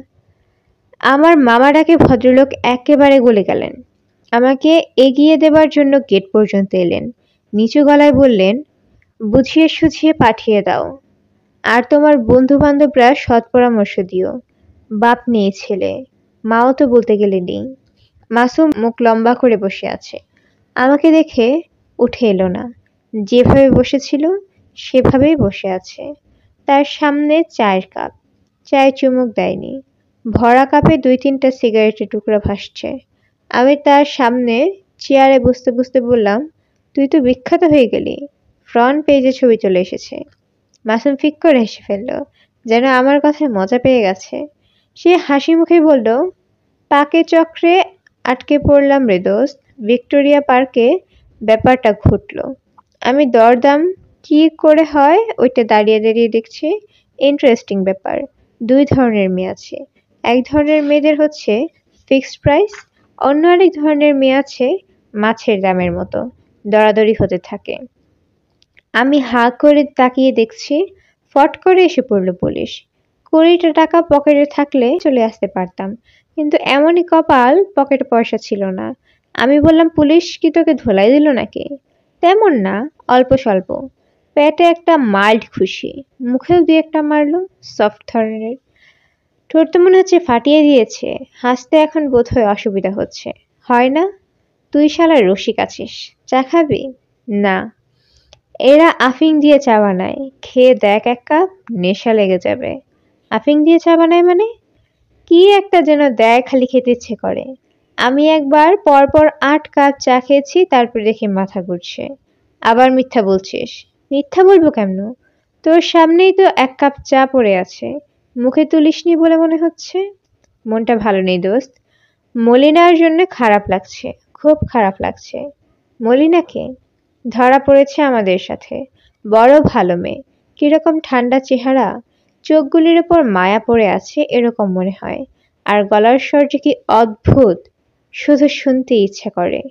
আমার মামা ডাকে ভদ্রলোক একেবারে গলে গেলেন। আমাকে এগিয়ে দেবার জন্য গেট পর্যন্ত এলেন। নিচু গলায় বললেন, বুঝিয়ে সুঝিয়ে পাঠিয়ে দাও। আর তোমার বন্ধু বান্ধবরা সৎ পরামর্শ দিও। বাপ নেই ছেলে, মাও তো বলতে গেলে নেই। মাসুম মুখ লম্বা করে বসে আছে। আমাকে দেখে উঠে এলো না। যেভাবে বসেছিল সেভাবেই বসে আছে। তার সামনে চায়ের কাপ। চায়ে চুমুক দেয়নি। ভরা কাপে ২-৩টা সিগারেটের টুকরা ভাসছে। আমি তার সামনে চেয়ারে বসতে বসতে বললাম, তুই তো বিখ্যাত হয়ে গেলি। ফ্রন্ট পেজে ছবি চলে এসেছে। মাসুম ফিক করে হেসে ফেলল, যেন আমার কথায় মজা পেয়ে গেছে। সে হাসি মুখে বলল, পাকে চক্রে আটকে পড়লাম রে দোস্ত। ভিক্টোরিয়া পার্কে ব্যাপারটা ঘটল। আমি দরদাম কি করে হয় ওইটা দাঁড়িয়ে দাঁড়িয়ে দেখছি। ইন্টারেস্টিং ব্যাপার, 2 ধরনের মেয়ে আছে। এক ধরনের মেয়েদের হচ্ছে ফিক্সড প্রাইস, অন্য আরেক ধরনের মেয়ে আছে মাছের দামের মতো, দরাদরি হতে থাকে। আমি হাঁ করে তাকিয়ে দেখছি, ফট করে এসে পড়লো পুলিশ। 20টা টাকা পকেটে থাকলে চলে আসতে পারতাম, কিন্তু এমনই কপাল, পকেটে পয়সা ছিল না। আমি বললাম, পুলিশ কি তোকে ধোলাই দিল নাকি? তেমন না, অল্প স্বল্প। পেটে একটা মাইল্ড খুশি, মুখেও 2-একটা মারলো, সফট ধরনের। তোর তো মনে হচ্ছে ফাটিয়ে দিয়েছে, হাসতে এখন বোধহয় অসুবিধা হচ্ছে, হয় না? তুই শালা রসিক আছিস, চা খাবি? না। এরা আফিং দিয়ে চা বানায়, খেয়ে দেখ 1 কাপ, নেশা লেগে যাবে। আফিং দিয়ে চা বানায় মানে? কি একটা যেন দেয়, খালি খেতে ইচ্ছে করে। আমি একবার পরপর 8 কাপ চা খেয়েছি, তারপর দেখি মাথা ঘুরছে। আবার মিথ্যা বলছিস? মিথ্যা বলবো কেন? তোর সামনেই তো 1 কাপ চা পড়ে আছে, মুখে তুলিসনি বলে মনে হচ্ছে। মনটা ভালো নেই দোস্ত, মলিনার জন্য খারাপ লাগছে, খুব খারাপ লাগছে। মলিনাকে ধরা পড়েছে আমাদের সাথে, বড় ভালো মেয়ে, কিরকম ঠান্ডা চেহারা, চোখগুলির ওপর মায়া পড়ে আছে এরকম মনে হয়। আর গলার স্বরটি কি অদ্ভুত, শুধু শুনতে ইচ্ছে করে।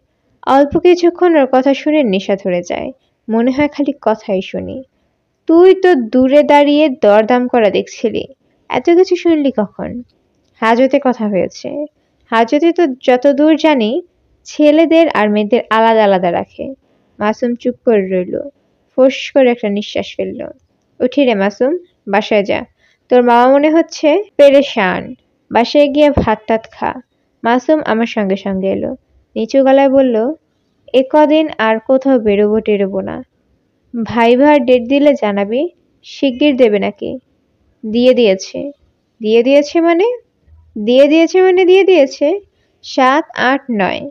অল্প কিছুক্ষণ ওর কথা শুনে নেশা ধরে যায়, মনে হয় খালি কথাই শুনি। তুই তো দূরে দাঁড়িয়ে দরদাম করা দেখছিলি, এত কিছু শুনলি কখন? হাজতে কথা হয়েছে। হাজতে তো যতদূর জানি ছেলেদের আর মেয়েদের আলাদা আলাদা রাখে। মাসুম চুপ করে রইল, ফোঁস করে একটা নিঃশ্বাস ফেলল। উঠি রে মাসুম, বাসায় যা, তোর মামা মনে হচ্ছে পেরেশান, বাসায় গিয়ে ভাত টাত খা। মাসুম আমার সঙ্গে সঙ্গে এলো, নিচু গলায় বলল, এ কদিন আর কোথাও বেরোবো টেরোবো না। ভাইবার ডেট দিলে জানাবি। শিগগির দেবে নাকি? দিয়ে দিয়েছে। দিয়ে দিয়েছে মানে? দিয়ে দিয়েছে। 7, 8, 9।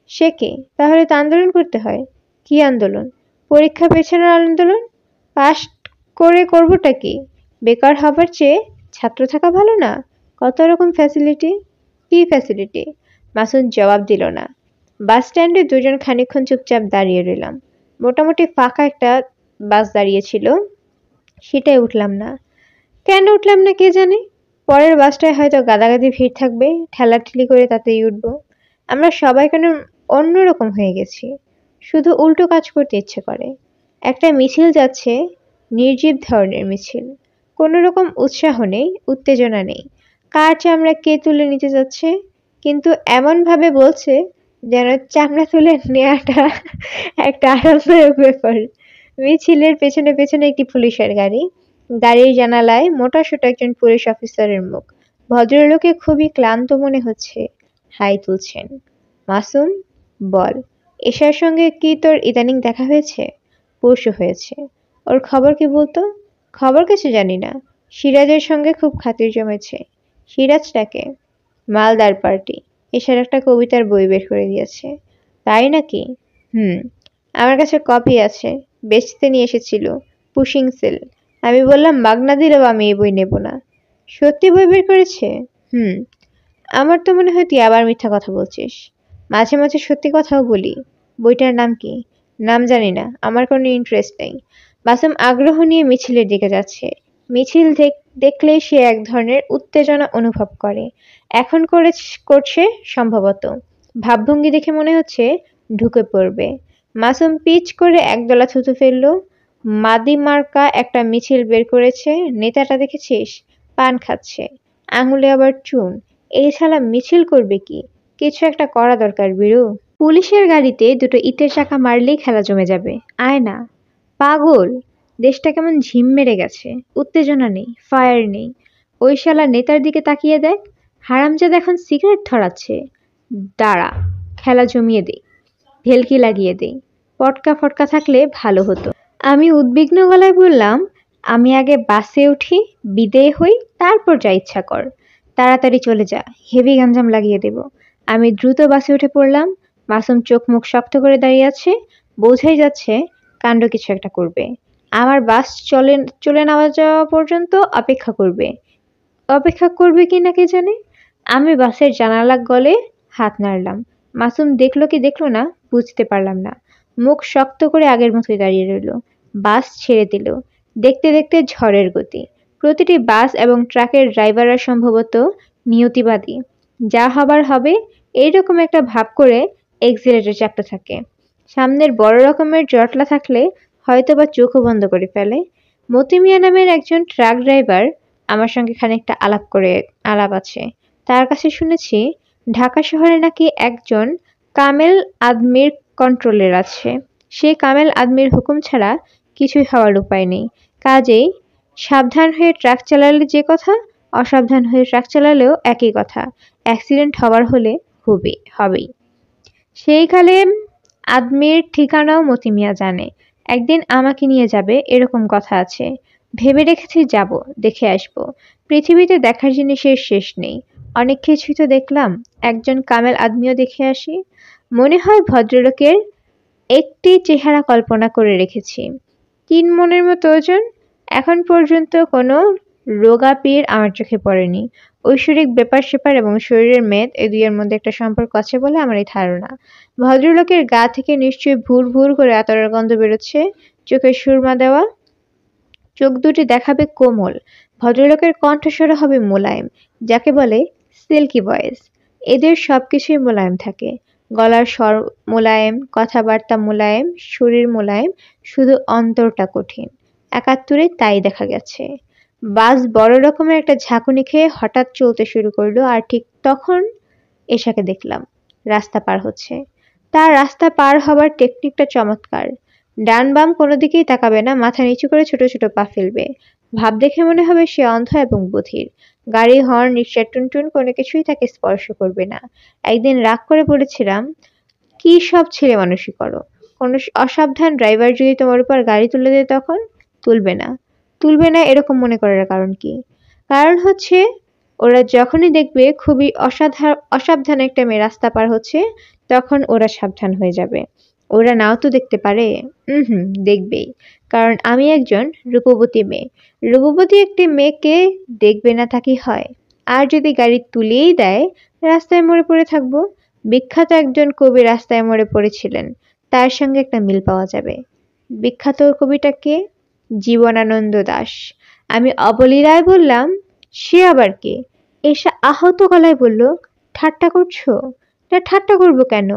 সে কি, তাহলে তো আন্দোলন করতে হয়। কি আন্দোলন? পরীক্ষা পেছানোর আন্দোলন। পাস করে করবোটা কি? বেকার হবার চেয়ে ছাত্র থাকা ভালো না? কত রকম ফ্যাসিলিটি। কি ফ্যাসিলিটি? মাসুদ জবাব দিল না। বাস স্ট্যান্ডে দুজন খানিকক্ষণ চুপচাপ দাঁড়িয়ে রইলাম। মোটামুটি ফাঁকা একটা বাস দাঁড়িয়েছিল, সেটাই উঠলাম না। কেন উঠলাম না কে জানে। পরের বাসটায় হয়তো গাদাগাদি ভিড় থাকবে, ঠেলাঠেলি করে তাতেই উঠবো। আমরা সবাই কেন অন্যরকম হয়ে গেছি, শুধু উল্টো কাজ করতে ইচ্ছে করে। একটা মিছিল যাচ্ছে, নির্জীব ধরনের মিছিল, কোনো রকম উৎসাহ নেই, উত্তেজনা নেই। কার চামড়া কে তুলে নিতে যাচ্ছে, কিন্তু এমন ভাবে বলছে যেন চামড়া তুলে নেওয়াটা একটা আনন্দদায়ক ব্যাপার। মিছিলের পেছনে পেছনে একটি পুলিশের গাড়ি, গাড়ির জানালায় মোটাসোটা একজন পুলিশ অফিসারের মুখ। ভদ্রলোকে খুবই ক্লান্ত মনে হচ্ছে, হাই তুলছেন। মাসুম, বল, এশার সঙ্গে কি তোর ইদানিং দেখা হয়েছে? পরশু হয়েছে। ওর খবর কি বলতো? খবর কিছু জানি না, সিরাজের সঙ্গে খুব খাতির জমেছে। সিরাজটাকে? মালদার পার্টি, এশার একটা কবিতার বই বের করে দিয়েছে। তাই নাকি? হুম, আমার কাছে কপি আছে, বেচতে নিয়ে এসেছিল, পুশিং সেল। আমি বললাম মাগনা দিলেও আমি এই বই নেব না। সত্যি বই বের করেছে? হুম। আমার তো মনে হয় তুই আবার মিথ্যা কথা বলছিস। মাঝে মাঝে সত্যি কথাও বলি। বইটার নাম কি? নাম জানি না, আমার কোনো ইন্টারেস্ট নেই। বাসম আগ্রহ নিয়ে মিছিলের দিকে যাচ্ছে। মিছিল দেখলেই সে এক ধরনের উত্তেজনা অনুভব করে। এখন করছে সম্ভবত। ভাবভঙ্গি দেখে মনে হচ্ছে ঢুকে পড়বে। মাসুম পিচ করে একদলা থুতু ফেলল। মাদি মার্কা একটা মিছিল বের করেছে, নেতাটা দেখেছিস? পান খাচ্ছে, আঙুলে আবার চুন। এই শালা মিছিল করবে কি? কিছু একটা করা দরকার বীরু। পুলিশের গাড়িতে দুটো ইটের চাকা মারলেই খেলা জমে যাবে। আয় না। পাগল, দেশটা কেমন ঝিম মেরে গেছে, উত্তেজনা নেই, ফায়ার নেই। ওই শালা নেতার দিকে তাকিয়ে দেখ, হারামজাদা এখন সিগারেট ধরাচ্ছে। দাঁড়া, খেলা জমিয়ে দেই, ভেলকি লাগিয়ে দেই। পটকা ফটকা থাকলে ভালো হতো। আমি উদ্বিগ্ন গলায় বললাম, আমি আগে বাসে উঠি, বিদেয় হই, তারপর যা ইচ্ছা কর। তাড়াতাড়ি চলে যা, হেভি গাঞ্জাম লাগিয়ে দেব। আমি দ্রুত বাসে উঠে পড়লাম। মাসুম চোখ মুখ শক্ত করে দাঁড়িয়ে আছে, বোঝাই যাচ্ছে কাণ্ড কিছু একটা করবে। আমার বাস চলে নেওয়া যাওয়া পর্যন্ত অপেক্ষা করবে। অপেক্ষা করবে কি না কে জানে। আমি বাসের জানালা গলে হাত নাড়লাম। মাসুম দেখলো কি দেখলো না বুঝতে পারলাম না। মুখ শক্ত করে আগের মতোই দাঁড়িয়ে রইল। বাস ছেড়ে দিল। দেখতে দেখতে ঝড়ের গতি। প্রতিটি বাস এবং ট্রাকের ড্রাইভাররা সম্ভবত নিয়তিবাদী। যা হবার হবে এইরকম একটা ভাব করে এক্সিলারেটর চাপতে থাকে। সামনের বড় রকমের জটলা থাকলে হয়তোবা চোখও বন্ধ করে ফেলে। মতি মিয়া নামের একজন ট্রাক ড্রাইভার আমার সঙ্গে খানিকটা আলাপ আছে। তার কাছে শুনেছি ঢাকা শহরে নাকি একজন কামেল আদমির কন্ট্রোলের আছে। সেই কামেল আদমির হুকুম ছাড়া কিছুই হওয়ার উপায় নেই। কাজেই সাবধান হয়ে ট্রাক চালালে যে কথা, অসাবধান হয়ে ট্রাক চালালেও একই কথা। অ্যাক্সিডেন্ট হবার হলে হবেই। সেই কালে আদমির ঠিকানাও মতি মিয়া জানে। একদিন আমাকে নিয়ে যাবে এরকম কথা আছে। ভেবে রেখেছি যাব, দেখে আসব। পৃথিবীতে দেখার জিনিসের শেষ নেই। অনেক কিছুই তো দেখলাম, একজন কামেল আদমিও দেখে আসি। মনে হয় ভদ্রলোকের একটি চেহারা কল্পনা করে রেখেছি। ৩ মণের মতো ওজন। এখন পর্যন্ত কোনো রোগা পীর আমার চোখে পড়েনি। ঐশ্বরিক ব্যাপার-স্যাপার এবং শরীরের মেদ এই দুইয়ের মধ্যে একটা সম্পর্ক আছে বলে আমার এই ধারণা। ভদ্রলোকের গা থেকে নিশ্চয়ই ভুর ভুর করে আতরের গন্ধ বেরোচ্ছে। চোখে সুরমা দেওয়া, চোখ দুটি দেখাবে কোমল। ভদ্রলোকের কণ্ঠস্বর হবে মোলায়েম, যাকে বলে সিল্কি ভয়েস। এদের সবকিছুই মোলায়েম থাকে। গলার স্বর মোলায়েম, কথাবার্তা মোলায়েম, শরীর মোলায়েম, শুধু অন্তরটা কঠিন। ৭১-এ তাই দেখা গেছে। বাস বড় রকমের একটা ঝাঁকুনি খেয়ে হঠাৎ চলতে শুরু করলো, আর ঠিক তখন এশাকে দেখলাম রাস্তা পার হচ্ছে। তার রাস্তা পার হবার টেকনিকটা চমৎকার। ডান বাম কোনো দিকেই তাকাবে না, মাথা নিচু করে ছোট ছোট পা ফেলবে। ভাব দেখে মনে হবে সে অন্ধ এবং বধির। গাড়ি, হর্ন, রিকশার টুনটুন কোনো কিছুই তাকে স্পর্শ করবে না। একদিন রাগ করে বলেছিলাম, কি সব ছেলে মানুষই করো, কোনো অসাবধান ড্রাইভার যদি তোমার উপর গাড়ি তুলে দেয় তখন? তুলবে না এরকম মনে করার কারণ কি? কারণ হচ্ছে ওরা যখনই দেখবে খুবই অসাবধান একটা মেয়ে রাস্তা পার হচ্ছে, তখন ওরা সাবধান হয়ে যাবে। ওরা নাও তো দেখতে পারে। দেখবেই। কারণ আমি একজন রূপবতী মেয়ে। রূপবতী একটি মেয়েকে দেখবে না তা কি হয়? আর যদি গাড়ি তুলেই দেয়, রাস্তায় মরে পড়ে থাকবো। বিখ্যাত একজন কবি রাস্তায় মরে পড়েছিলেন, তার সঙ্গে একটা মিল পাওয়া যাবে। বিখ্যাত কবিটা কে? জীবনানন্দ দাশ। আমি অবলীলায় বললাম, সে আবার কে? এসে আহত গলায় বলল, ঠাট্টা করছো? না, ঠাট্টা করবো কেন?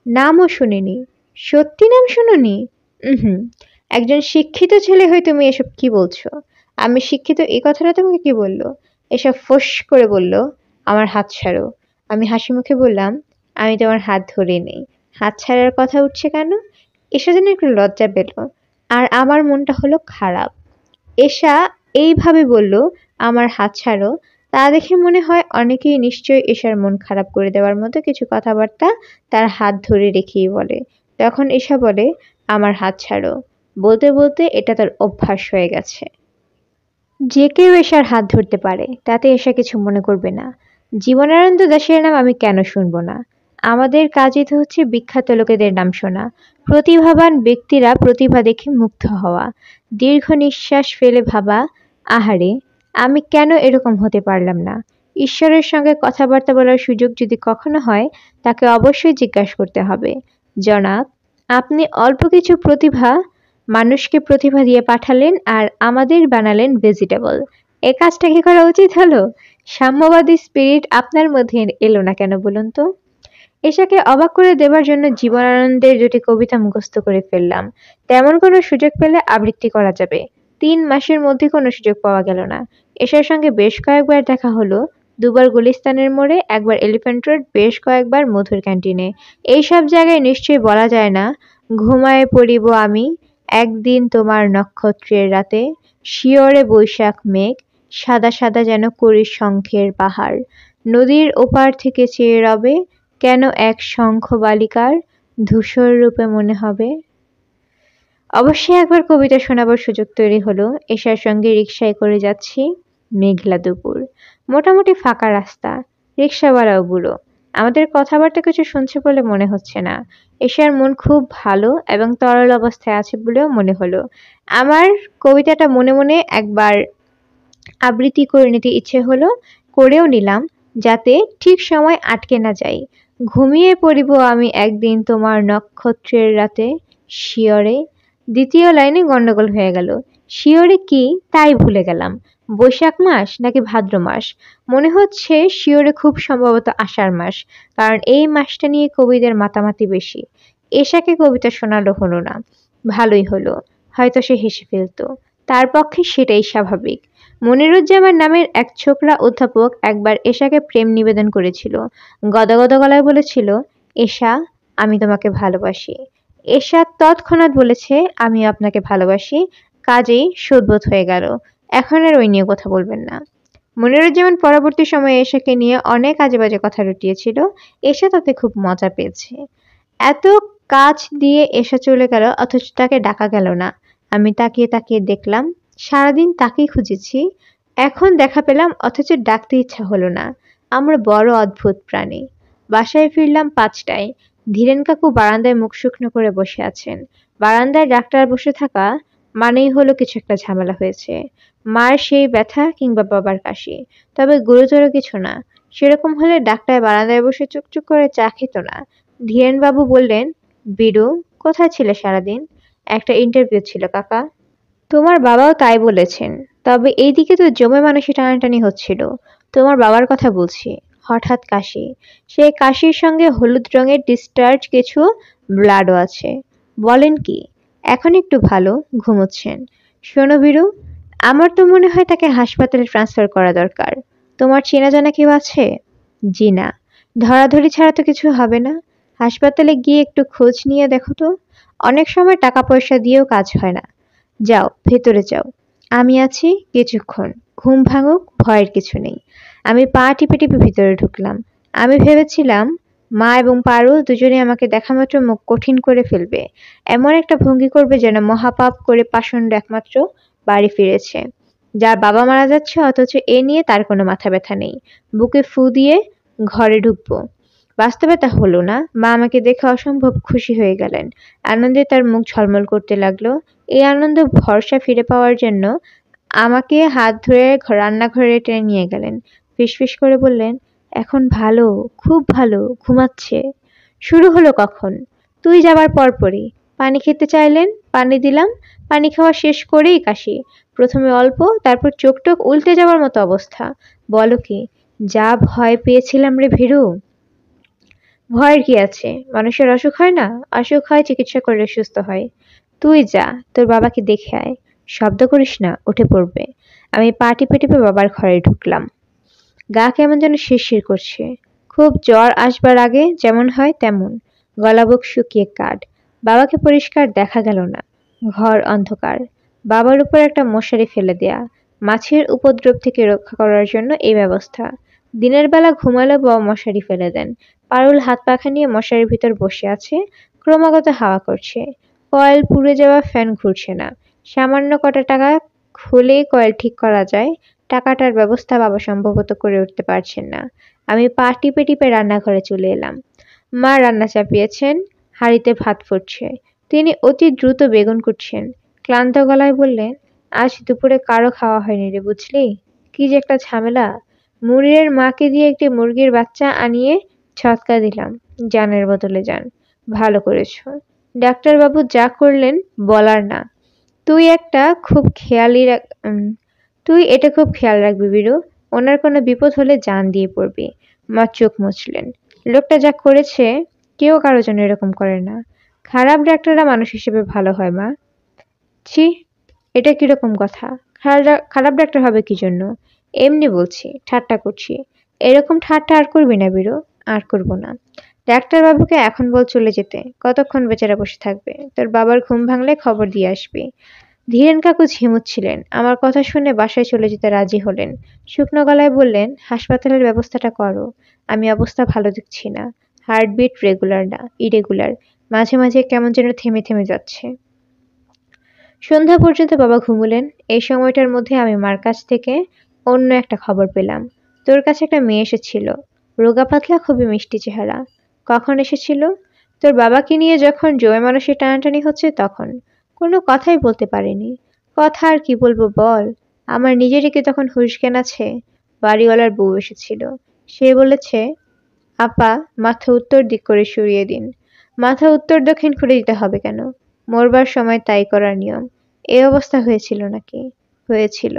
নামও শুনিনি। সত্যি নাম শুনোনি? একজন শিক্ষিত ছেলে হয়ে তুমি এসব কি বলছো? আমি শিক্ষিত এই কথাটা তোমাকে কি বললো? এসব ফোঁস করে বলল, আমার হাত ছাড়ো। আমি হাসি মুখে বললাম, আমি তোমার হাত ধরে নেই। হাত ছাড়ার কথা উঠছে কেন? এসা যেন একটু লজ্জা পেল, আর আমার মনটা হলো খারাপ। এশা এইভাবে বলল, আমার হাত ছাড়ো, তা দেখে মনে হয় অনেকেই নিশ্চয়ই এশার মন খারাপ করে দেওয়ার মতো কিছু কথাবার্তা তার হাত ধরে রেখেই বলে। তখন এশা বলে, আমার হাত ছাড়ো। বলতে বলতে এটা তার অভ্যাস হয়ে গেছে। যে কেউ এশার হাত ধরতে পারে, তাতে এশা কিছু মনে করবে না। জীবনানন্দ দাশের নাম আমি কেন শুনবো না? আমাদের কাজই তো হচ্ছে বিখ্যাত লোকেদের নাম শোনা, প্রতিভাবান ব্যক্তিরা প্রতিভা দেখে মুগ্ধ হওয়া, দীর্ঘ নিঃশ্বাস ফেলে ভাবা, আহারে আমি কেন এরকম হতে পারলাম না? ঈশ্বরের সঙ্গে কথাবার্তা বলার সুযোগ যদি কখনো হয়, তাকে অবশ্যই জিজ্ঞাসা করতে হবে, জনাব, আপনি অল্প কিছু মানুষকে প্রতিভা দিয়ে পাঠালেন আর আমাদের বানালেন ভেজিটেবল। এ কাজটা কি করা উচিত হলো? সাম্যবাদী স্পিরিট আপনার মধ্যে এলো না কেন বলুন তো? এশাকে অবাক করে দেবার জন্য জীবনানন্দের 2টি কবিতা মুখস্থ করে ফেললাম। তেমন কোনো সুযোগ পেলে আবৃত্তি করা যাবে। 3 মাসের মধ্যে কোনো সুযোগ পাওয়া গেল না। এশার সঙ্গে বেশ কয়েকবার দেখা হলো। 2বার গুলিস্তানের মোড়ে, 1বার এলিফ্যান্ট রোড, বেশ কয়েকবার মধুর ক্যান্টিনে। এইসব জায়গায় নিশ্চয়ই বলা যায় না, ঘুমায়ে পড়িব আমি একদিন তোমার নক্ষত্রের রাতে, শিয়রে বৈশাখ মেঘ, সাদা সাদা যেন করির শঙ্খের পাহাড়, নদীর ওপার থেকে চেয়ে রবে কেন এক শঙ্খ বালিকার ধূসর রূপে মনে হবে। অবশ্যই একবার কবিতা শোনাবার সুযোগ তৈরি হলো। এশার সঙ্গে রিকশায় করে যাচ্ছি। মেঘলা দুপুর, মোটামুটি ফাঁকা রাস্তা, রিকশাওয়ালাও বুড়ো। আমাদের কথাবার্তা কিছু শুনছে বলে মনে হচ্ছে না। এশার মন খুব ভালো এবং তরল অবস্থায় আছে বলেও মনে হলো। আমার কবিতাটা মনে মনে একবার আবৃত্তি করে নিতে ইচ্ছে হলো, করেও নিলাম, যাতে ঠিক সময় আটকে না যাই। ঘুমিয়ে পড়িব আমি একদিন তোমার নক্ষত্রের রাতে, শিয়রে দ্বিতীয় লাইনে গন্ডগোল হয়ে গেল। শিওরে কি তাই ভুলে গেলাম। বৈশাখ মাস নাকি ভাদ্র মাস? মনে হচ্ছে শিওরে খুব সম্ভবত আষাঢ় মাস, কারণ এই মাসটা নিয়ে কবিদের মাতামাতি বেশি। এশাকে কবিতা শোনালো হলো না। ভালোই হলো, হয়তো সে হেসে ফেলতো। তার পক্ষে সেটাই স্বাভাবিক। মনিরুজ্জামান নামের এক ছোকরা অধ্যাপক একবার এশাকে প্রেম নিবেদন করেছিল। গদগদ গলায় বলেছিল, এশা, আমি তোমাকে ভালোবাসি। এশা তৎক্ষণাৎ বলেছে, আমি আপনাকে ভালোবাসি। কাজেই শোধবোধ হয়ে গেল। এখন আর ওই নিয়ে কথা বলবেন না। মনিরুজ্জামান পরবর্তী সময়ে এশাকে নিয়ে অনেক আজে বাজে কথা রটিয়েছিল। এশা তাতে খুব মজা পেয়েছে। এত কাজ দিয়ে এশা চলে গেল, অথচ তাকে ডাকা গেল না। আমি তাকিয়ে তাকিয়ে দেখলাম, সারাদিন তাকেই খুঁজেছি, এখন দেখা পেলাম, অথচ ডাকতে ইচ্ছা হলো না। আমরা বড় অদ্ভুত প্রাণী। বাসায় ফিরলাম 5টায়। ধীরেন কাকু বারান্দায় মুখ শুকনো করে বসে আছেন। বারান্দায় ডাক্তার বসে থাকা মানেই হলো কিছু একটা ঝামেলা হয়েছে। মার সেই ব্যথা কিংবা বাবার কাশি, তবে গুরুতর কিছু না। সেরকম হলে ডাক্তার বারান্দায় বসে চুকচুক করে চা খেত না। ধীরেনবাবু বললেন, বিরু, কোথায় ছিলে সারাদিন? একটা ইন্টারভিউ ছিল কাকা। তোমার বাবাও তাই বলেছেন, তবে এইদিকে তো জমে মানুষই টানাটানি হচ্ছিল। তোমার বাবার কথা বলছি। হঠাৎ কাশি। সেই কাশির সঙ্গে হলুদ রঙের ডিসচার্জ কিছু ব্লাডও আছে। বলেন কি? এখন একটু ভালো, ঘুমোচ্ছেন। শোনো বীরু, আমার তো মনে হয় তাকে হাসপাতালে ট্রান্সফার করা দরকার। তোমার চেনা জানা কেউ আছে? জি না। ধরাধরি ছাড়া তো কিছু হবে না। হাসপাতালে গিয়ে একটু খোঁজ নিয়ে দেখো তো। অনেক সময় টাকা পয়সা দিয়েও কাজ হয় না। যাও, ভেতরে যাও। আমি আছি, কিছুক্ষণ। ঘুম ভাঙুক, ভয়ের কিছু নেই। আমি পা টিপে টিপে ভিতরে ঢুকলাম। আমি ভেবেছিলাম মা এবং পারুল দুজনে আমাকে দেখামাত্র মুখ কঠিন করে ফেলবে। এমন একটা ভঙ্গি করবে যেন মহাপাপ করে পাষণ্ড একমাত্র বাড়ি ফিরেছে, যার বাবা মারা যাচ্ছে, অথচ এ নিয়ে তার কোনো মাথা ব্যথা নেই। বুকে ফু দিয়ে ঘরে ঢুকবো। বাস্তবে তা হলো না। মা আমাকে দেখে অসম্ভব খুশি হয়ে গেলেন। আনন্দে তার মুখ ঝলমল করতে লাগলো। এই আনন্দ ভরসা ফিরে পাওয়ার জন্য আমাকে হাত ধরে রান্নাঘরে টেনে নিয়ে গেলেন। ফিসফিস করে বললেন, এখন ভালো, খুব ভালো, ঘুমাচ্ছে। শুরু হলো কখন? তুই যাবার পরপরই। পানি খেতে চাইলেন, পানি দিলাম। পানি খাওয়া শেষ করেই কাশি। প্রথমে অল্প, তারপর চোখ টোক উল্টে যাওয়ার মতো অবস্থা। বলো কি, যা ভয় পেয়েছিলাম রে ভীরু। ভয়ের কি আছে? মানুষের অসুখ হয় না? অসুখ হয়, চিকিৎসা করলে সুস্থ হয়। তুই যা, তোর বাবাকে দেখে আয়। শব্দ করিস না, উঠে পড়বে। আমি পা টিপে টিপে বাবার ঘরে ঢুকলাম। গা কেমন যেন শিরশির করছে। খুব জ্বর আসবার আগে যেমন হয় তেমন। গলা বুক শুকিয়ে কাঠ। বাবাকে পরিষ্কার দেখা গেল না। ঘর অন্ধকার। বাবার উপর একটা মশারি ফেলে দেয়া। মাছির উপদ্রব থেকে রক্ষা করার জন্য এই ব্যবস্থা। দিনের বেলা ঘুমালে বাবা মশারি ফেলে দেন। পারুল হাত পাখা নিয়ে মশারির ভিতর বসে আছে, ক্রমাগত হাওয়া করছে। কয়েল পুড়ে যাওয়া ফ্যান ঘুরছে না। সামান্য কটা টাকা খুলেই কয়েল ঠিক করা যায়। টাকাটার ব্যবস্থা বাবা সম্ভবত করে উঠতে পারছেন না। আমি পা টিপে টিপে রান্নাঘরে চলে এলাম। মা রান্না চাপিয়েছেন, হাঁড়িতে ভাত ফুটছে। তিনি অতি দ্রুত বেগুন কুটছেন। ক্লান্ত গলায় বললেন, আজ দুপুরে কারো খাওয়া হয়নি রে, বুঝলি? কি যে একটা ঝামেলা। মুনিরের মাকে দিয়ে একটি মুরগির বাচ্চা আনিয়ে ছটকা দিলাম। জানের বদলে জান। ভালো করেছ। ডাক্তারবাবু যা করলেন বলার না। তুই একটা খুব খেয়ালি তুই এটা খুব খেয়াল রাখবি বীরু। ওনার কোনো বিপদ হলে জান দিয়ে পড়বি। মা চোখ মুছলেন। লোকটা যা করেছে কেউ কারো জন্য এরকম করে না। খারাপ ডাক্তাররা মানুষ হিসেবে ভালো হয় মা। ছি, এটা কিরকম কথা? খারাপ ডাক্তার হবে কি জন্য? এমনি বলছি, ঠাট্টা করছি। এরকম ঠাট্টা আর করবি না বীরু। আর করব না। ডাক্তারবাবুকে এখন বল চলে যেতে। কতক্ষণ বেচারা বসে থাকবে? তোর বাবার ঘুম ভাঙলে খবর দিয়ে আসবি। ধীরেন কাকু ঝিমুচ্ছিলেন। আমার কথা শুনে বাসায় চলে যেতে রাজি হলেন। শুকনো গলায় বললেন, হাসপাতালের ব্যবস্থাটা করো। আমি অবস্থা ভালো দেখছি না। হার্টবিট রেগুলার না, ইরেগুলার। মাঝে মাঝে কেমন যেন থেমে থেমে যাচ্ছে। সন্ধ্যা পর্যন্ত বাবা ঘুমুলেন। এই সময়টার মধ্যে আমি মার কাছ থেকে অন্য একটা খবর পেলাম। তোর কাছে একটা মেয়ে এসেছিল। রোগা পাতলা, খুবই মিষ্টি চেহারা। কখন এসেছিল? তোর বাবাকে নিয়ে যখন জমে মানুষের টানাটানি হচ্ছে তখন। কোনো কথাই বলতে পারিনি। কথা আর কি বলবো বল? আমার নিজেরই কি তখন হুঁশ জ্ঞান আছে? বাড়িওয়ালার বউ এসেছিল। সে বলেছে, আপা, মাথা উত্তর দিক করে সরিয়ে দিন। মাথা উত্তর দক্ষিণ করে দিতে হবে কেন? মরবার সময় তাই করার নিয়ম। এই অবস্থা হয়েছিল নাকি? হয়েছিল।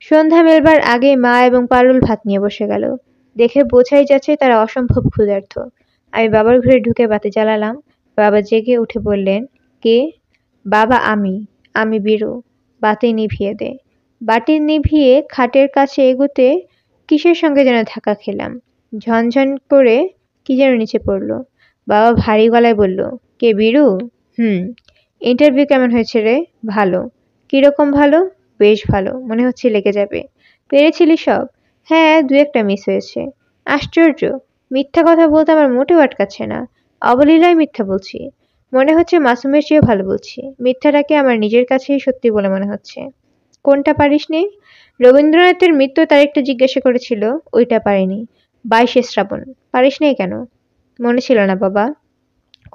সন্ধ্যা মেলবার আগেই মা এবং পারুল ভাত নিয়ে বসে গেল। দেখে বোঝাই যাচ্ছে তারা অসম্ভব ক্ষুধার্ত। আমি বাবার ঘরে ঢুকে বাতি জ্বালালাম। বাবা জেগে উঠে বললেন, কে? বাবা, আমি বীরু। বাতি নিভিয়ে দে। বাতি নিভিয়ে খাটের কাছে এগোতে কিসের সঙ্গে যেন ধাক্কা খেলাম। ঝনঝন করে কি যেন নিচে পড়ল। বাবা ভারী গলায় বলল, কে বীরু? হুম। ইন্টারভিউ কেমন হয়েছে রে? ভালো। কিরকম ভালো? বেশ ভালো, মনে হচ্ছে লেগে যাবে। পেরেছিলি সব? হ্যাঁ, দু একটা মিস হয়েছে। আশ্চর্য, মিথ্যা কথা বলতে আমার মোটেও আটকাচ্ছে না। অবলীলায় মিথ্যা বলছি। মনে হচ্ছে মাসুমের চেয়েও ভালো বলছি। মিথ্যাটাকে আমার নিজের কাছেই সত্যি বলে মনে হচ্ছে। কোনটা পারিসনি? রবীন্দ্রনাথের মৃত্যু তারিখটা জিজ্ঞাসা করেছিল, ওইটা পারিনি। 22শে শ্রাবণ। পারিসনি কেন? মনে ছিল না বাবা।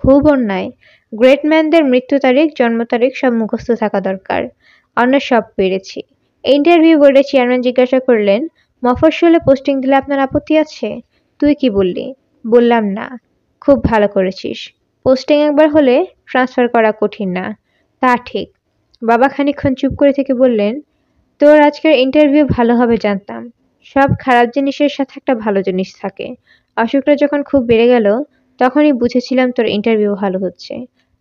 খুব অন্যায়। গ্রেট ম্যানদের মৃত্যু তারিখ, জন্ম তারিখ সব মুখস্থ থাকা দরকার। অন্য সব পেরেছি। ইন্টারভিউ বোর্ডের চেয়ারম্যান জিজ্ঞাসা করলেন, মফস্বলে পোস্টিং দিলে আপনার আপত্তি আছে? তুই কি বললি? বললাম না। খুব ভালো করেছিস। পোস্টিং একবার হলে ট্রান্সফার করা কঠিন না। তা ঠিক। বাবা খানিকক্ষণ চুপ করে থেকে বললেন, তোর আজকের ইন্টারভিউ ভালো হবে জানতাম। সব খারাপ জিনিসের সাথে একটা ভালো জিনিস থাকে। অসুখটা যখন খুব বেড়ে গেল তখনই বুঝেছিলাম তোর ইন্টারভিউ ভালো হচ্ছে।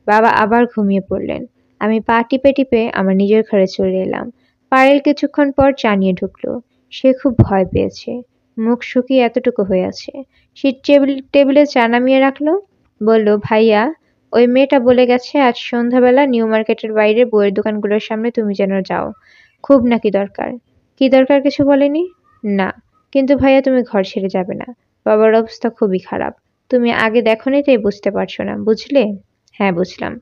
বাবা আবার ঘুমিয়ে পড়লেন। আমি পা টিপে টিপে আমার নিজের ঘরে চলে এলাম। পায়েল কিছুক্ষণ পর চা নিয়ে ঢুকলো। সে খুব ভয় পেয়েছে। মুখ শুকিয়ে এতটুকু হয়ে আছে। সে টেবিলে চা নামিয়ে রাখলো। বলল, ভাইয়া, ওই মেয়েটা বলে গেছে আজ সন্ধ্যাবেলা নিউ মার্কেটের বাইরে বইয়ের দোকানগুলোর সামনে তুমি যেন যাও। খুব নাকি দরকার? কি দরকার কিছু বলেনি? না। কিন্তু ভাইয়া তুমি ঘর ছেড়ে যাবে না। বাবার অবস্থা খুবই খারাপ। তুমি আগে দেখোনি তাই বুঝতে পারছো না, বুঝলে? হ্যাঁ, বুঝলাম।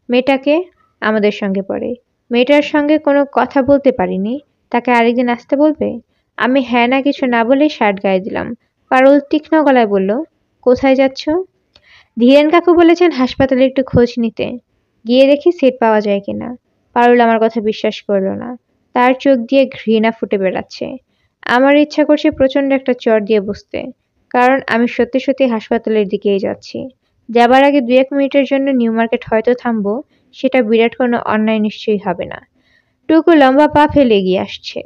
মেয়েটাকে? আমাদের সঙ্গে পড়ে। মেয়েটার সঙ্গে কোনো কথা বলতে পারিনি। তাকে আরেকদিন আসতে বলবে? আমি হ্যাঁ না কিছু না বলেই শার্ট গায়ে দিলাম। পারুল তীক্ষ্ণ গলায় বলল, কোথায় যাচ্ছ? ধীরেন কাকু বলেছেন হাসপাতালে একটু খোঁজ নিতে। গিয়ে দেখি সিট পাওয়া যায় কিনা। পারুল আমার কথা বিশ্বাস করল না। তার চোখ দিয়ে ঘৃণা ফুটে বেড়াচ্ছে। আমার ইচ্ছা করছে প্রচন্ড একটা চড় দিয়ে বসতে। কারণ আমি সত্যি সত্যি হাসপাতালের দিকেই যাচ্ছি। যাবার আগে 2-1 মিনিটের জন্য নিউ মার্কেট হয়তো থামবো, সেটা বিরাট কোনো অন্যায় নিশ্চয়ই হবে না। টুকু লম্বা পা ফেলে এগিয়ে আসছে।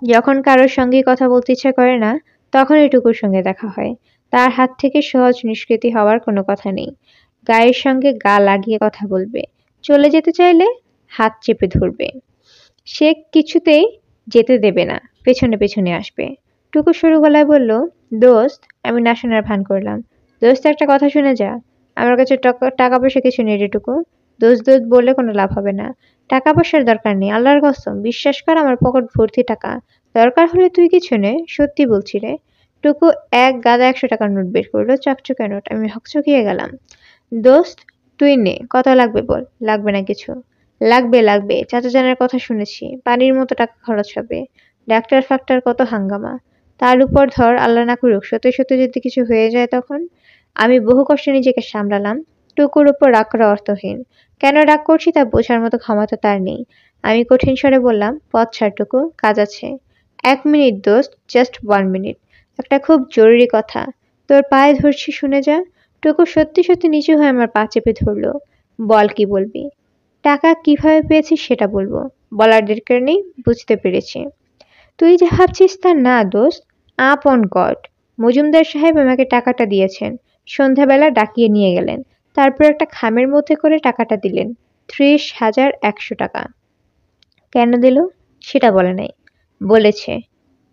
যখন কারোর সঙ্গে কথা বলতে ইচ্ছা করে না, তখনই টুকুর সঙ্গে দেখা হয়। তার হাত থেকে সহজ নিষ্কৃতি হওয়ার কোনো কথা নেই। গায়ের সঙ্গে গা লাগিয়ে কথা বলবে। চলে যেতে চাইলে হাত চেপে ধরবে। সে কিছুতেই যেতে দেবে না, পেছনে পেছনে আসবে। টুকু সরু গলায় বলল, দোস্ত। আমি না শোনার ভান করলাম। দোস্ত, একটা কথা শুনে যা। আমার কাছে টাকা পয়সা কিছু নেই রে টুকু। দোস্ত দোস্ত বললে কোনো লাভ হবে না। টাকা পয়সার দরকার নেই, আল্লাহর কসম, বিশ্বাস কর, আমার পকেট ভর্তি টাকা। দরকার হলে তুই কিছু নে, সত্যি বলছি রে। টুকু এক গাদা 100 টাকার নোট বের করলো, চকচকে নোট। আমি হকচকিয়ে গেলাম। দোস্ত, তুই নে, কত লাগবে বল। লাগবে না কিছু। লাগবে লাগবে, চাচা জানের কথা শুনেছি, পানির মতো টাকা খরচ হবে। ডাক্তার ফাক্তার কত হাঙ্গামা। তার উপর ধর আল্লাহ না করুক সত্যি সত্যি যদি কিছু হয়ে যায় তখন? আমি বহু কষ্টে নিজেকে সামলালাম। টুকুর উপর রাগ করা অর্থহীন। কেন রাগ করছি তা বোঝার মতো ক্ষমতা তার নেই। আমি কঠিন স্বরে বললাম, পথ ছাড় টুকু, কাজ আছে। 1 মিনিট দোস্ত, জাস্ট 1 মিনিট। একটা খুব জরুরি কথা। তোর পায়ে ধরছি, শুনে যা। টুকু সত্যি সত্যি নিচু হয়ে আমার পা চেপে ধরলো। বল, কি বলবি? টাকা কিভাবে পেয়েছিস সেটা বলবো। বলার দরকার নেই, বুঝতে পেরেছি। তুই যা ভাবছিস তা না দোস্ত। আপ অন গড, মজুমদার সাহেব আমাকে টাকাটা দিয়েছেন। সন্ধ্যাবেলা ডাকিয়ে নিয়ে গেলেন। তারপর একটা খামের মধ্যে করে টাকাটা দিলেন। 30,100 টাকা। কেন দিল সেটা বলে নাই। বলেছে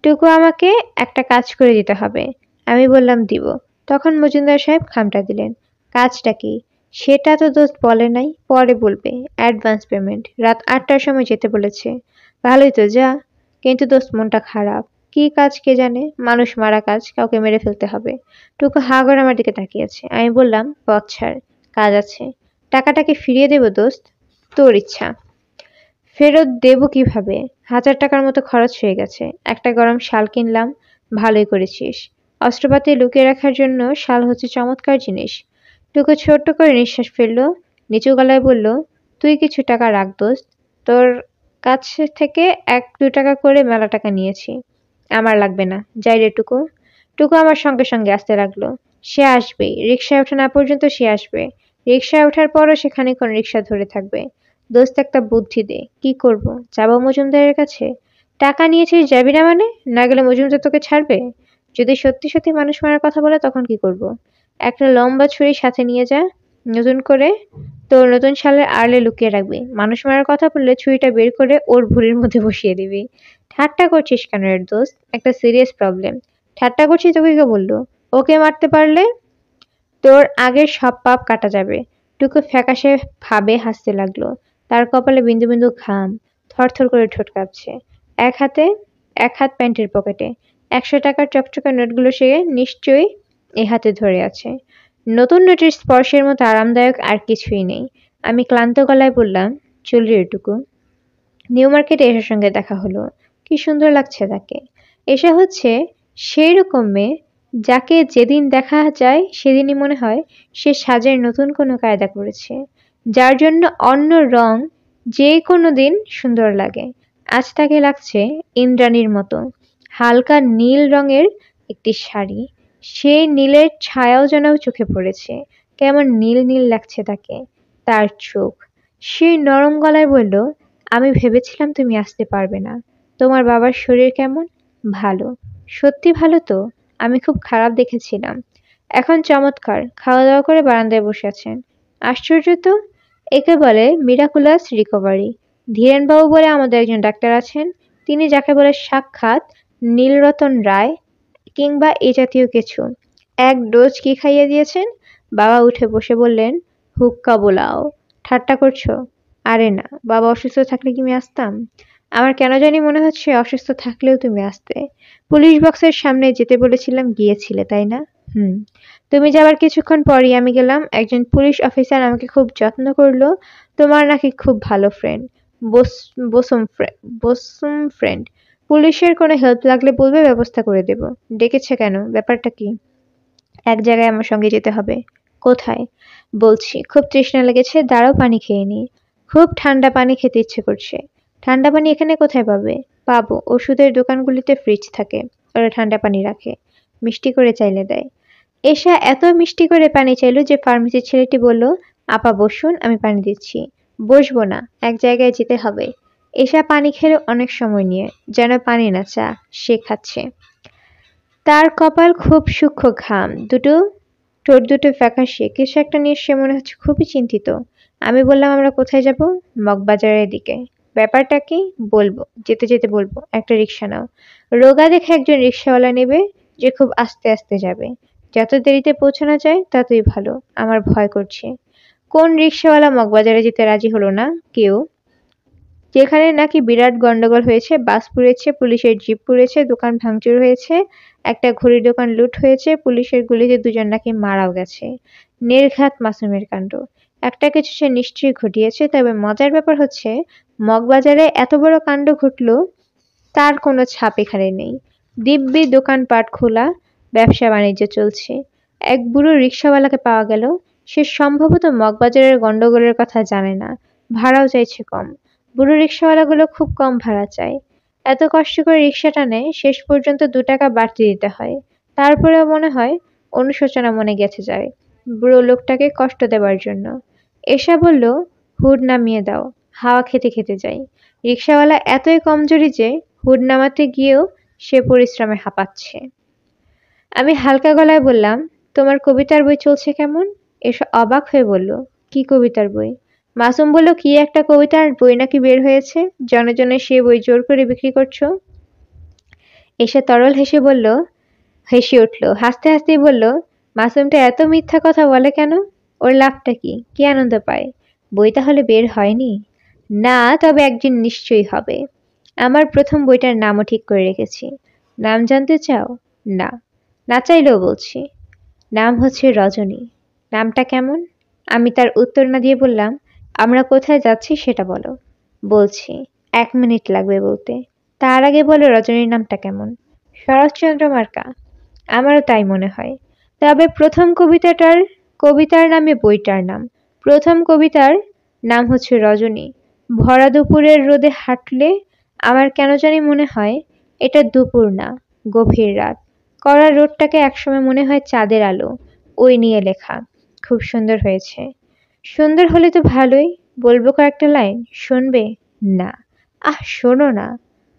টুকু আমাকে একটা কাজ করে দিতে হবে। আমি বললাম দিব। তখন মজুমদার সাহেব খামটা দিলেন। কাজটা কি? সেটা তো দোস্ত বলে নাই, পরে বলবে। Advance payment. রাত 8টার সময় যেতে বলেছে। ভালোই তো, যা। কিন্তু দোস্ত মনটা খারাপ। কি কাজ কে জানে, মানুষ মারা কাজ, কাউকে মেরে ফেলতে হবে। টুকু হা করে আমার দিকে তাকিয়েছে। আমি বললাম, পথ ছাড়, কাজ আছে। টাকাটাকে ফিরিয়ে দেব দোস্ত? তোর ইচ্ছা। ফেরত দেব কিভাবে? 1000 টাকার মতো খরচ হয়ে গেছে। একটা গরম শাল কিনলাম। ভালোই করেছিস। অস্ত্রপাতি লুকিয়ে রাখার জন্য শাল হচ্ছে চমৎকার জিনিস। টুকু ছোট্ট করে নিঃশ্বাস ফেললো। নিচু গলায় বলল, তুই কিছু টাকা রাখ দোস্ত। তোর কাছ থেকে 1-2 টাকা করে মেলা টাকা নিয়েছি। আমার লাগবে না, যাই রে টুকু। টুকু আমার সঙ্গে সঙ্গে আসতে লাগলো। সে আসবেই, রিকশায় ওঠা না পর্যন্ত সে আসবে। রিকশায় ওঠার পরও সেখানে কোন রিকশা ধরে থাকবে। দোস্ত একটা বুদ্ধি দে, কি করব? যাবো মজুমদারের কাছে? টাকা নিয়েছিস যাবি না মানে? না গেলে মজুমদার তোকে ছাড়বে? যদি সত্যি সত্যি মানুষ মারার কথা বলে তখন কি করব? একটা লম্বা ছুরি সাথে নিয়ে যা, নতুন করে তোর নতুন শালের আড়লে লুকিয়ে রাখবি। মানুষ মারার কথা বললে ছুরিটা বের করে ওর ভুঁড়ির মধ্যে বসিয়ে দিবি। ঠাট্টা করছিস কেন রে দোস্ত? একটা সিরিয়াস প্রবলেম। ঠাট্টা করছি তোকে কে বললো? ওকে মারতে পারলে তোর আগের সব পাপ কাটা যাবে। টুকু ফ্যাকাশে ভাবে হাসতে লাগলো। তার কপালে বিন্দু বিন্দু ঘাম, থরথর করে ঠোঁট কাঁপছে। এক হাত প্যান্টের পকেটে। 100 টাকার চকচকে নোটগুলো সে নিশ্চয়ই এ হাতে ধরে আছে। নতুন নোটের স্পর্শের মতো আরামদায়ক আর কিছুই নেই। আমি ক্লান্ত গলায় বললাম, চল রে টুকু। নিউ মার্কেটে এসার সঙ্গে দেখা হলো। কি সুন্দর লাগছে তাকে। এসা হচ্ছে সেই রকম মেয়ে যাকে যেদিন দেখা যায় সেদিনই মনে হয় সে সাজের নতুন কোনো কায়দা করেছে, যার জন্য অন্য রং যে কোনো দিন সুন্দর লাগে। আজ তাকে লাগছে ইন্দ্রাণীর মতো। হালকা নীল রঙের একটি শাড়ি, সেই নীলের ছায়াও যেন চোখে পড়েছে। কেমন নীল নীল লাগছে তাকে। তার চোখ। সেই নরম গলায় বলল, আমি ভেবেছিলাম তুমি আসতে পারবে না। তোমার বাবার শরীর কেমন? ভালো। সত্যি ভালো তো? আমি খুব খারাপ দেখেছিলাম। এখন চমৎকার। খাওয়া দাওয়া করে বারান্দায় বসে আছেন। আশ্চর্য তো। একে বলে মিরাকুলাস রিকভারি। ধীরেনবাবু বলে আমাদের একজন ডাক্তার আছেন। তিনি যাকে বলে সাক্ষাৎ নীলরতন রায় কিংবা এ জাতীয় কিছু। এক ডোজ কি খাইয়ে দিয়েছেন? বাবা উঠে বসে বললেন, হুক্কা বোলাও। ঠাট্টা করছো? আরে না, বাবা অসুস্থ থাকলে কি আমি আসতাম? আমার কেন জানি মনে হচ্ছে অসুস্থ থাকলেও তুমি আসতে। পুলিশ বক্সের সামনে যেতে বলেছিলাম, গিয়েছিলে তাই না? হুম। তুমি যাবার কিছুক্ষণ পরই আমি গেলাম। একজন পুলিশ অফিসার আমাকে খুব যত্ন করলো। তোমার নাকি খুব ভালো ফ্রেন্ড। বসুম ফ্রেন্ড। পুলিশের কোনো হেল্প লাগলে বলবে, ব্যবস্থা করে দেব। ডেকেছে কেন? ব্যাপারটা কি? এক জায়গায় আমার সঙ্গে যেতে হবে। কোথায়? বলছি, খুব তৃষ্ণা লেগেছে, দাঁড়াও পানি খেয়ে নিই। খুব ঠান্ডা পানি খেতে ইচ্ছে করছে। ঠান্ডা পানি এখানে কোথায় পাবে? পাবো, ওষুধের দোকানগুলিতে ফ্রিজ থাকে, ওরা ঠান্ডা পানি রাখে, মিষ্টি করে চাইলে দেয়। এসা এত মিষ্টি করে পানি চাইলো যে ফার্মেসির ছেলেটি বলল, আপা বসুন, আমি পানি দিচ্ছি। বসবো না, এক জায়গায় যেতে হবে। এসা পানি খেলো অনেক সময় নিয়ে, যেন পানি না চা। সে খাচ্ছে। তার কপাল খুব সূক্ষ্ম ঘাম, ঠোঁট দুটো ফ্যাকাশে। কিছু একটা নিয়ে সে মনে হচ্ছে খুবই চিন্তিত। আমি বললাম, আমরা কোথায় যাব? মগবাজারের দিকে। ব্যাপারটা কি? বলবো, যেতে যেতে বলবো। একটা রিক্সা নাও। রোগা দেখে একজন রিক্সাওয়ালা নেবে যে খুব আস্তে আস্তে যাবে। যত দেরিতে পৌঁছানো যায় ততই ভালো। আমার ভয় করছে। কোন রিক্সাওয়ালা মগবাজারে যেতে রাজি হলো না? কেউ। যেখানে নাকি বিরাট গন্ডগোল হয়েছে, বাস পুড়েছে, পুলিশের জিপ পুড়েছে, দোকান ভাঙচুর হয়েছে, একটা ঘড়ির দোকান লুট হয়েছে, পুলিশের গুলিতে দুজন নাকি মারাও গেছে। নির্ঘাত মাসুমের কাণ্ড। একটা কিছু সে নিশ্চয়ই ঘটিয়েছে। তবে মজার ব্যাপার হচ্ছে, মগবাজারে এত বড় কাণ্ড ঘটলো তার কোনো ছাপ এখানে নেই। দিব্যি দোকানপাট খোলা, ব্যবসা বাণিজ্য চলছে। এক বুড়ো রিক্সাওয়ালাকে পাওয়া গেল। সে সম্ভবত মগবাজারের গন্ডগোলের কথা জানে না, ভাড়াও চাইছে কম। বুড়ো রিক্সাওয়ালাগুলো খুব কম ভাড়া চায়। এত কষ্ট করে রিক্সা টানে, শেষ পর্যন্ত 2 টাকা বাড়তি দিতে হয়। তারপরেও মনে হয় অনুশোচনা মনে গেছে যায় বুড়ো লোকটাকে কষ্ট দেবার জন্য। এসা বলল, হুড নামিয়ে দাও, হাওয়া খেতে খেতে যাই। রিক্সাওয়ালা এতই কমজোরি যে হুড নামাতে গিয়েও সে পরিশ্রমে হাঁপাচ্ছে। আমি হালকা গলায় বললাম, তোমার কবিতার বই চলছে কেমন? এসা অবাক হয়ে বলল, কি কবিতার বই? মাসুম বলল, কি একটা কবিতার বই নাকি বের হয়েছে, জনে জনে সে বই জোর করে বিক্রি করছো। এসে তরল হেসে উঠল। হাসতে হাসতেই বলল, মাসুমটা এত মিথ্যা কথা বলে কেন? ওর লাভটা কি? কি আনন্দ পায়? বই তাহলে বের হয়নি? না, তবে একদিন নিশ্চয়ই হবে। আমার প্রথম বইটার নামও ঠিক করে রেখেছি। নাম জানতে চাও? না, না চাইলেও বলছি। নাম হচ্ছে রজনী। নামটা কেমন? আমি তার উত্তর না দিয়ে বললাম, আমরা কোথায় যাচ্ছি সেটা বলো। বলছি। 1 মিনিট লাগবে বলতে। তার আগে বলো রজনীর নামটা কেমন? শরৎচন্দ্র মার্কা। আমারও তাই মনে হয়। তবে প্রথম কবিতার নামে বইটার নাম। প্রথম কবিতার নাম হচ্ছে রজনী। ভরা দুপুরের রোদে হাঁটলে আমার কেন জানি মনে হয় এটা দুপুর না, গভীর রাত। কড়া রোদটাকে একসময় মনে হয় চাঁদের আলো। ওই নিয়ে লেখা। খুব সুন্দর হয়েছে। সুন্দর হলে তো ভালোই, বলবো কয়েকটা লাইন, শুনবে? না। শোনো না।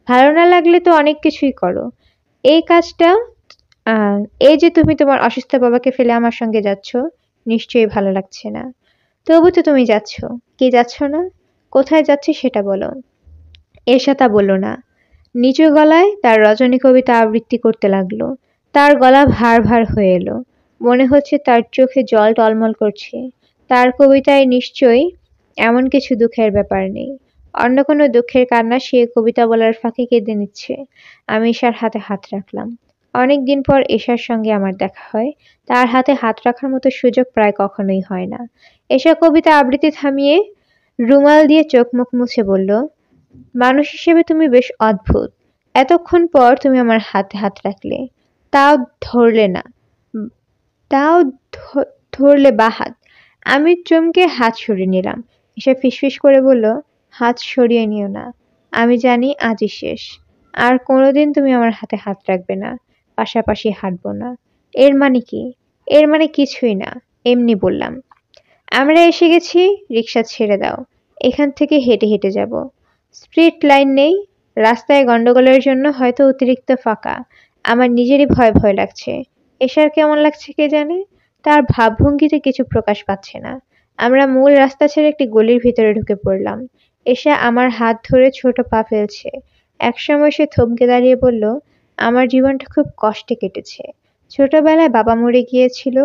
ভালো না লাগলে তো অনেক কিছুই করো। এই কাজটা, আহ, এই যে তুমি তোমার অসুস্থ বাবাকে ফেলে আমার সঙ্গে যাচ্ছ, নিশ্চয়ই ভালো লাগছে না। তবু তো তুমি যাচ্ছ। কি যাচ্ছ না? কোথায় যাচ্ছি সেটা বলো। এসা তা বলল না। নিচু গলায় তার রজনী কবিতা আবৃত্তি করতে লাগলো। তার গলা ভার ভার হয়ে এলো। মনে হচ্ছে তার চোখে জল টলমল করছে। তার কবিতায় নিশ্চয়ই এমন কিছু দুঃখের ব্যাপার নেই। অন্য কোনো দুঃখের কান্না সে কবিতা বলার ফাঁকে কেঁদে নিচ্ছে। আমি ঈশার হাতে হাত রাখলাম। অনেক দিন পর ঈশার সঙ্গে আমার দেখা হয়। তার হাতে হাত রাখার মতো সুযোগ প্রায় কখনোই হয় না। ঈশা কবিতা আবৃত্তি থামিয়ে রুমাল দিয়ে চোখ মুখ মুছে বলল, মানুষ হিসেবে তুমি বেশ অদ্ভুত। এতক্ষণ পর তুমি আমার হাতে হাত রাখলে, তাও ধরলে না। উম, তাও ধরলে বাঁ হাত। আমি চমকে হাত সরিয়ে নিলাম। এসে ফিসফিস করে বলল, হাত সরিয়ে নিও না। আমি জানি আজই শেষ। আর কোনোদিন তুমি আমার হাতে হাত রাখবে না, পাশাপাশি হাঁটবো না। এর মানে কি? এর মানে কিছুই না, এমনি বললাম। আমরা এসে গেছি, রিকশা ছেড়ে দাও। এখান থেকে হেঁটে হেঁটে যাব। স্ট্রিট লাইন নেই। রাস্তায় গন্ডগোলের জন্য হয়তো অতিরিক্ত ফাঁকা। আমার নিজেরই ভয় ভয় লাগছে। এশার কেমন লাগছে কে জানে। তার ভাবভঙ্গিতে কিছু প্রকাশ পাচ্ছে না। আমরা মূল রাস্তা ছেড়ে একটি গলির ভিতরে ঢুকে পড়লাম। এশা আমার হাত ধরে ছোট পা ফেলছে। একসময় সে থমকে দাঁড়িয়ে বলল, আমার জীবনটা খুব কষ্টে কেটেছে। ছোটবেলায় বাবা মরে গিয়েছিল,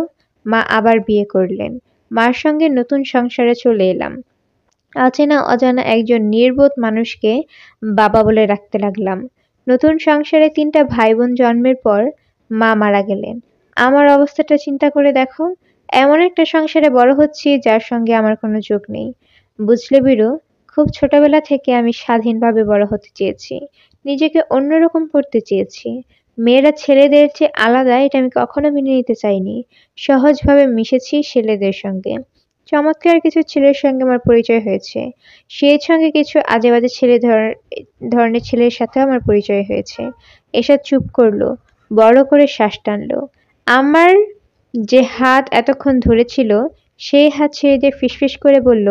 মা আবার বিয়ে করলেন। মার সঙ্গে নতুন সংসারে চলে এলাম। অচেনা অজানা একজন নির্বোধ মানুষকে বাবা বলে রাখতে লাগলাম। নতুন সংসারে ৩টা ভাই বোন জন্মের পর মা মারা গেলেন। আমার অবস্থাটা চিন্তা করে দেখো। এমন একটা সংসারে বড় হচ্ছি যার সঙ্গে আমার কোনো যোগ নেই। বুঝলে বীরু, খুব ছোটবেলা থেকে আমি স্বাধীনভাবে বড় হতে চেয়েছি। নিজেকে অন্যরকম করতে চেয়েছি। মেয়েরা ছেলেদের চেয়ে আলাদা এটা আমি কখনো মেনে নিতে চাইনি। সহজভাবে মিশেছি ছেলেদের সঙ্গে। চমৎকার কিছু ছেলের সঙ্গে আমার পরিচয় হয়েছে। সেই সঙ্গে কিছু আজেবাজে ধরনের ছেলের সাথেও আমার পরিচয় হয়েছে। এসব চুপ করলো, বড় করে শ্বাস টানলো। আমার যে হাত এতক্ষণ ধরেছিল সেই হাত ছেড়ে দিয়ে ফিসফিস করে বলল,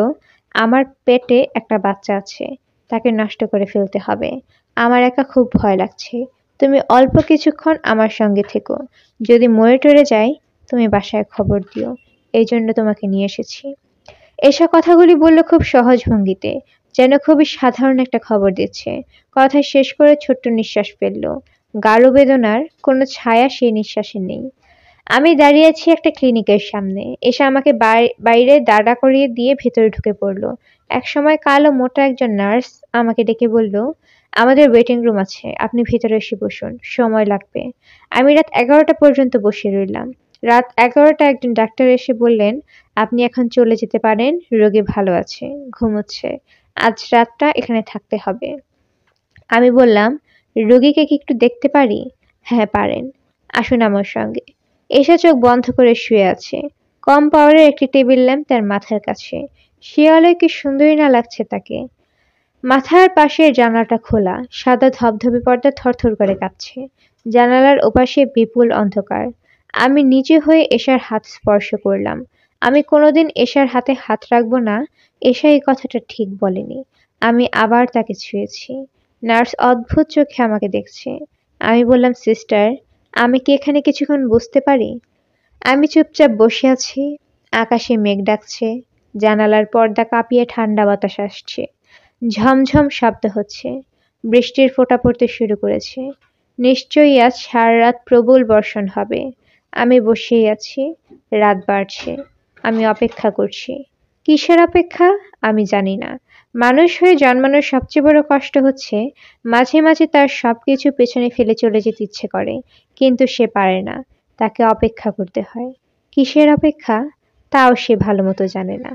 আমার পেটে একটা বাচ্চা আছে, তাকে নষ্ট করে ফেলতে হবে। আমার একা খুব ভয় লাগছে। তুমি অল্প কিছুক্ষণ আমার সঙ্গে থেকো। যদি মরে টরে যাই, তুমি বাসায় খবর দিও। এই জন্য তোমাকে নিয়ে এসেছি। এসব কথাগুলি বলল খুব সহজ ভঙ্গিতে, যেন খুবই সাধারণ একটা খবর দিচ্ছে। কথা শেষ করে ছোট্ট নিঃশ্বাস ফেলল। গাঢ় বেদনার কোনো ছায়া সেই নিঃশ্বাসে নেই। আমি দাঁড়িয়ে আছি একটা ক্লিনিকের সামনে। এসে আমাকে বাইরে দাঁড়া করিয়ে দিয়ে ভেতরে ঢুকে পড়লো। একসময় কালো মোটা একজন নার্স আমাকে ডেকে বলল, আমাদের ওয়েটিং রুম আছে, আপনি ভেতরে এসে বসুন, সময় লাগবে। আমি রাত 11টা পর্যন্ত বসে রইলাম। রাত 11টা একজন ডাক্তার এসে বললেন, আপনি এখন চলে যেতে পারেন, রোগী ভালো আছে, ঘুমোচ্ছে। আজ রাতটা এখানে থাকতে হবে। আমি বললাম, রোগীকে কি একটু দেখতে পারি? হ্যাঁ পারেন, আসুন আমার সঙ্গে। এসে চোখ বন্ধ করে শুয়ে আছে। কম পাওয়ারের একটি টেবিল ল্যাম্প তার মাথার কাছে। সে আলোয় কি সুন্দরী না লাগছে তাকে। মাথার পাশের জানালাটা খোলা, সাদা ধবধবে পর্দা থরথর করে কাঁপছে। জানালার ওপাশে বিপুল অন্ধকার। আমি নিচু হয়ে এশার হাত স্পর্শ করলাম। আমি কোনোদিন এশার হাতে হাত রাখবো না, এশা এই কথাটা ঠিক বলেনি। আমি আবার তাকে ছুঁয়েছি। নার্স অদ্ভুত চোখে আমাকে দেখছে। আমি বললাম, সিস্টার, আমি কি এখানে কিছুক্ষণ বসতে পারি? আমি চুপচাপ বসে আছি। আকাশে মেঘ ডাকছে। জানালার পর্দা কাঁপিয়ে ঠান্ডা বাতাস আসছে। ঝমঝম শব্দ হচ্ছে। বৃষ্টির ফোঁটা পড়তে শুরু করেছে। নিশ্চয়ই আজ সারা রাত প্রবল বর্ষণ হবে। আমি বসেই আছি। রাত বাড়ছে। আমি অপেক্ষা করছি। কিসের অপেক্ষা? আমি জানি না। মানুষ হয়ে জন্মানোর সবচেয়ে বড় কষ্ট হচ্ছে মাঝে মাঝে তার সবকিছু পেছনে ফেলে চলে যেতে ইচ্ছে করে, কিন্তু সে পারে না। তাকে অপেক্ষা করতে হয়। কিসের অপেক্ষা? তাও সে ভালো মতো জানে না।